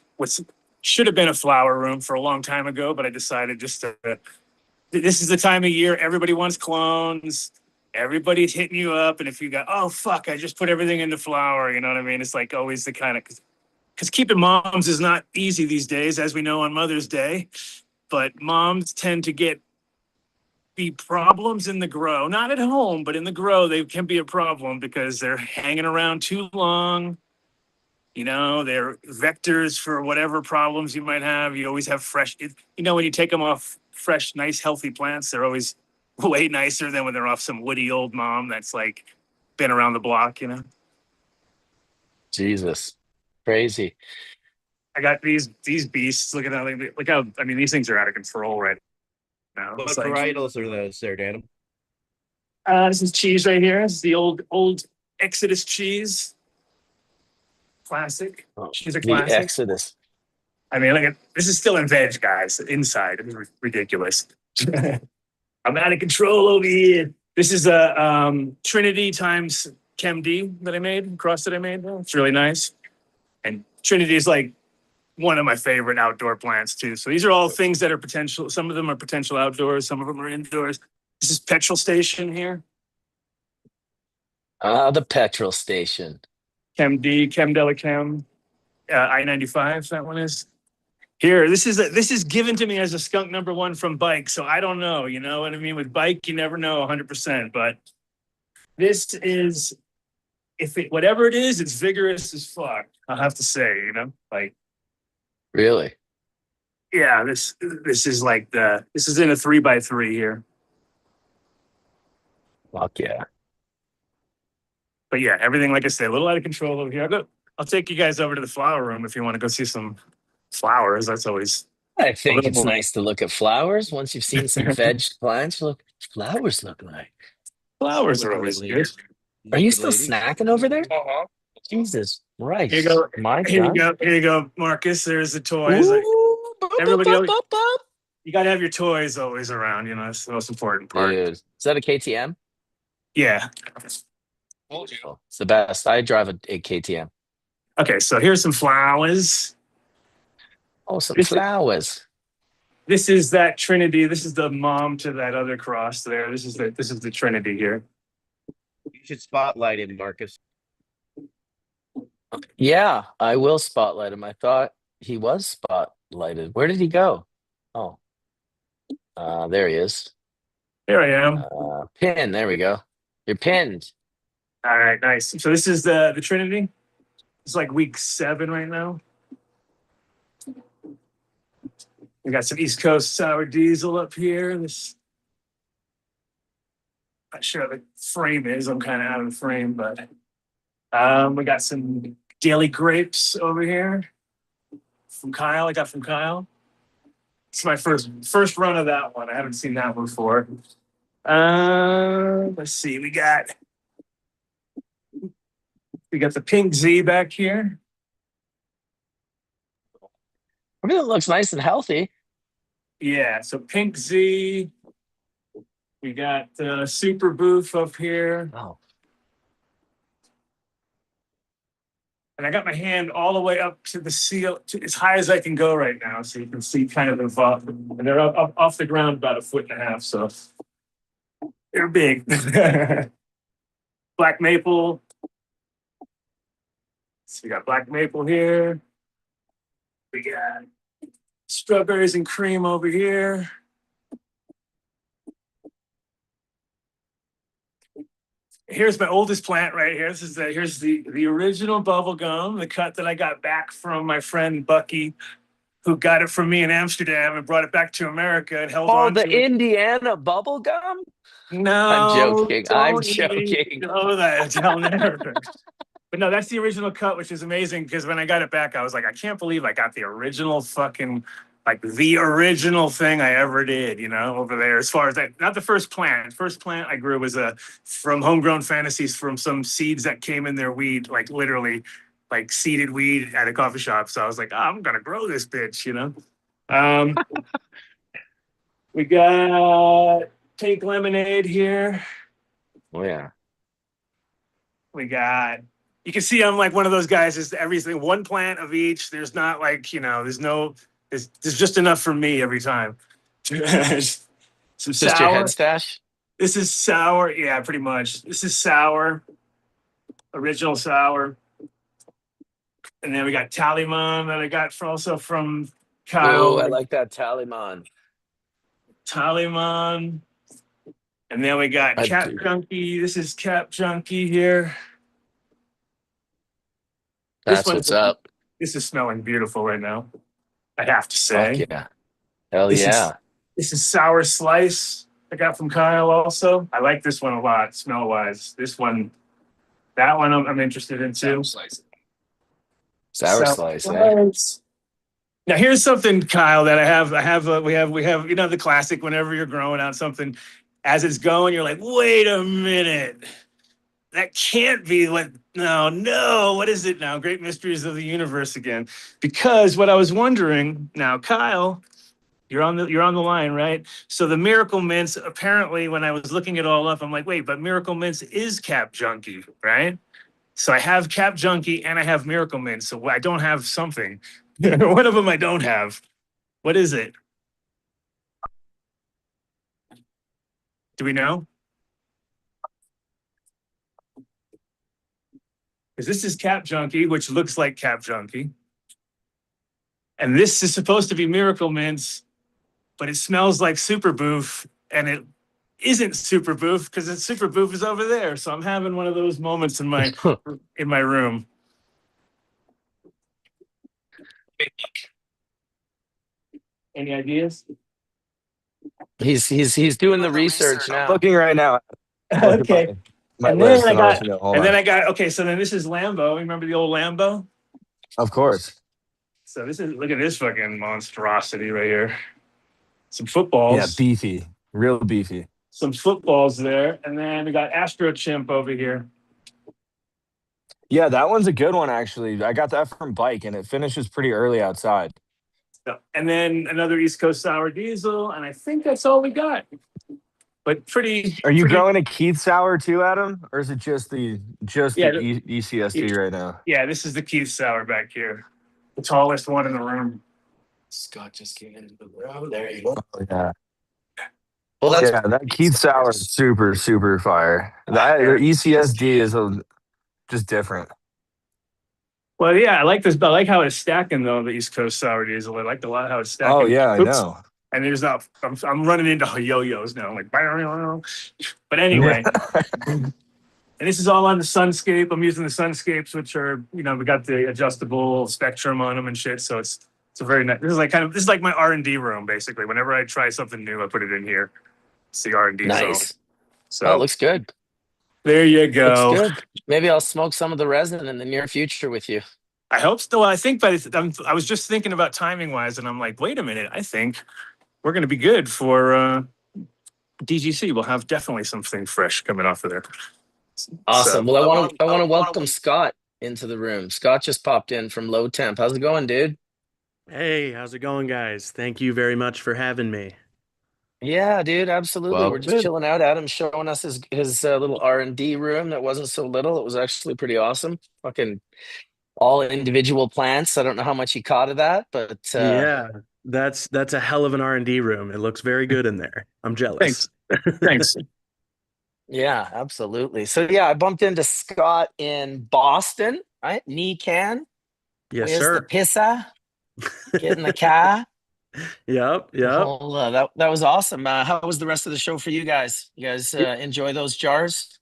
should have been a flower room for a long time ago, but I decided just to. This is the time of year everybody wants clones. Everybody's hitting you up, and if you got, oh fuck, I just put everything into flower. You know what I mean? It's like always the kind of. because keeping moms is not easy these days, as we know on Mother's Day. But moms tend to be problems in the grow, not at home, but in the grow, they can be a problem because they're hanging around too long. You know, they're vectors for whatever problems you might have. You always have fresh, when you take them off fresh, nice, healthy plants, they're always way nicer than when they're off some woody old mom that's like been around the block, Jesus, crazy. I got these beasts. Look at how I mean, these things are out of control right now. What It's like, varietals are those, there, Dan? this is cheese right here. This is the old Exodus cheese. Classic. Oh, She's a the classic. Exodus. I mean, look at this is still in veg, guys. Inside, it's ridiculous. I'm out of control over here. This is a Trinity times ChemD that I made, cross that I made. It's really nice. And Trinity is like one of my favorite outdoor plants too. So these are all things that are potential. Some of them are potential outdoors. Some of them are indoors. This is petrol station here. The petrol station. ChemD, ChemDelichem, I-95. That one is here. This is given to me as a skunk #1 from Bike. So I don't know. You know what I mean? With Bike, you never know 100%. But this is, whatever it is, it's vigorous as fuck. I'll have to say. Like. Really? Yeah, this is like this is in a 3x3 here. Fuck yeah. But yeah, everything, like I said, a little out of control over here. I'll take you guys over to the flower room if you want to go see some flowers. That's always I think little it's more. nice to look at flowers. Once you've seen some veg plants, look flowers look like. Flowers are always good. Are you still snacking over there? Jesus Christ. Here you go. My Here God. you go, Marcus. There's the toys. Ooh, boop, Everybody boop, always, boop, boop. you got to have your toys always around. That's the most important part. Dude, is that a KTM? Yeah. Oh, it's the best. I drive a KTM. Okay, so here's some flowers. Oh, some flowers. This is that Trinity. This is the mom to that other cross there. This is the Trinity here. You should spotlight him, Marcus. Yeah, I will spotlight him. I thought he was spotlighted. Where did he go? Oh, there he is. Here I am. Pin. There we go. You're pinned. All right, nice. So this is the Trinity. It's like week 7 right now. We got some East Coast sour diesel up here. This, not sure the frame is. I'm kind of out of the frame, but we got some daily grapes over here from Kyle. I got from Kyle. It's my first run of that one. I haven't seen that one before. Let's see. We got the Pink Z back here. Everything looks nice and healthy. Yeah, so Pink Z. We got Super Booth up here. Oh. And I got my hand all the way up to the seal, as high as I can go right now. So you can see kind of the, and they're up off the ground about 1.5 feet. So they're big. Black maple. So we got black maple here. We got strawberries and cream over here. Here's my oldest plant right here. Here's the original bubble gum, the cut that I got back from my friend Bucky, who got it from me in Amsterdam and brought it back to America and held on the to it. Indiana bubble gum? No, I'm joking. I'm don't joking. know that. I'll never. But no, that's the original cut, which is amazing because when I got it back, I was like, I can't believe I got the original fucking, like the original thing I ever did, over there. As far as that, not the first plant. First plant I grew was from Homegrown Fantasies, from some seeds that came in their weed, like literally, like seeded weed at a coffee shop. So I was like, I'm gonna grow this bitch, We got pink lemonade here. Oh yeah. We got. You can see I'm like one of those guys. Is everything one plant of each? There's not like there's just enough for me every time. Some Just sour. your head stash? This is sour. Yeah, pretty much. This is sour. Original sour. And then we got Taliman that I got also from Oh, I Kyle. like that Taliman. Taliman. And then we got I Cap do. Junkie. This is Cap Junkie here. This That's one, what's up. this is smelling beautiful right now. I have to Fuck say. yeah. Hell This yeah. is Sour Slice I got from Kyle also. I like this one a lot, smell wise. This one, that one I'm interested in too. Sour Sour slice, eh? Slice. Now here's something, Kyle, that we have, you know, the classic whenever you're growing out something, as it's going, you're like, wait a minute. That can't be what, no, what is it now? Great Mysteries of the Universe again. Because what I was wondering now, Kyle, you're on the line, right? So the Miracle Mints, apparently, when I was looking it all up, I'm like, wait, but Miracle Mints is Cap Junkie, right? So I have Cap Junkie and I have Miracle Mints. So I don't have something. One of them I don't have. What is it? Do we know? Because this is Cap Junkie, which looks like Cap Junkie. And this is supposed to be Miracle Mints, but it smells like Super Boof, and it isn't Super Boof because it's Super Boof is over there. So I'm having one of those moments in my room. Any ideas? He's doing the research I'm now. looking right now. Okay. My And list, then I and I'll let got, you know. Hold on. okay, so then this is Lambo. Remember the old Lambo? Of course. So this is, look at this fucking monstrosity right here. Some Yeah, footballs. beefy. Real beefy. Some footballs there. And then we got Astro Chimp over here. Yeah, that one's a good one, actually. I got that from Bike, and it finishes pretty early outside. So, and then another East Coast Sour Diesel. And I think that's all we got. But pretty. Are you growing a Keith Sour too, Adam? Or is it just the Yeah, ECSD right now? Yeah, this is the Keith Sour back here. The tallest one in the room. Scott just came into the room. There you go. Oh, yeah. Well, that's Yeah, that Keith Sour is super, super fire. The ECSD is just different. Well, yeah, I like this. I like how it's stacking though. The East Coast Sour Diesel. I like a lot how it's stacking. Oh, yeah, I know. And there's not. I'm running into yo-yos now. I'm like, but anyway. And this is all on the Sunscape. I'm using the Sunscapes, which are, you know, we got the adjustable spectrum on them and shit. So it's a very nice. This is like my R&D room basically. Whenever I try something new, I put it in here. It's the R&D zone. nice. So Oh, it looks good. there you go. Looks good. Maybe I'll smoke some of the resin in the near future with you. I hope so. I think, but I was just thinking about timing wise, and I'm like, wait a minute. I think we're going to be good for DGC. We'll have definitely something fresh coming off of there. Awesome. So, Well, I want to welcome Scott into the room. Scott just popped in from Low Temp. How's it going, dude? Hey, how's it going, guys? Thank you very much for having me. Yeah, dude, absolutely. Well, We're just chilling out. Adam's showing us his little R&D room that wasn't so little. It was actually pretty awesome. Fucking all individual plants. I don't know how much he caught of that, but Yeah, that's a hell of an R&D room. It looks very good in there. I'm jealous. thanks. yeah, absolutely. So yeah, I bumped into Scott in Boston, right? Nican. Yes, Where's the sir. pizza? Get in the car. Yep. Well, that was awesome. How was the rest of the show for you guys? You guys enjoy those jars?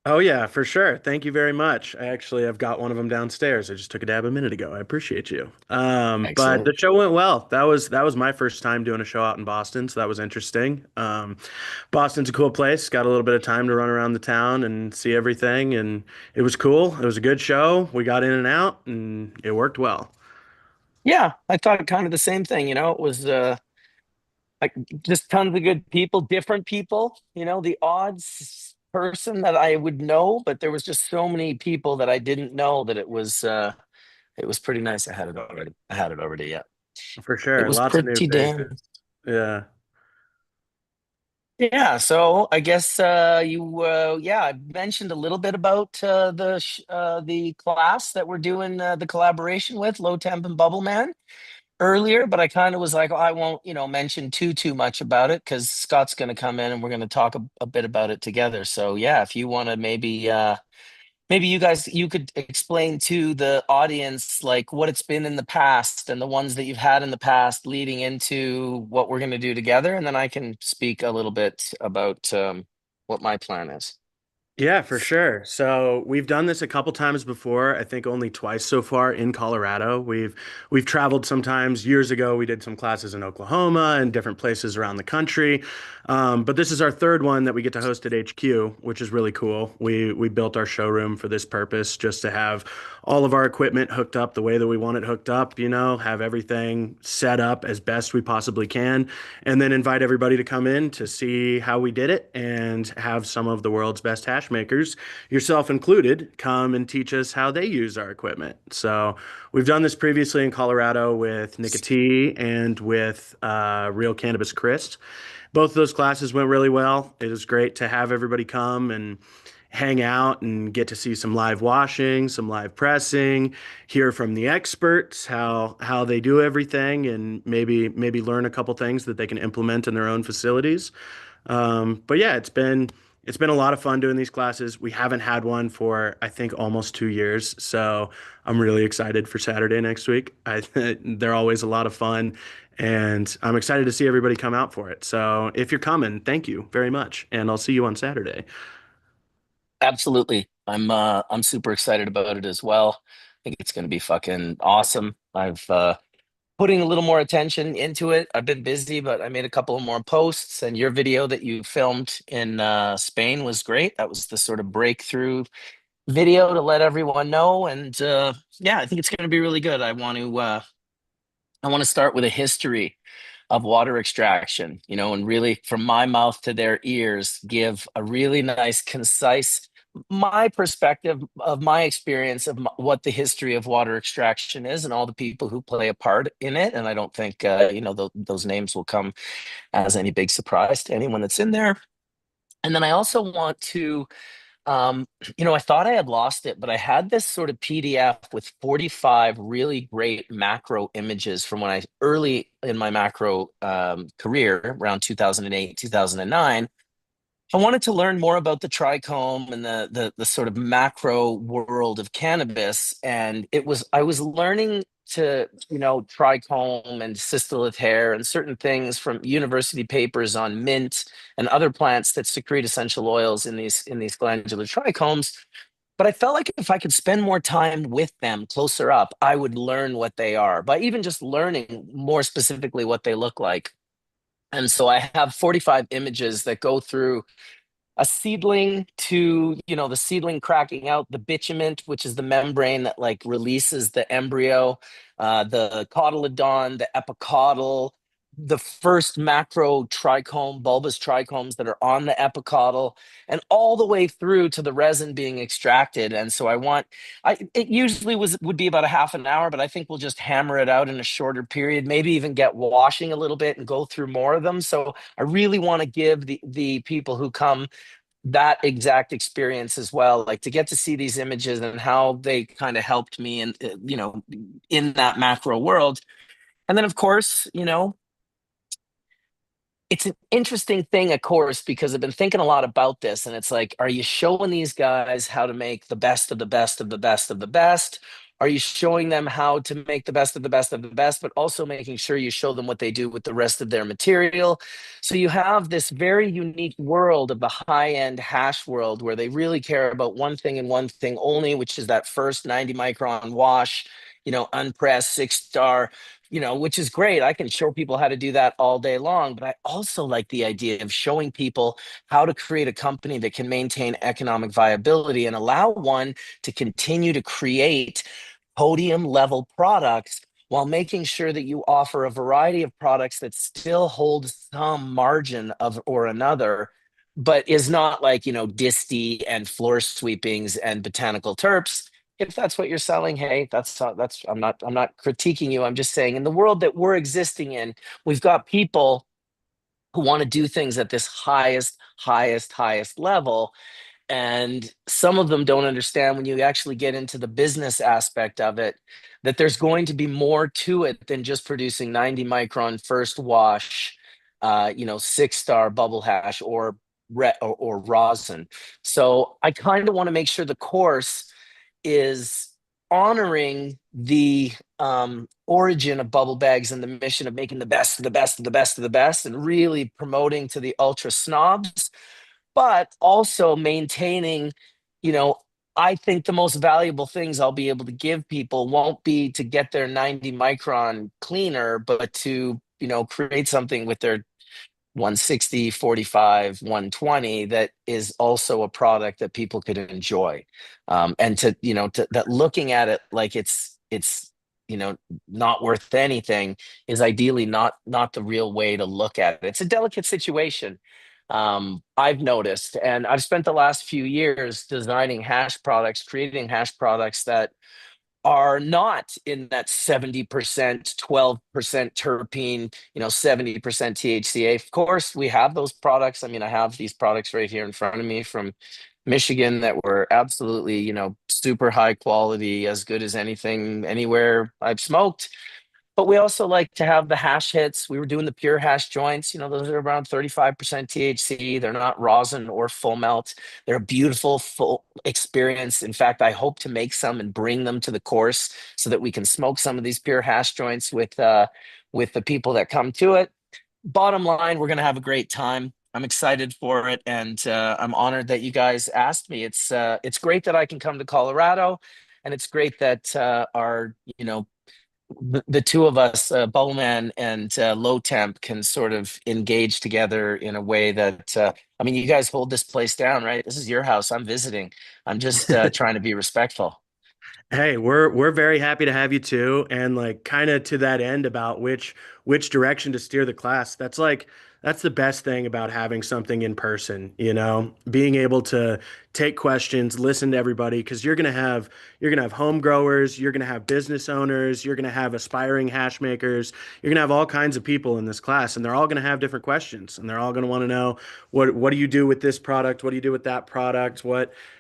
Oh yeah, for sure. Thank you very much. I've got one of them downstairs. I just took a dab a minute ago. I appreciate you. But Excellent. the show went well. That was my first time doing a show out in Boston, so that was interesting. Boston's a cool place. Got a little bit of time to run around the town and see everything, and it was cool. It was a good show. We got in and out, and it worked well. Yeah, I thought kind of the same thing. It was like just tons of good people, different people. The odds person that I would know, but there was just so many people that I didn't know that it was pretty nice. I had it already. Yeah, For it sure. was Lots of new pretty damn. faces. Yeah. Yeah, so I guess I mentioned a little bit about the class that we're doing the collaboration with Low Temp and Bubble Man earlier, but I kind of was like, oh, I won't, mention too much about it because Scott's going to come in and we're going to talk a bit about it together. So yeah, if you want to maybe maybe you could explain to the audience like what it's been in the past and the ones that you've had in the past leading into what we're going to do together, and then I can speak a little bit about what my plan is. Yeah, for sure. So we've done this a couple times before. I think only twice so far in Colorado. We've traveled sometimes. Years ago, we did some classes in Oklahoma and different places around the country. But this is our third one that we get to host at HQ, which is really cool. We built our showroom for this purpose, just to have all of our equipment hooked up the way that we want it hooked up. Have everything set up as best we possibly can, and then invite everybody to come in to see how we did it and have some of the world's best hash makers, yourself included, come and teach us how they use our equipment. So we've done this previously in Colorado with Nicotee and with Real Cannabis Chris. Both of those classes went really well. It was great to have everybody come and hang out and get to see some live washing, some live pressing, hear from the experts how they do everything, and maybe learn a couple things that they can implement in their own facilities. But yeah, it's been a lot of fun doing these classes. We haven't had one for I think almost 2 years, so I'm really excited for Saturday next week. They're always a lot of fun, and I'm excited to see everybody come out for it. So if you're coming, thank you very much, and I'll see you on Saturday. Absolutely. I'm super excited about it as well. I think it's going to be fucking awesome. I've putting a little more attention into it. I've been busy, but I made a couple of more posts, and your video that you filmed in Spain was great. That was the sort of breakthrough video to let everyone know. And yeah, I think it's going to be really good. I want to start with a history of water extraction, and really from my mouth to their ears, give a really nice, concise, my perspective of my experience of what the history of water extraction is and all the people who play a part in it. And I don't think, those names will come as any big surprise to anyone that's in there. And then I also want to um, I thought I had lost it, but I had this sort of PDF with 45 really great macro images from when I early in my macro career, around 2008, 2009. I wanted to learn more about the trichome and the sort of macro world of cannabis, and I was learning to trichome and systolith hair and certain things from university papers on mint and other plants that secrete essential oils in these glandular trichomes. But I felt like if I could spend more time with them closer up, I would learn what they are by even just learning more specifically what they look like. And so I have 45 images that go through a seedling to the seedling cracking out the bitumen, which is the membrane that like releases the embryo, the cotyledon, the epicaudal, the first macro trichome, bulbous trichomes that are on the epicaudal, and all the way through to the resin being extracted. And so it usually would be about a half an hour, but I think we'll just hammer it out in a shorter period, maybe even get washing a little bit and go through more of them. So I really want to give the people who come that exact experience as well, like to get to see these images and how they kind of helped me in in that macro world. And then of course, it's an interesting thing, of course, because I've been thinking a lot about this, and it's like, are you showing these guys how to make the best of the best of the best of the best? Are you showing them how to make the best of the best of the best, but also making sure you show them what they do with the rest of their material? So you have this very unique world of the high-end hash world where they really care about one thing and one thing only, which is that first 90 micron wash, unpressed 6 star, which is great. I can show people how to do that all day long, but I also like the idea of showing people how to create a company that can maintain economic viability and allow one to continue to create podium level products while making sure that you offer a variety of products that still hold some margin of or another, but is not like, disty and floor sweepings and botanical terps. If that's what you're selling, hey, that's I'm not critiquing you. I'm just saying in the world that we're existing in, we've got people who want to do things at this highest level, and some of them don't understand when you actually get into the business aspect of it, that there's going to be more to it than just producing 90 micron first wash, 6 star bubble hash, or or rosin. So I kind of want to make sure the course is honoring the origin of bubble bags and the mission of making the best of the best of the best of the best, and really promoting to the ultra snobs, but also maintaining, you know, I think the most valuable things I'll be able to give people won't be to get their 90 micron cleaner, but to, create something with their 160, 45, 120 that is also a product that people could enjoy. And that looking at it like it's, not worth anything is ideally not the real way to look at it. It's a delicate situation. I've noticed, and I've spent the last few years designing hash products, creating hash products that are not in that 70%, 12% terpene, 70% THCA. Of course, we have those products. I mean, I have these products right here in front of me from Michigan that were absolutely, super high quality, as good as anything anywhere I've smoked. But we also like to have the hash hits. We were doing the pure hash joints. Those are around 35% THC. They're not rosin or full melt. They're a beautiful full experience. In fact, I hope to make some and bring them to the course so that we can smoke some of these pure hash joints with the people that come to it. Bottom line, we're going to have a great time. I'm excited for it, and I'm honored that you guys asked me. It's great that I can come to Colorado, and it's great that our the two of us, Bowman and Low Temp, can sort of engage together in a way that, I mean, you guys hold this place down, right? This is your house. I'm visiting. I'm just trying to be respectful. Hey, we're very happy to have you too, and like kind of to that end about which direction to steer the class. That's the best thing about having something in person, being able to take questions, listen to everybody, because you're gonna have home growers, you're gonna have business owners, you're gonna have aspiring hash makers, you're gonna have all kinds of people in this class, and they're all gonna have different questions, and they're all gonna want to know what do you do with this product, what do you do with that product,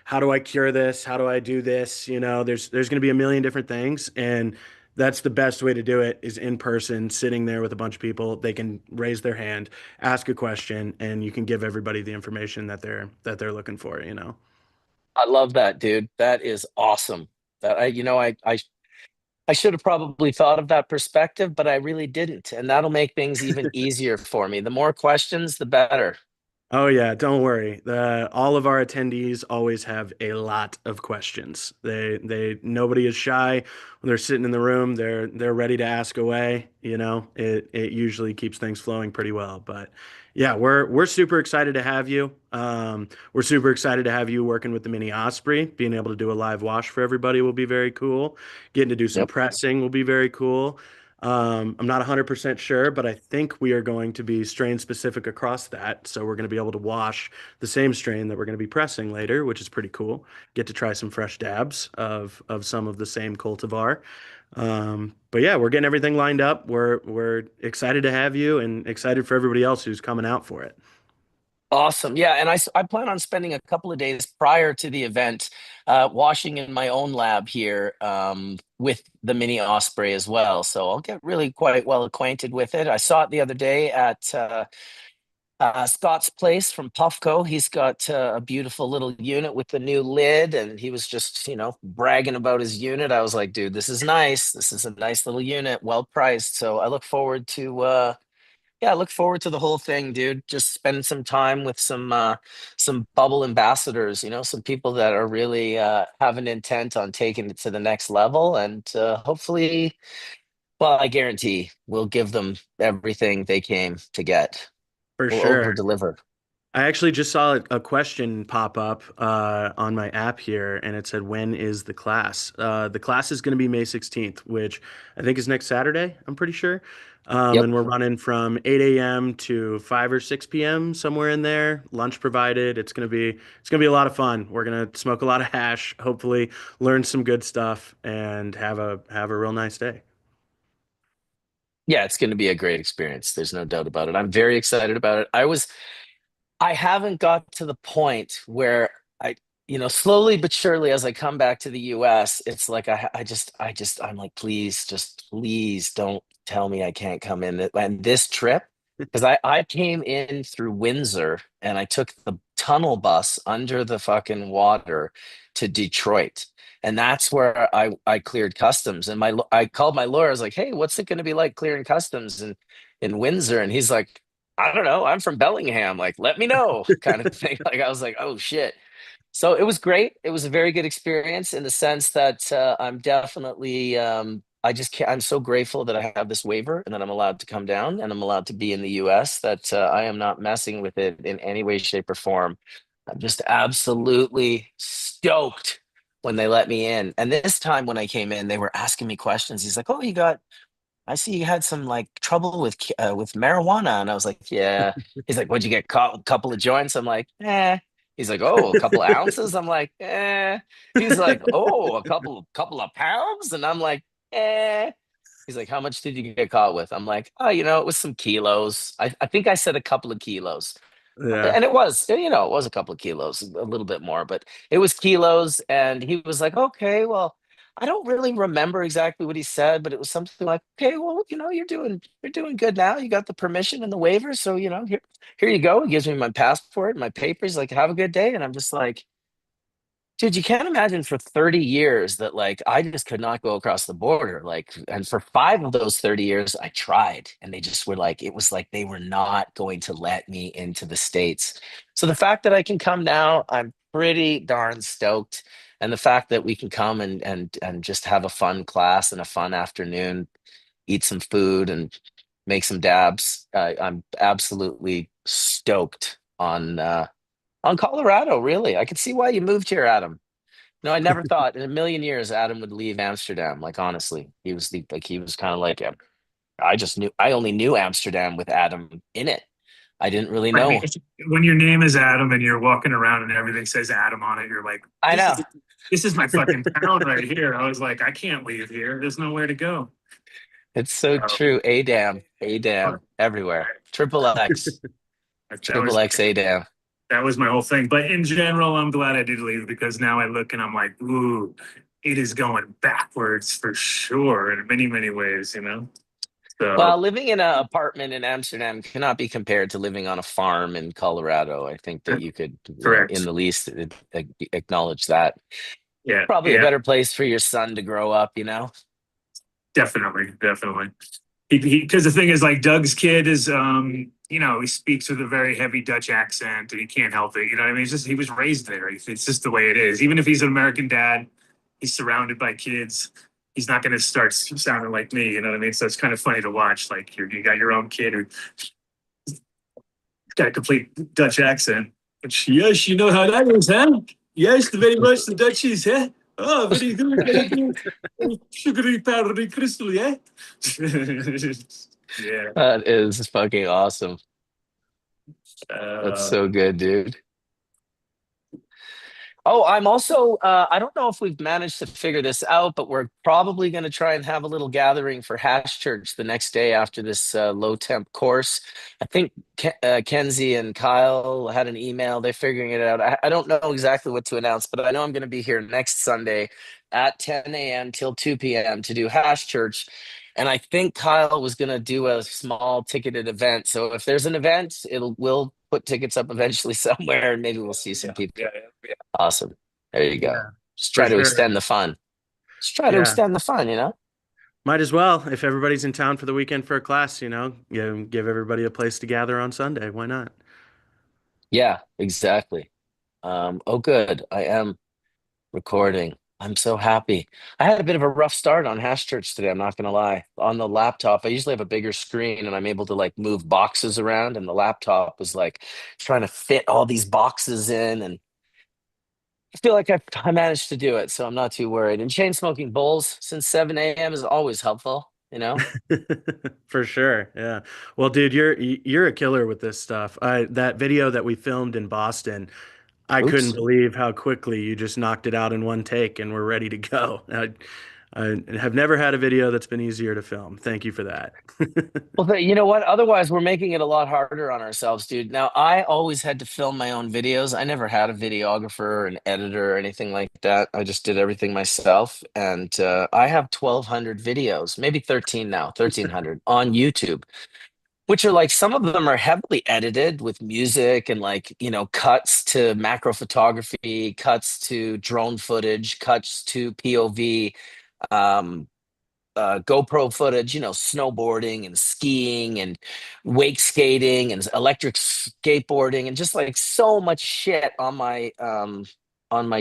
how do I cure this? How do I do this? There's going to be a million different things, and that's the best way to do it is in person, sitting there with a bunch of people. They can raise their hand, ask a question, and you can give everybody the information that they're looking for. I love that, dude. That is awesome. That I should have probably thought of that perspective, but I really didn't, and that'll make things even easier for me. The more questions, the better. Oh yeah, don't worry. All of our attendees always have a lot of questions. Nobody is shy when they're sitting in the room. They're ready to ask away. It usually keeps things flowing pretty well. But yeah, we're super excited to have you. We're super excited to have you working with the Mini Osprey. Being able to do a live wash for everybody will be very cool. Getting to do some Yep. pressing will be very cool. I'm not 100% sure, but I think we are going to be strain specific across that. So we're going to be able to wash the same strain that we're going to be pressing later, which is pretty cool. Get to try some fresh dabs of some of the same cultivar. But yeah, we're getting everything lined up. We're excited to have you and excited for everybody else who's coming out for it. Awesome. Yeah. And I plan on spending a couple of days prior to the event washing in my own lab here with the Mini Osprey as well. So I'll get really quite well acquainted with it. I saw it the other day at Scott's place from Puffco. He's got a beautiful little unit with the new lid, and he was just, bragging about his unit. I was like, dude, this is nice. This is a nice little unit, well priced. So I look forward to yeah, I look forward to the whole thing, dude. Just spending some time with some bubble ambassadors, some people that are really have an intent on taking it to the next level, and hopefully, well, I guarantee we'll give them everything they came to get. For We'll sure. over deliver. I actually just saw a question pop up on my app here, and it said, "When is the class?" The class is going to be May 16th, which I think is next Saturday. I'm pretty sure, Yep. and we're running from 8 a.m. to 5 or 6 p.m. somewhere in there. Lunch provided. It's gonna be a lot of fun. We're gonna smoke a lot of hash, hopefully learn some good stuff, and have a real nice day. Yeah, it's going to be a great experience. There's no doubt about it. I'm very excited about it. I haven't got to the point where slowly but surely as I come back to the US, it's like I'm like, please don't tell me I can't come in. And this trip, because I came in through Windsor and I took the tunnel bus under the fucking water to Detroit. And that's where I cleared customs. And I called my lawyer. I was like, "Hey, what's it going to be like clearing customs in Windsor?" And he's like, "I don't know. I'm from Bellingham. Like, let me know," kind of thing. Like, I was like, "Oh shit." So it was great. It was a very good experience in the sense that I'm definitely, I just can't, I'm so grateful that I have this waiver and that I'm allowed to come down and I'm allowed to be in the US, that I am not messing with it in any way, shape, or form. I'm just absolutely stoked when they let me in. And this time when I came in, they were asking me questions. He's like, "Oh, I see you had some like trouble with marijuana," and I was like, "Yeah." He's like, "What'd you get caught? A couple of joints?" I'm like, "Eh." He's like, "Oh, a couple of ounces?" I'm like, "Eh." He's like, "Oh, a couple of pounds?" And I'm like, "Eh." He's like, "How much did you get caught with?" I'm like, "Oh, it was some kilos. I think I said a couple of kilos." Yeah. And it was, it was a couple of kilos, a little bit more, but it was kilos. And he was like, "Okay, well, I don't really remember exactly what he said, but it was something like, okay, well, you're doing good now. You got the permission and the waiver. So, here you go." He gives me my passport and my papers, like, "Have a good day." And I'm just like, dude, you can't imagine for 30 years that like I just could not go across the border. Like, and for 5 of those 30 years, I tried, and they just were like, it was like they were not going to let me into the States. So the fact that I can come now, I'm pretty darn stoked. And the fact that we can come and just have a fun class and a fun afternoon, eat some food and make some dabs. I'm absolutely stoked on Colorado, really. I could see why you moved here, Adam. No, I never thought in a million years Adam would leave Amsterdam. Like, honestly, he was kind of like, I only knew Amsterdam with Adam in it. I didn't really I mean, know. when your name is Adam and you're walking around and everything says Adam on it, you're like, I this know. is this is my fucking town right here. I was like, I can't leave here. There's nowhere to go. It's so So, true. A damn, everywhere. Triple X, that triple was X, A damn. that was my whole thing. But in general, I'm glad I did leave because now I look and I'm like, ooh, it is going backwards for sure in many, many ways. So Well, living in an apartment in Amsterdam cannot be compared to living on a farm in Colorado. I think that you could, in correct. the least, acknowledge that. Yeah, Probably a yeah, better place for your son to grow up. definitely, definitely. Because the thing is, like Doug's kid is, he speaks with a very heavy Dutch accent, and he can't help it. You know what I mean? It's just he was raised there. It's just the way it is. Even if he's an American dad, he's surrounded by kids. He's not going to start sounding like me. You know what I mean? So it's kind of funny to watch. Like you got your own kid who got a complete Dutch accent. But yes, you know how that is, huh? Yes, very much the Dutchies, huh? Oh, very good, very good. Sugary powdery crystal, yeah. Yeah. That is fucking awesome. That's Uh, so good, dude. Oh, I'm also, I don't know if we've managed to figure this out, but we're probably going to try and have a little gathering for Hash Church the next day after this low temp course. I think Kenzie and Kyle had an email. They're figuring it out. I don't know exactly what to announce, but I know I'm going to be here next Sunday at 10 a.m. till 2 p.m. to do Hash Church. And I think Kyle was going to do a small ticketed event. So if there's an event, we'll put tickets up eventually somewhere, and maybe we'll see some people. Awesome. There you go. Yeah, Just for try to sure. extend the fun. Just try to Yeah. extend the fun. Might as well. If everybody's in town for the weekend for a class, give everybody a place to gather on Sunday. Why not? Yeah, exactly. Oh, good. I am recording. I'm so happy. I had a bit of a rough start on Hash Church today. I'm not gonna lie. On the laptop, I usually have a bigger screen and I'm able to like move boxes around, and the laptop was like trying to fit all these boxes in, and I feel like I managed to do it, so I'm not too worried. And chain smoking bowls since 7 a.m. is always helpful. For sure. Yeah. Well, dude, you're a killer with this stuff. That video that we filmed in Boston, I couldn't Oops. believe how quickly you just knocked it out in one take and we're ready to go. I have never had a video that's been easier to film. Thank you for that. Well, you know what? Otherwise, we're making it a lot harder on ourselves, dude. Now, I always had to film my own videos. I never had a videographer or an editor or anything like that. I just did everything myself. And I have 1,200 videos, maybe 13 now, 1,300 on YouTube. which are like some of them are heavily edited with music and like, cuts to macro photography, cuts to drone footage, cuts to POV, um, GoPro footage, snowboarding and skiing and wake skating and electric skateboarding and just like so much shit on my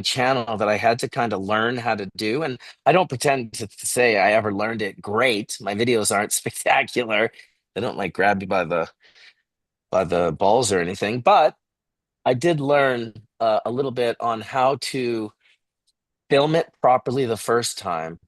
channel that I had to kind of learn how to do. And I don't pretend to say I ever learned it great. My videos aren't spectacular. They don't like grab you by the balls or anything, but I did learn a little bit on how to film it properly the first time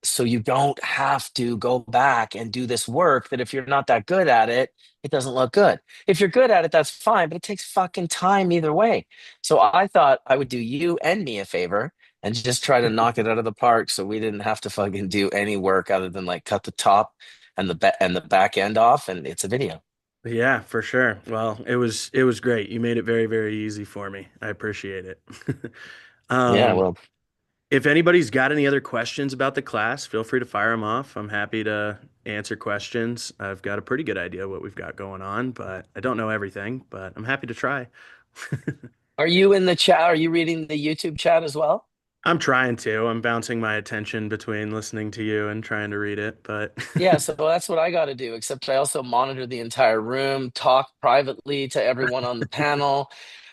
so you don't have to go back and do this work that if you're not that good at it, it doesn't look good. If you're good at it, that's fine, but it takes fucking time either way. So I thought I would do you and me a favor and just try to knock it out of the park so we didn't have to fucking do any work other than like cut the top and the back end off and it's a video. Yeah, for sure. Well, it was great. You made it very, very easy for me. I appreciate it. Yeah, Um, well, if anybody's got any other questions about the class, feel free to fire them off. I'm happy to answer questions. I've got a pretty good idea what we've got going on, but I don't know everything, but I'm happy to try. are you in the chat? Are you reading the YouTube chat as well? I'm trying to. I'm bouncing my attention between listening to you and trying to read it, but Yeah, so that's what I got to do, except I also monitor the entire room, talk privately to everyone on the panel.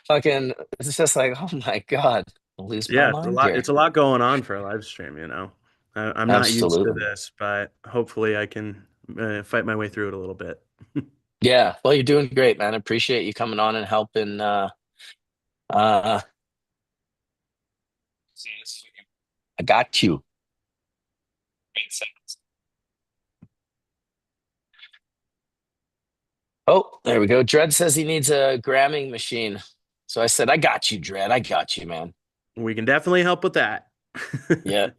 Fucking, it's just like, oh my God, I'll lose my yeah, it's a mind lot. here. It's a lot going on for a live stream, I'm not used to Absolutely. this, but hopefully I can fight my way through it a little bit. Yeah, well, you're doing great, man. I appreciate you coming on and helping. Uh, I got you. Oh, there we go. Dred says he needs a gramming machine. So I said, I got you, Dred. I got you, man. We can definitely help with that. Yeah.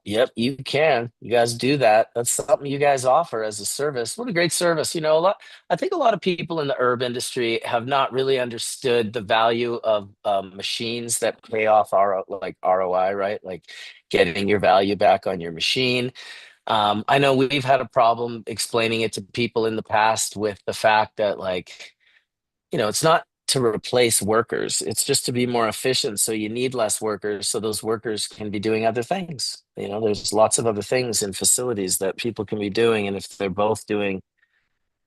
Yep, you can. You guys do that. That's something you guys offer as a service. What a great service. I think a lot of people in the herb industry have not really understood the value of machines that pay off like ROI, right? Like getting your value back on your machine. I know we've had a problem explaining it to people in the past with the fact that like it's not to replace workers. It's just to be more efficient. So you need less workers so those workers can be doing other things. There's lots of other things in facilities that people can be doing. And if they're both doing,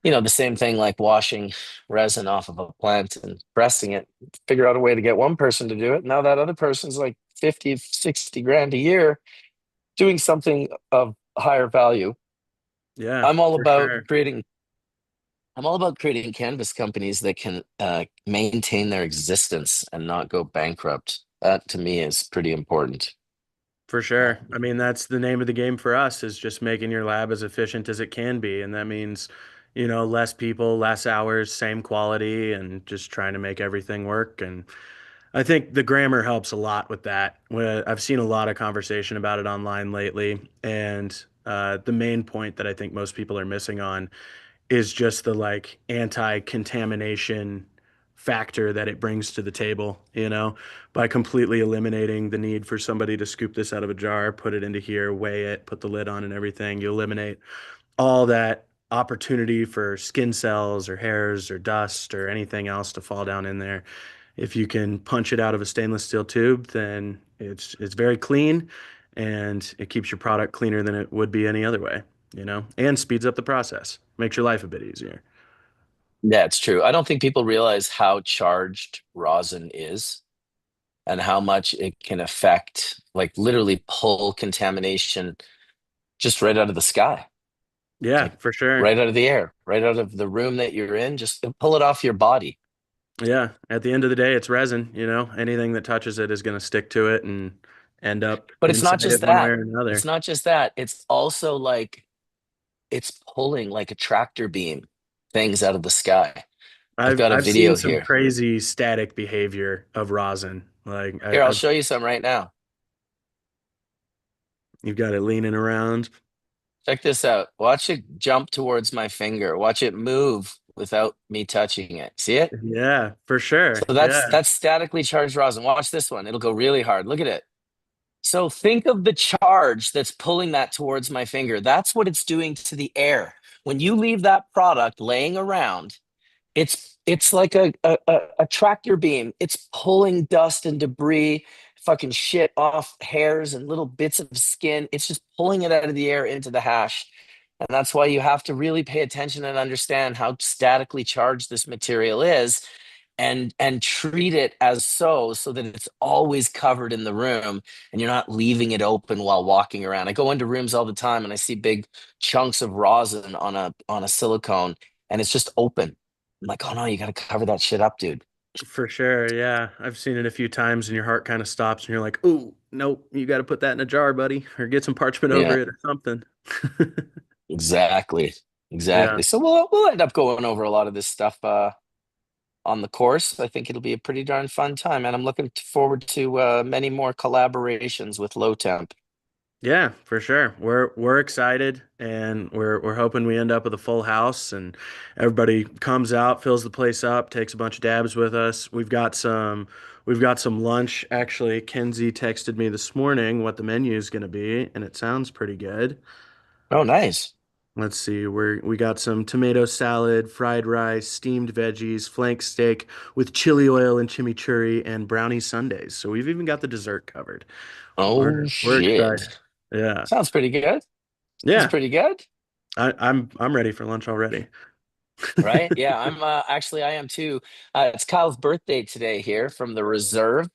the same thing like washing resin off of a plant and pressing it, figure out a way to get one person to do it. Now that other person's like 50, 60 grand a year doing something of higher value. Yeah, I'm all for about sure. creating I'm all about creating cannabis companies that can maintain their existence and not go bankrupt. That to me is pretty important. For sure. I mean, that's the name of the game for us is just making your lab as efficient as it can be. And that means, less people, less hours, same quality, and just trying to make everything work. And I think the grammar helps a lot with that. I've seen a lot of conversation about it online lately. And the main point that I think most people are missing on is just the like anti-contamination factor that it brings to the table, by completely eliminating the need for somebody to scoop this out of a jar, put it into here, weigh it, put the lid on and everything. You eliminate all that opportunity for skin cells or hairs or dust or anything else to fall down in there. If you can punch it out of a stainless steel tube, then it's very clean and it keeps your product cleaner than it would be any other way, and speeds up the process, makes your life a bit easier. Yeah, it's true. I don't think people realize how charged rosin is and how much it can affect, like literally pull contamination just right out of the sky, Yeah, like for sure. right out of the air, right out of the room that you're in. Just pull it off your body. Yeah, at the end of the day, it's resin, anything that touches it is going to stick to it and end up But it's not inside just it one way that. or It's another. not just that. It's also like it's pulling like a tractor beam things out of the sky. I've I've got a I've seen video some here. crazy static behavior of rosin. Like Here, I'll I've show you some right now. you've got it leaning around. Check this out. Watch it jump towards my finger. Watch it move without me touching it. See it? Yeah, for sure. So Yeah. that's statically charged rosin. Watch this one. It'll go really hard. Look at it. So think of the charge that's pulling that towards my finger. That's what it's doing to the air. When you leave that product laying around, it's like a tractor beam. It's pulling dust and debris, fucking shit off hairs and little bits of skin. It's just pulling it out of the air into the hash. And that's why you have to really pay attention and understand how statically charged this material is and treat it as so that it's always covered in the room and you're not leaving it open while walking around. I go into rooms all the time and I see big chunks of rosin on a silicone and it's just open. I'm like, oh no, you got to cover that shit up, dude. For sure. Yeah. I've seen it a few times and your heart kind of stops and you're like, ooh, nope, you got to put that in a jar, buddy, or get some parchment over Yeah, it or something. exactly. Yeah. Exactly. So we'll end up going over a lot of this stuff on the course. I think it'll be a pretty darn fun time, and I'm looking forward to many more collaborations with Low Temp. Yeah, for sure. We're excited and we're hoping we end up with a full house and everybody comes out, fills the place up, takes a bunch of dabs with us. We've got some lunch. Actually, Kenzie texted me this morning what the menu is going to be, and it sounds pretty good. Oh, nice. Let's see. We got some tomato salad, fried rice, steamed veggies, flank steak with chili oil and chimichurri, and brownie sundaes. So we've even got the dessert covered. Oh We're excited. shit. Yeah. Sounds pretty good. Sounds Yeah. pretty good. I'm ready for lunch already. Right? Yeah, I'm actually I am too. It's Kyle's birthday today here from the reserve.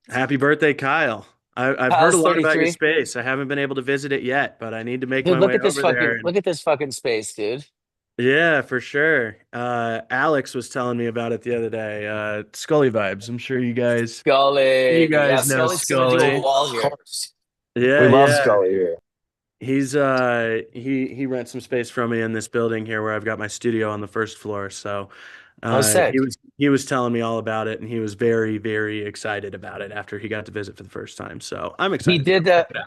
Happy birthday, Kyle. I've heard a Kyle's lot about your 33. space. I haven't been able to visit it yet, but I need to make Dude, my way over there. And look at this fucking space, dude. yeah, for sure. Alex was telling me about it the other day. Scully vibes. I'm sure you Scully. Yeah, guys know Scully's gonna do a Scully. wall here. Yeah, We love yeah. Scully here. He rents some space from me in this building here where I've got my studio on the first floor. So Oh, he sick. was telling me all about it and he was very, very excited about it after he got to visit for the first time. So I'm He excited to go did check a it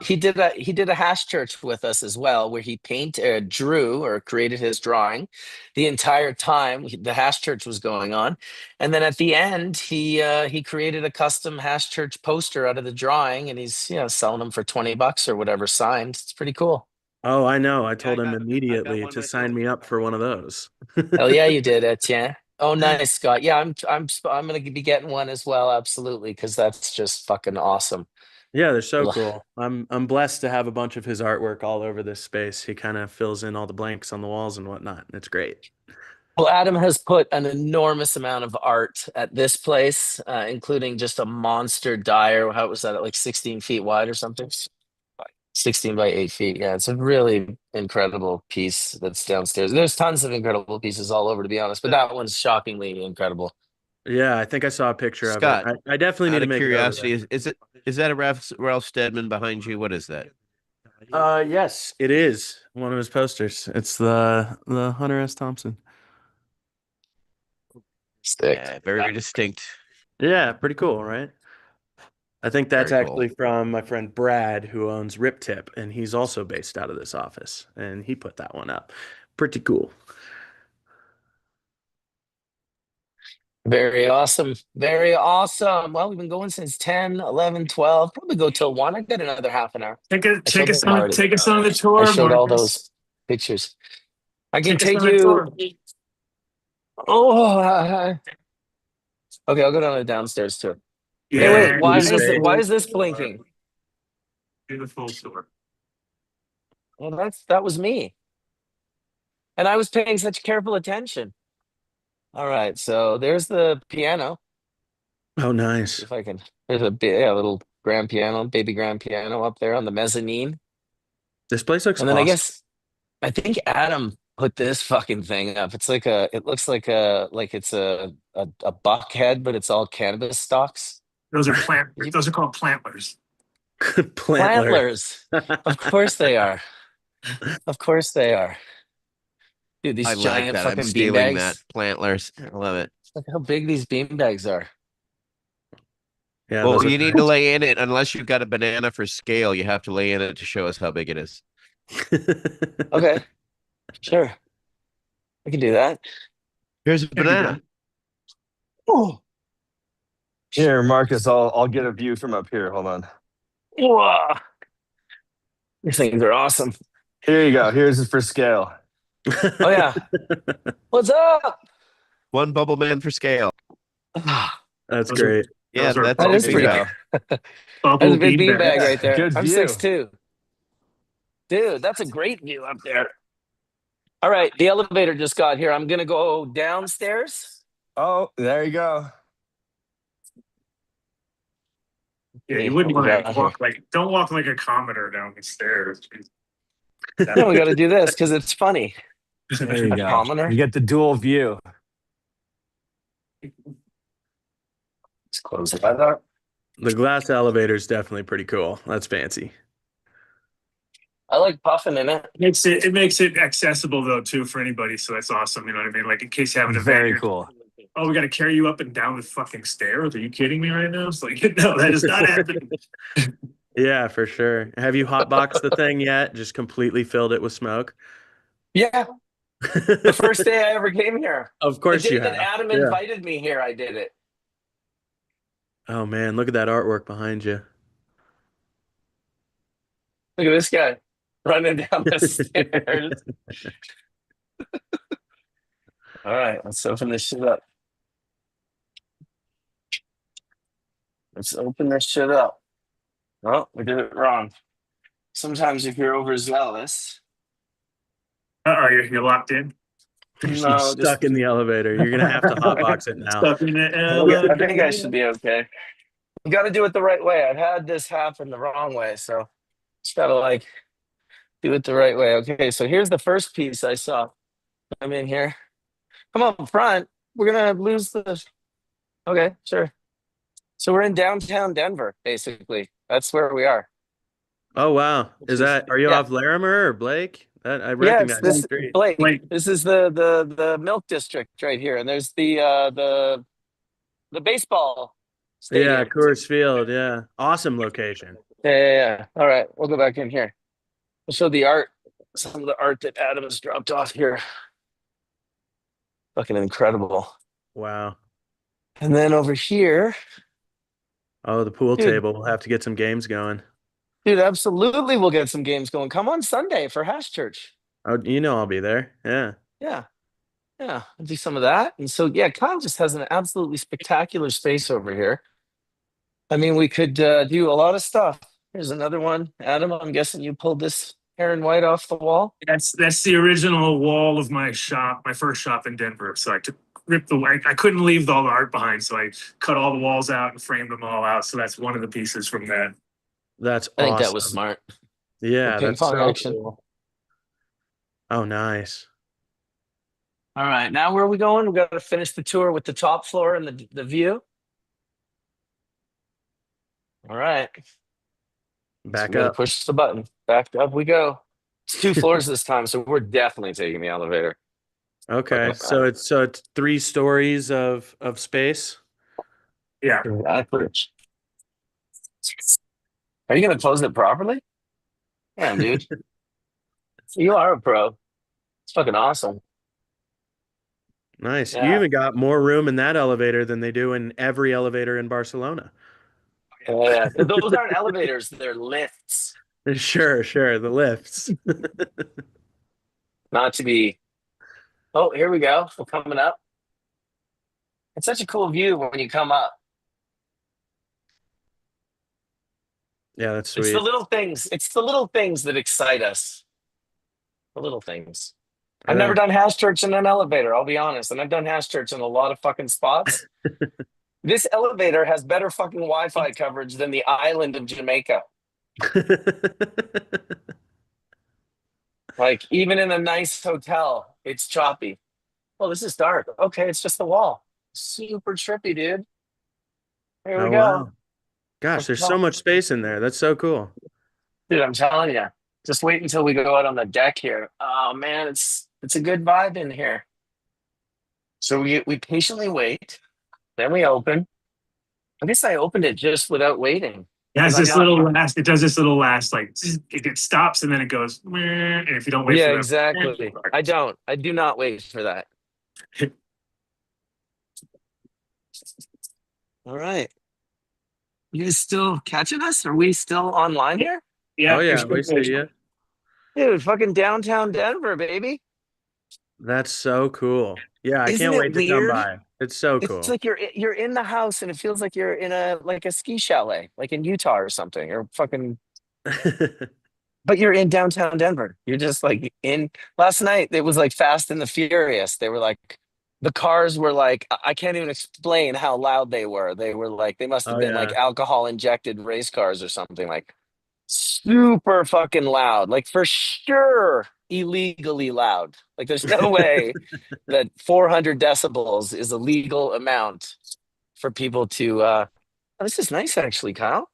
out. he did a hash church with us as well, where he drew or created his drawing the entire time the hash church was going on, and then at the end he created a custom hash church poster out of the drawing, and he's selling them for $20 or whatever signed. It's pretty cool. Oh, I know. I told him immediately to sign me up for one of those. Hell yeah, you did, Etienne. Oh, nice, Scott. Yeah, I'm gonna be getting one as well, absolutely, because that's just fucking awesome. Yeah, they're so cool. I'm blessed to have a bunch of his artwork all over this space. He kind of fills in all the blanks on the walls and whatnot. It's great. Well, Adam has put an enormous amount of art at this place, including just a monster dyer. How was that? Like 16 feet wide or something? 16 by 8 feet. Yeah, it's a really incredible piece that's downstairs. There's tons of incredible pieces all over, to be honest, but that one's shockingly incredible. Yeah, I think I saw a picture of it. Scott, I definitely need out to of make it over curiosity, is that a Ralph Steadman behind you? What is that? there. Yes, it is one of his posters. It's the Hunter S. Thompson. Stick. Yeah, very distinct. Yeah, pretty cool, right? I think that's Very cool. actually from my friend Brad, who owns Rip Tip, and he's also based out of this office, and he put that one up. Pretty cool. Very awesome. Very awesome. Well, we've been going since 10, 11, 12. Probably go till 1. I got another half an hour. I showed them already. Take us on the I tour, showed all Marcus. those pictures. I can Take us take on the you. tour. Oh, okay. I'll go down to the downstairs too. Hey, wait. Yeah, Why is this blinking? do the full tour. Well, that was me, and I was paying such careful attention. All right, so there's the piano. Oh, See nice. if I can. There's a little grand piano, baby grand piano up there on the mezzanine, This place looks and then awesome. I think Adam put this fucking thing up. It looks like it's a buck head, but it's all cannabis stalks. Those are those are called plantlers. Plantler. Plantlers. Of course they are. Of course they are. Dude, I these like giant that. I'm fucking stealing that. beanbags. Plantlers. I love it. Look how big these beanbags are. Yeah, Well, those you look need to lay in it. Unless you've got a banana for scale, you have to lay in it to show us how big it is. nice. Okay, sure. I can do that. Here's a There you banana. Oh, Here, Marcus, I'll get a view from up here. Hold on. whoa. These things are awesome. Here you go. Here's for scale. Oh yeah. What's up? One bubble man for scale. That's Those are great. Yeah, those are that's a That big is pretty bubble, cool. bingo. That's a bubble big beanbag. beanbag right there. Good I'm view. 6'2". Dude, that's a great view up there. All right, the elevator just got here. I'm gonna go downstairs. Oh, there you go. Yeah, you See what wouldn't we want got to here. walk like don't walk like a commoner down the stairs. No, we got to do this because it's funny. There you A go. You commoner. get the dual view. Let's close that up. The glass elevator is definitely pretty cool. That's fancy. I like puffing in it. It makes it accessible though too for anybody. So that's awesome. You know what I mean? Like in case you have an event, Very cool. oh, we got to carry you up and down the fucking stairs. Are you kidding me right now? It's like, no, that is not happening. Yeah, for sure. Have you hotboxed the thing yet? Just completely filled it with smoke? Yeah, the first day I ever came here. Of The course day you that have. Adam Yeah. invited me here, I did it. Oh man, look at that artwork behind you. Look at this guy running down the stairs. All right, let's open this shit up. Let's open this shit up. Oh, we did it wrong. Sometimes if you're overzealous, Oh, you're locked in. You're no, stuck in just the elevator. You're gonna have to hotbox it now. Stuck in the I think I should elevator. be okay. You got to do it the right way. I've had this happen the wrong way, so just gotta like do it the right way. Okay, so here's the first piece I saw. I'm in here. Come up front. We're gonna lose the. Okay, sure. So we're in downtown Denver, basically. That's where we are. Oh wow. Which Is is that are you yeah, off Larimer or Blake? That I yeah. It's recognize the this street. Blake. Wait, This is the milk district right here, and there's the baseball Yeah, stadium. Coors Field. Yeah. Awesome location. Yeah. All right, we'll go back in here. We'll show the art. Some of the art that Adam has dropped off here. Fucking incredible. Wow. And then over here, Oh, the pool dude, table. We'll have to get some games going. absolutely, we'll get some games going. Come on Sunday for Hash Church. Oh, you know I'll be there. Yeah. Yeah, yeah, I'll do some of that. And so, yeah, Kyle just has an absolutely spectacular space over here. I mean, we could do a lot of stuff. Here's another one. Adam, I'm guessing you pulled this Aaron White off the wall. that's the original wall of my shop, my first shop in Denver. So I took ripped the I couldn't leave all the art behind, so I cut all the walls out and framed them all out. So that's one of the pieces from that. That's I think that was awesome. smart. Yeah, Ping that's pong so action. cool. Oh, nice. All right, now where are we going? We got to finish the tour with the top floor and the view. All right. Back So we up. push the button. Back up we go. It's 2 floors this time, so we're definitely taking the elevator. Okay. So it's 3 stories of space. Yeah. Exactly. Are you gonna close it properly? Damn, dude. You are a pro. It's fucking awesome. Nice. You Yeah. even got more room in that elevator than they do in every elevator in Barcelona. Yeah. Those aren't elevators, they're lifts. Sure, sure. The lifts. Not to be. Oh, here we go. We're coming up. It's such a cool view when you come up. Yeah, that's It's the sweet. little things. It's the little things that excite us. The little things. I've Yeah. never done Hash Church in an elevator, I'll be honest. And I've done Hash Church in a lot of fucking spots. This elevator has better fucking Wi-Fi coverage than the island of Jamaica. Like, even in a nice hotel, it's choppy. Well, this is dark. Okay, it's just the wall. Super trippy, dude. Here we Oh, go. wow. Gosh, there's so much space in there. That's so cool. Dude, I'm telling you. Just wait until we go out on the deck here. Oh man, it's a good vibe in here. So we patiently wait, then we open. I guess I opened it just without waiting. It has 'Cause I'm this not- little last. It does this little last like it stops and then it goes. "Meh," and if you don't wait Yeah, for that, exactly. I don't. I do not wait for that. All right. You guys still catching us? Are we still online here? yeah, Oh, yeah. there's We see you. Dude, fucking downtown Denver, baby. That's so cool. Yeah, I Isn't can't it wait to come weird? by. It's so It's cool. like you're in the house and it feels like you're in a like a ski chalet, like in Utah or something, or fucking. But you're in downtown Denver. You're just like in. Last night it was like Fast and the Furious. They were like, the cars were like, I can't even explain how loud they were. They were like, they must have Oh been like yeah. alcohol injected race cars or something, like super fucking loud, like for sure illegally loud. Like there's no way that 400 decibels is a legal amount for people to. Oh, this is nice actually, Kyle.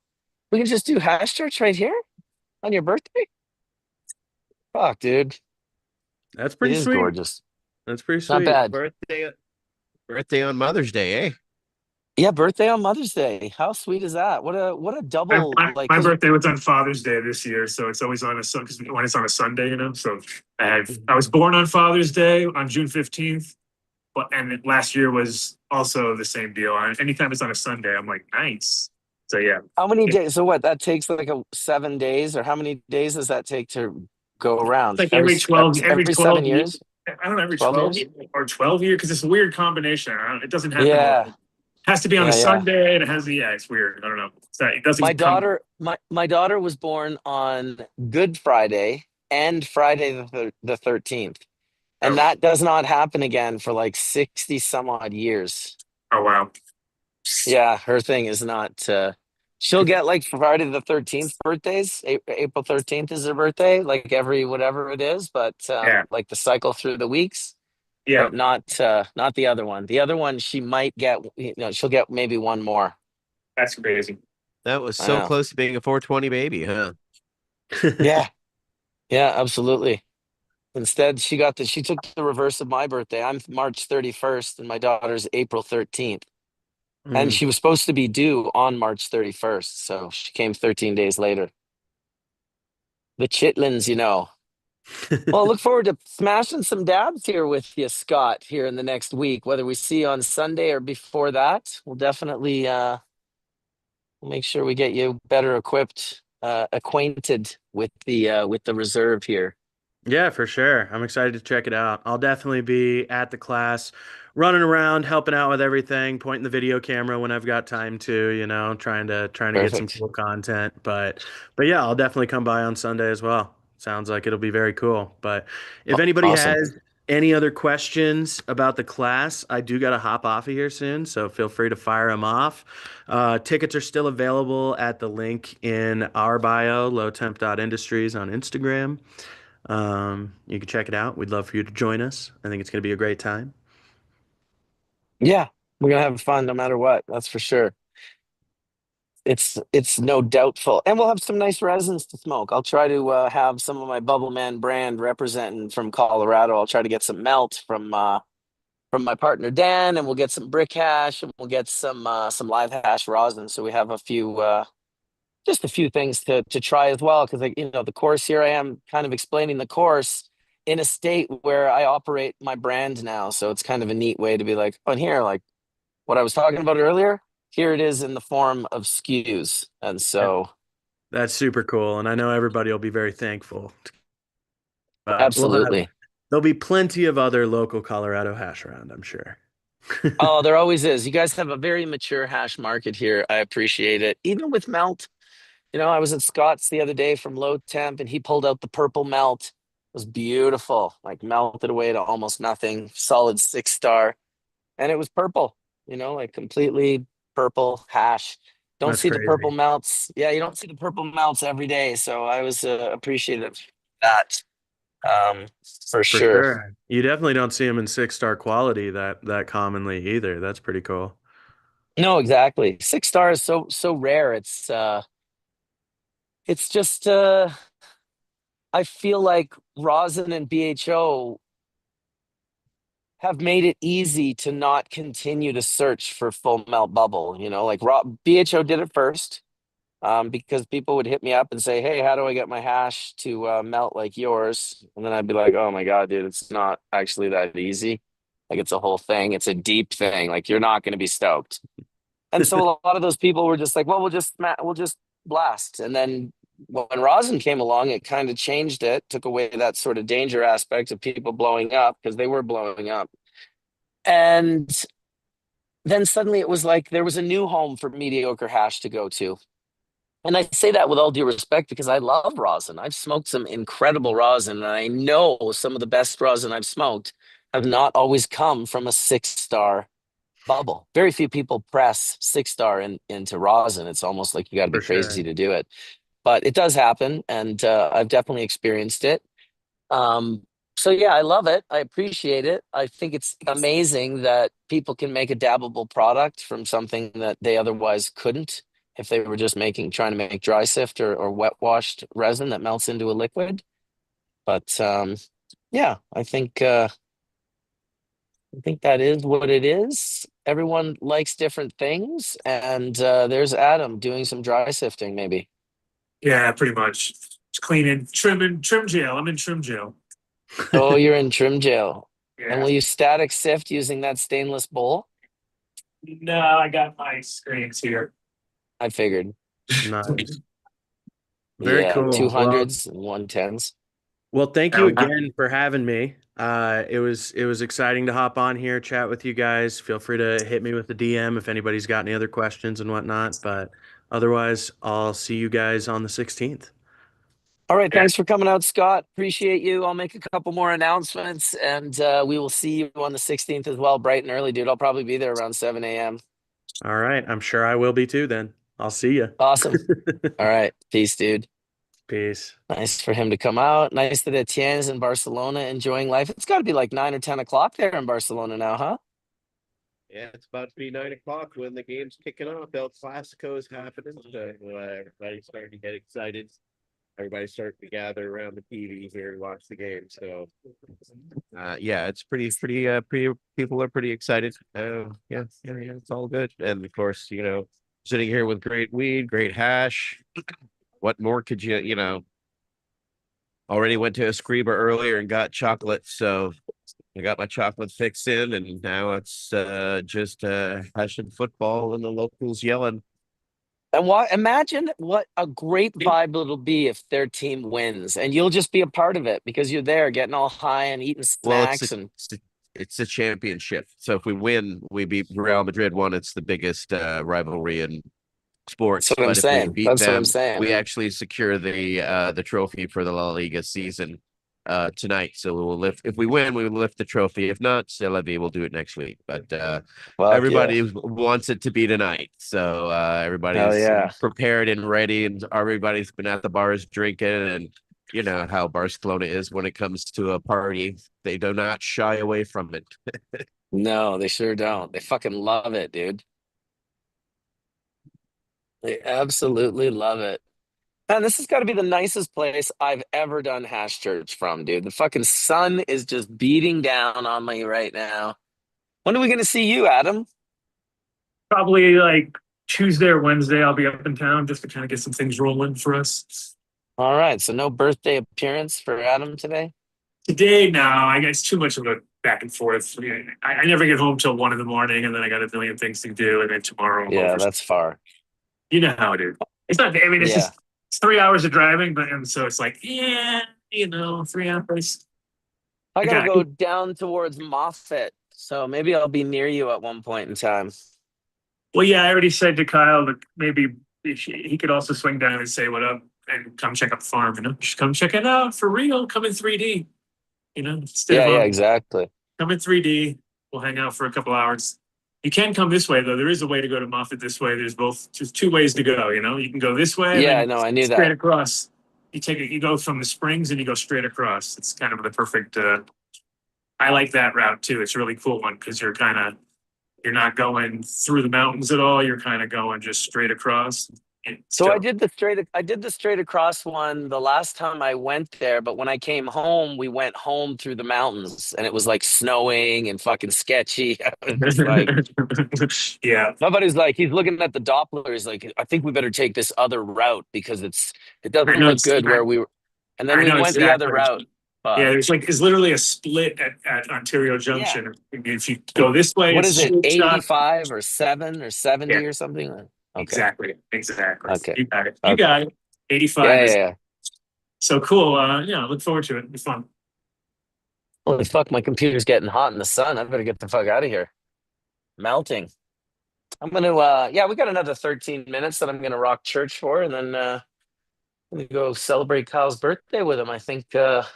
We can just do hash church right here on your birthday. Fuck, dude. That's It pretty is sweet. gorgeous. That's pretty Not sweet. bad. Birthday on Mother's Day, eh? Yeah, birthday on Mother's Day. How sweet is that? What a My, double, my, like, my because birthday was on Father's Day this year, so it's always on a cause when it's on a Sunday, you know. So I was born on Father's Day on June 15th, but and last year was also the same deal. Anytime it's on a Sunday, I'm like, nice. So yeah, how many it's days? So what? That takes like 7 days, or how many days does that take to go around? like Every every 12, every every 7 12 years. years, I don't know, every 12 12 years. or 12 year because it's a weird combination. It doesn't happen all. Yeah, It has to be on a yeah. Sunday, and it has yeah, it's weird. I don't know. It My doesn't come. daughter, my daughter was born on Good Friday and Friday the 13th, and Oh, that does not happen again for like 60 some odd years. oh wow. Yeah, her thing is not. She'll get like Friday the 13th birthdays. April 13th is her birthday, like every whatever it is, but Yeah, like the cycle through the weeks, yeah, but not the other one. The other one she might get. She'll get maybe one more. that's crazy. That was I so know. close to being a 420 baby, huh? Yeah, yeah, absolutely. Instead, she took the reverse of my birthday. I'm March 31st, and my daughter's April 13th. And Mm. she was supposed to be due on March 31st, so she came 13 days later. The chitlins, you know. Well, I look forward to smashing some dabs here with you, Scott, here in the next week. Whether we see you on Sunday or before that, we'll definitely we'll make sure we get you better equipped, acquainted with the reserve here. Yeah, for sure. I'm excited to check it out. I'll definitely be at the class, running around, helping out with everything, pointing the video camera when I've got time to, trying to get some Perfect. cool content. But yeah, I'll definitely come by on Sunday as well. Sounds like it'll be very cool. But if anybody Awesome. has any other questions about the class, I do got to hop off of here soon, so feel free to fire them off. Tickets are still available at the link in our bio, lowtemp.industries on Instagram. You can check it out. We'd love for you to join us. I think it's going to be a great time. Yeah, we're gonna have fun no matter what. That's for sure. It's no doubtful, and we'll have some nice resins to smoke. I'll try to have some of my Bubble Man brand representing from Colorado. I'll try to get some melt from my partner Dan, and we'll get some brick hash, and we'll get some live hash rosin. So we have a few just a few things to try as well. Because like the course here, I am kind of explaining the course in a state where I operate my brand now. So it's kind of a neat way to be like, on here, like what I was talking about earlier. Here it is in the form of SKUs, and That- so That's super cool, and I know everybody will be very thankful. But absolutely. there'll be plenty of other local Colorado hash around, I'm sure. Oh, there always is. You guys have a very mature hash market here. I appreciate it. Even with melt, I was at Scott's the other day from Low Temp, and he pulled out the purple melt. It was beautiful, like melted away to almost nothing, solid 6 star, and it was purple. Like completely purple hash. Don't That's see the purple crazy. melts. Yeah, you don't see the purple melts every day, so I was appreciative of that, um, for For sure. sure. You definitely don't see them in 6 star quality that commonly either. That's pretty cool. No, exactly. 6 star is so rare. It's just I feel like rosin and BHO have made it easy to not continue to search for full melt bubble. Like BHO did it first, because people would hit me up and say, "Hey, how do I get my hash to melt like yours?" And then I'd be like, "Oh my God, dude, it's not actually that easy. Like it's a whole thing. It's a deep thing. Like you're not going to be stoked." And so a lot of those people were just like, "Well, we'll just blast." And then when rosin came along, it kind of changed it, took away that sort of danger aspect of people blowing up because they were blowing up. And then suddenly it was like there was a new home for mediocre hash to go to. And I say that with all due respect because I love rosin. I've smoked some incredible rosin, and I know some of the best rosin I've smoked have not always come from a 6-star bubble. Very few people press 6-star into rosin. It's almost like you got to be For crazy sure. to do it, but it does happen, and I've definitely experienced it. Um, so yeah, I love it. I appreciate it. I think it's amazing that people can make a dabbable product from something that they otherwise couldn't if they were just trying to make dry sift or wet washed resin that melts into a liquid. But yeah, I think that is what it is. Everyone likes different things, and there's Adam doing some dry sifting, maybe. Yeah, pretty much. It's cleaning, trimming, trim jail. I'm in trim jail. Oh, you're in trim jail. And Yeah. will you static sift using that stainless bowl? No, I got my screens here. I figured. Nice. Very Yeah, cool. Well, 200s and 110s. thank you Now, again for having me. It was exciting to hop on here, chat with you guys. Feel free to hit me with the DM if anybody's got any other questions and whatnot. But otherwise, I'll see you guys on the 16th. All right, yeah. thanks for coming out, Scott. Appreciate you. I'll make a couple more announcements, and we will see you on the 16th as well, bright and early, dude. I'll probably be there around 7 a.m. All right. I'm sure I will be too then. I'll see you. Awesome. All right, peace, dude. Peace. Nice for him to come out. Nice that Etienne is in Barcelona enjoying life. It's got to be like 9 or 10 o'clock there in Barcelona now, huh? Yeah, it's about to be 9 o'clock when the game's kicking off. El Clasico is happening. So everybody's starting to get excited. Everybody's starting to gather around the TV here and watch the game. So, yeah, it's pretty. People are pretty excited. Yeah, it's all good. And of course, sitting here with great weed, great hash. What more could you? Already went to a Escriba earlier and got chocolate, so I got my chocolate fix in, and now it's just hashing football and the locals yelling. And imagine what a great vibe it'll be if their team wins, and you'll just be a part of it because you're there getting all high and eating Well, snacks and it's a championship. So if we win, we beat Real Madrid. One, it's the biggest rivalry in that's sports. what I'm But if we saying. beat That's what I'm them, saying. we actually secure the trophy for the La Liga season tonight. So we will lift. If we win, we will lift the trophy. If not, c'est la vie. We'll do it next week. But Fuck yeah. everybody wants it to be tonight. So Hell everybody's yeah. prepared and ready, and everybody's been at the bars drinking. And you know how Barcelona is when it comes to a party. They do not shy away from it. No, they sure don't. They fucking love it, dude. They absolutely love it. Man, this has got to be the nicest place I've ever done hash church from, dude. The fucking sun is just beating down on me right now. When are we going to see you, Adam? Probably like Tuesday or Wednesday, I'll be up in town just to kind of get some things rolling for us. All right, so no birthday appearance for Adam today? Today, no, I guess too much of a back and forth. I never get home till 1 in the morning, and then I got a million things to do, and then tomorrow I'm Yeah, over. that's far. You know how it is. It's not. I mean, it's Yeah. just it's 3 hours of driving, but and so it's like 3 hours. I got to Okay. go down towards Moffat, so maybe I'll be near you at one point in time. Well, yeah, I already said to Kyle that maybe he could also swing down and say what up and come check out the farm. Just come check it out for real. Come in 3D. Instead Yeah, of yeah, exactly. come in 3D. We'll hang out for a couple hours. You can come this way though. There is a way to go to Moffat this way. There's just two ways to go. You can go this way and Yeah, then no, I knew straight that. across. You go from the springs and you go straight across. It's kind of the perfect. I like that route too. It's a really cool one because you're not going through the mountains at all. You're kind of going just straight across. So I did the straight across one the last time I went there, but when I came home, we went home through the mountains and it was like snowing and fucking sketchy. I was just like, yeah. my buddy's like, he's looking at the Doppler. He's like, I think we better take this other route because it I doesn't know. look good where we were. And then I we know went the other exactly. route. Yeah, But there's literally a split at Ontario yeah, Junction. If you go this way, what it's is it, straight shot. 85 or 7 or 70 Yeah, or something? Okay. exactly. Okay. You got it. You Okay. got it. 85 Yeah, is yeah, yeah. so cool. Yeah, look forward to it. It'll be fun. Holy fuck, my computer's getting hot in the sun. I better get the fuck out of here. Melting. I'm gonna yeah, we got another 13 minutes that I'm gonna rock church for, and then I'm gonna go celebrate Kyle's birthday with him. I think if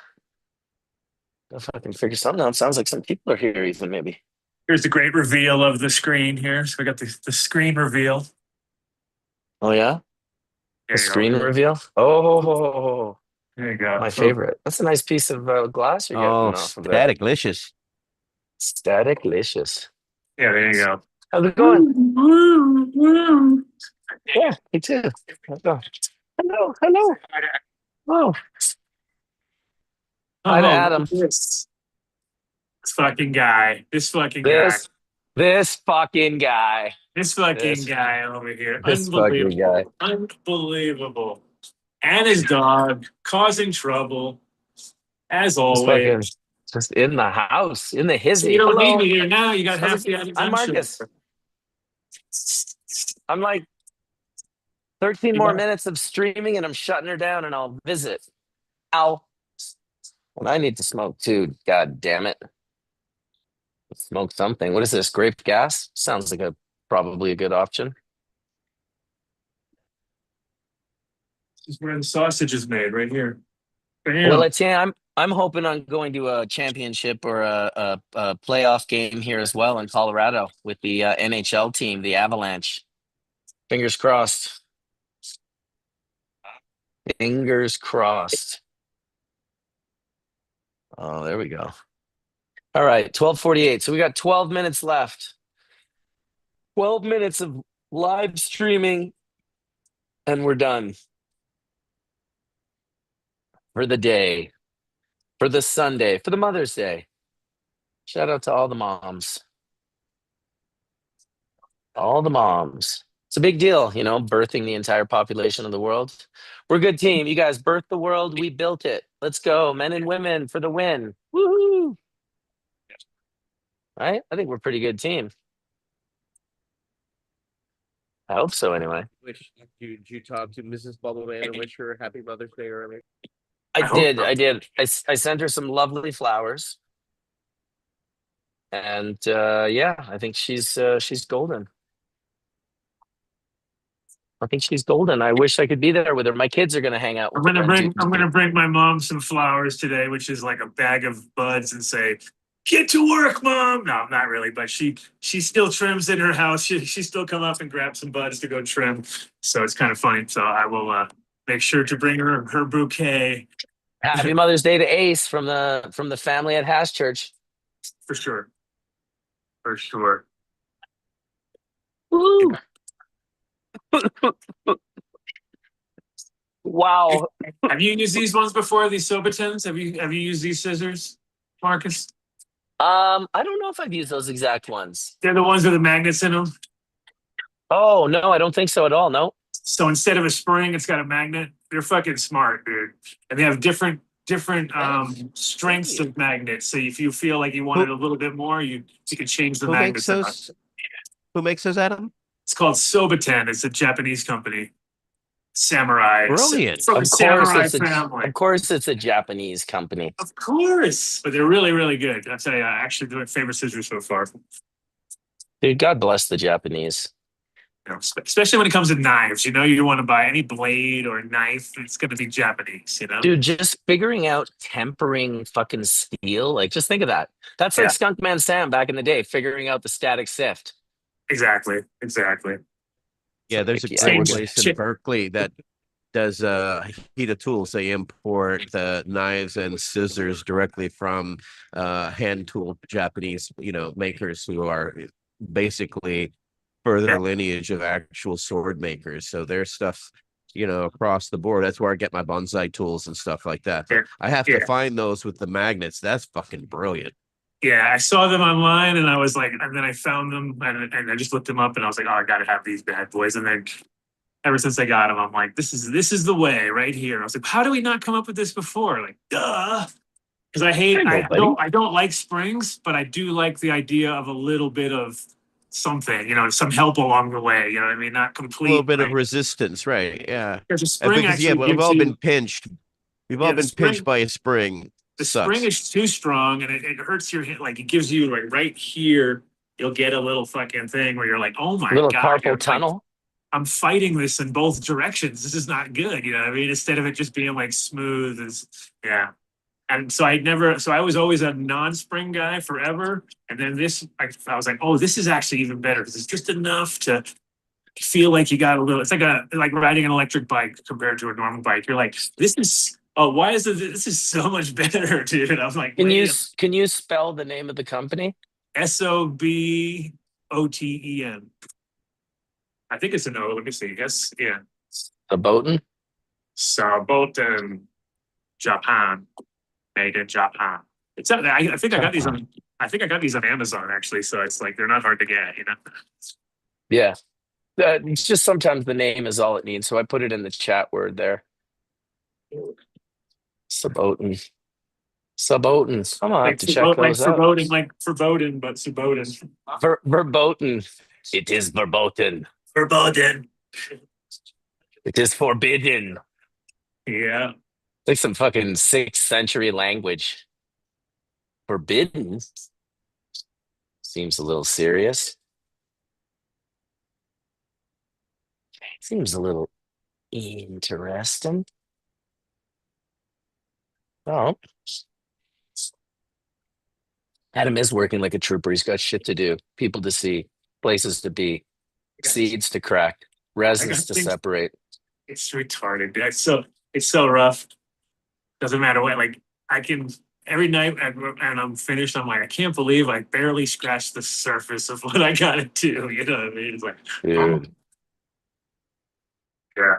I can figure something out. Sounds like some people are here even maybe. Here's the great reveal of the screen here. So we got the screen reveal. Oh yeah? The There you screen go. reveal? Oh, There you go. my favorite. That's a nice piece of glass you're Oh, getting off of there. staticlicious. Static-licious. Yeah, there you go. How's it going? Yeah, me too. How's it going? Hello, hello. Oh, hi to Oh, look Adam. at this fucking guy. This fucking guy. This fucking guy. This fucking This guy over here. this fucking guy. Unbelievable. Unbelievable. And his dog causing trouble, as Just fucking always. just in the house, in the So you hizzy. don't need Hello. me here now. You got How's half it- the I'm Marcus. I'm like 13 more minutes of streaming and I'm shutting her down and I'll visit. Ow. And I need to smoke too. God damn it. Smoke something. What is this? Grape gas? Sounds like probably a good option. This is where the sausage is made, right here. Well, Bam. I'm hoping on going to a championship or a playoff game here as well in Colorado with the NHL team, the Avalanche. Fingers crossed. Fingers crossed. Oh, there we go. All right, 12:48. So we got 12 minutes left. 12 minutes of live streaming, and we're done for the day, for the Sunday, for the Mother's Day. Shout out to all the moms. All the moms. It's a big deal, you know, birthing the entire population of the world. We're a good team. You guys birthed the world. We built it. Let's go, men and women, for the win. Woohoo! Right? I think we're a pretty good team. I hope so, anyway. Did you talk to Mrs. Bubbleman and wish her happy Mother's Day earlier? I hope did. so. I did. I sent her some lovely flowers. And yeah, I think she's golden. I think she's golden. I wish I could be there with her. My kids are gonna hang out I'm with her gonna and bring my mom some flowers today, which is like a bag of buds, and say, "Get to work, mom." No, not really, but she still trims in her house. She still come up and grab some buds to go trim. So it's kind of funny. So I will make sure to bring her bouquet Happy Mother's Day to Ace from the family at Hash Church. for sure. For sure. Woo! Wow. Have you used these ones before? These Sobatens? Have you used these scissors, Marcus? I don't know if I've used those exact ones. They're the ones with the magnets in them. Oh no, I don't think so at all. No. So instead of a spring, it's got a magnet. They're fucking smart, dude. And they have different strengths of magnets. So if you feel like you want it a little bit more, you can change the Who makes magnets. those? Who makes those, Adam? It's called Sobaten. It's a Japanese company. Samurai. Brilliant. From the Of course samurai it's family. of course it's a Japanese company. Of course. But they're really, really good. I'll tell you, actually my favorite scissors so far. Dude, God bless the Japanese. You know, especially when it comes to knives. You know, you want to buy any blade or knife, it's going to be Japanese, you know? Dude, just figuring out tempering fucking steel, like just think of that. That's like Yeah. Skunkman Sam back in the day, figuring out the static sift. Exactly. Yeah, there's a Yeah, great we're place good. in Berkeley that does Hita Tools. They import the knives and scissors directly from hand tool Japanese, makers who are basically further Yeah. lineage of actual sword makers. So their stuff, across the board. That's where I get my bonsai tools and stuff like that. Yeah. I have to Yeah. find those with the magnets. That's fucking brilliant. Yeah, I saw them online and I was like, and then I found them and I just looked them up and I was like, oh, I got to have these bad boys. And then ever since I got them, I'm like, this is the way right here. I was like, how do we not come up with this before? Like, duh. Because I There you go, buddy. don't like springs, but I do like the idea of a little bit of something, some help along the way. You know what I mean? Not A little complete. bit of Like, resistance, right? Yeah. because the spring Because yeah, actually we've gives all been you, pinched. We've all yeah, been pinched by a spring. the spring Sucks. is too strong and it hurts your hip. Like it gives you like right here, you'll get a little fucking thing where you're like, oh my Little God, carpal tunnel. I'm fighting this in both directions. This is not good. You know what I mean? Instead of it just being like smooth as, yeah. And so I was always a non-spring guy forever. And then I was like, oh, this is actually even better because it's just enough to feel like you got a little, it's like riding an electric bike compared to a normal bike. You're like, why is this is so much better, dude? I'm like, Can you spell the name of the company? SOBOTEN. I think it's an O. Let me see. Yes, yeah. Saboten? Saboten, Japan, made in Japan. I think I got these on. I think I got these on Amazon actually. So it's like they're not hard to get. Yeah. It's just sometimes the name is all it needs. So I put it in the chat word there. Saboten. Sabotens. I'm gonna have to check those out. Like foreboding, but Suboten. Verboten. It is verboten. Verboten. It is forbidden. Yeah. Like some fucking 6th century language. Forbidden seems a little serious. Seems a little interesting. Oh. Adam is working like a trooper. He's got shit to do, people to see, places to be, seeds to crack, resins to separate. It's retarded. It's so rough. Doesn't matter what. Like I can every night and I'm finished. I'm like, I can't believe I barely scratched the surface of what I gotta do. You know what I mean? It's like, Dude. Yeah.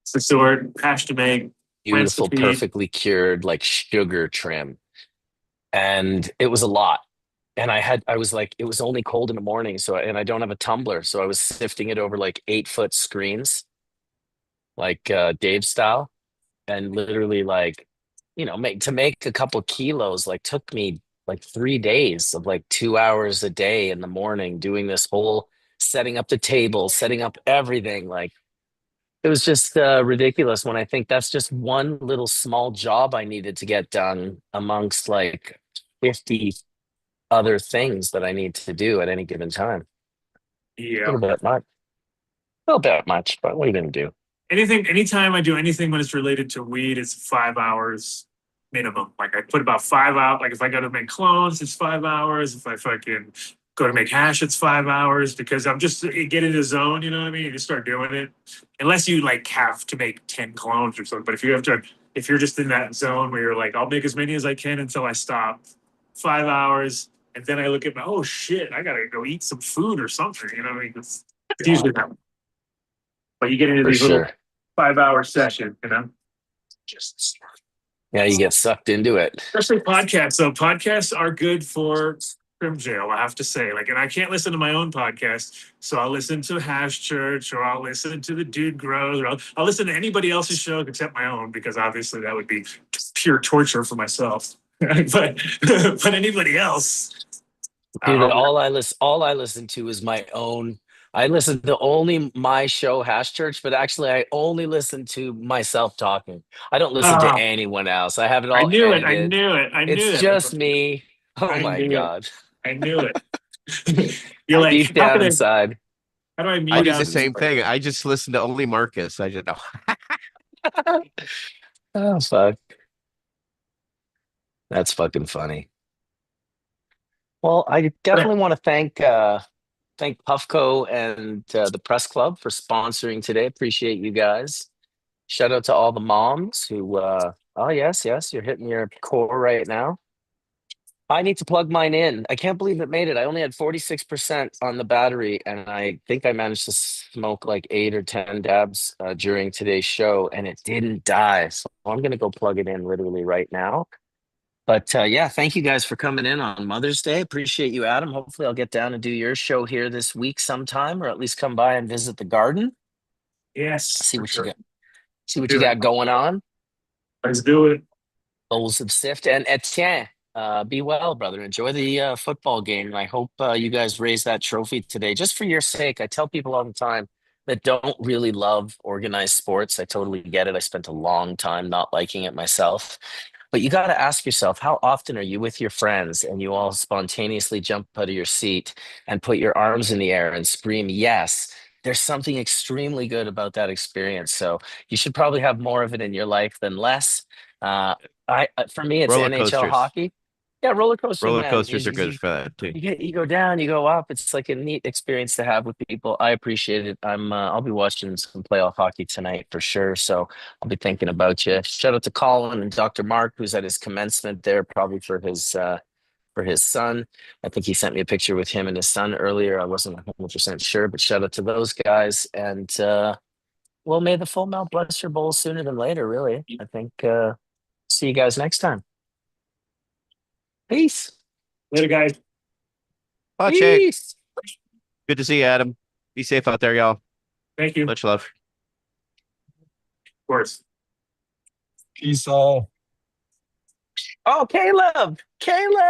It's the sword, hash to make, Beautiful, perfectly cured, like sugar trim. And it was a lot. And I was like, it was only cold in the morning. And I don't have a tumbler. So I was sifting it over like 8-foot screens, like Dave style. And literally like, to make a couple kilos, like took me like 3 days of like 2 hours a day in the morning doing this whole setting up the table, setting up everything. Like it was just ridiculous when I think that's just one little small job I needed to get done amongst like 50 other things that I need to do at any given time. Yeah. A little bit much, but what are you gonna do? Anytime I do anything when it's related to weed, it's 5 hours minimum. Like I put about 5 out. Like if I go to make clones, it's 5 hours. If I fucking go to make hash, it's 5 hours because I'm just get in the zone. You know what I mean? You just start doing it. Unless you like have to make 10 clones or something. But if you're just in that zone where you're like, I'll make as many as I can until I stop. 5 hours. And then I look at oh shit, I gotta go eat some food or something. You know what I mean? It's usually that. But you get into these little 5-hour sessions, Yeah, you get sucked into it. Especially podcasts. So podcasts are good for trim jail, I have to say. Like, and I can't listen to my own podcast, so I'll listen to Hash Church, or I'll listen to the Dude Grows, or I'll listen to anybody else's show except my own, because obviously that would be pure torture for myself. but anybody else, dude, all I listen to is my own. I listen to only my show, Hash Church, but actually I only listen to myself talking. I don't listen to anyone else. I have it all edited. I knew it. It's just me. Oh my God. I knew it. You're like, deep down inside. How do I mute I do out the same thing. I just listen to only Marcus. I just know. Oh fuck. That's fucking funny. Well, I definitely want to thank Puffco and the Press Club for sponsoring today. Appreciate you guys. Shout out to all the moms who oh yes, you're hitting your core right now. I need to plug mine in. I can't believe it made it. I only had 46% on the battery, and I think I managed to smoke like 8 or 10 dabs during today's show, and it didn't die. So I'm gonna go plug it in literally right now. But yeah, thank you guys for coming in on Mother's Day. Appreciate you, Adam. Hopefully I'll get down and do your show here this week sometime, or at least come by and visit the garden. Yes. See what you got going on. Let's do it. Bowls of Sift and Etienne. Be well, brother. Enjoy the football game. I hope you guys raise that trophy today, just for your sake. I tell people all the time that don't really love organized sports. I totally get it. I spent a long time not liking it myself. But you got to ask yourself, how often are you with your friends and you all spontaneously jump out of your seat and put your arms in the air and scream, yes? There's something extremely good about that experience. So you should probably have more of it in your life than less. For me, it's Roller NHL coasters. hockey. Yeah, roller coasters, Roller man. coasters are good for that too. You go down, you go up. It's like a neat experience to have with people. I appreciate it. I'll be watching some playoff hockey tonight for sure. So I'll be thinking about you. Shout out to Colin and Dr. Mark, who's at his commencement there, probably for his son. I think he sent me a picture with him and his son earlier. I wasn't 100% sure, but shout out to those guys. And well, may the full mount bless your bowl sooner than later, really. I think see you guys next time. Peace. Later, guys. Oh, Jake. Peace. Good to see you, Adam. Be safe out there, y'all. Thank you. Of Much love. course. Peace all. Oh, Caleb. Caleb.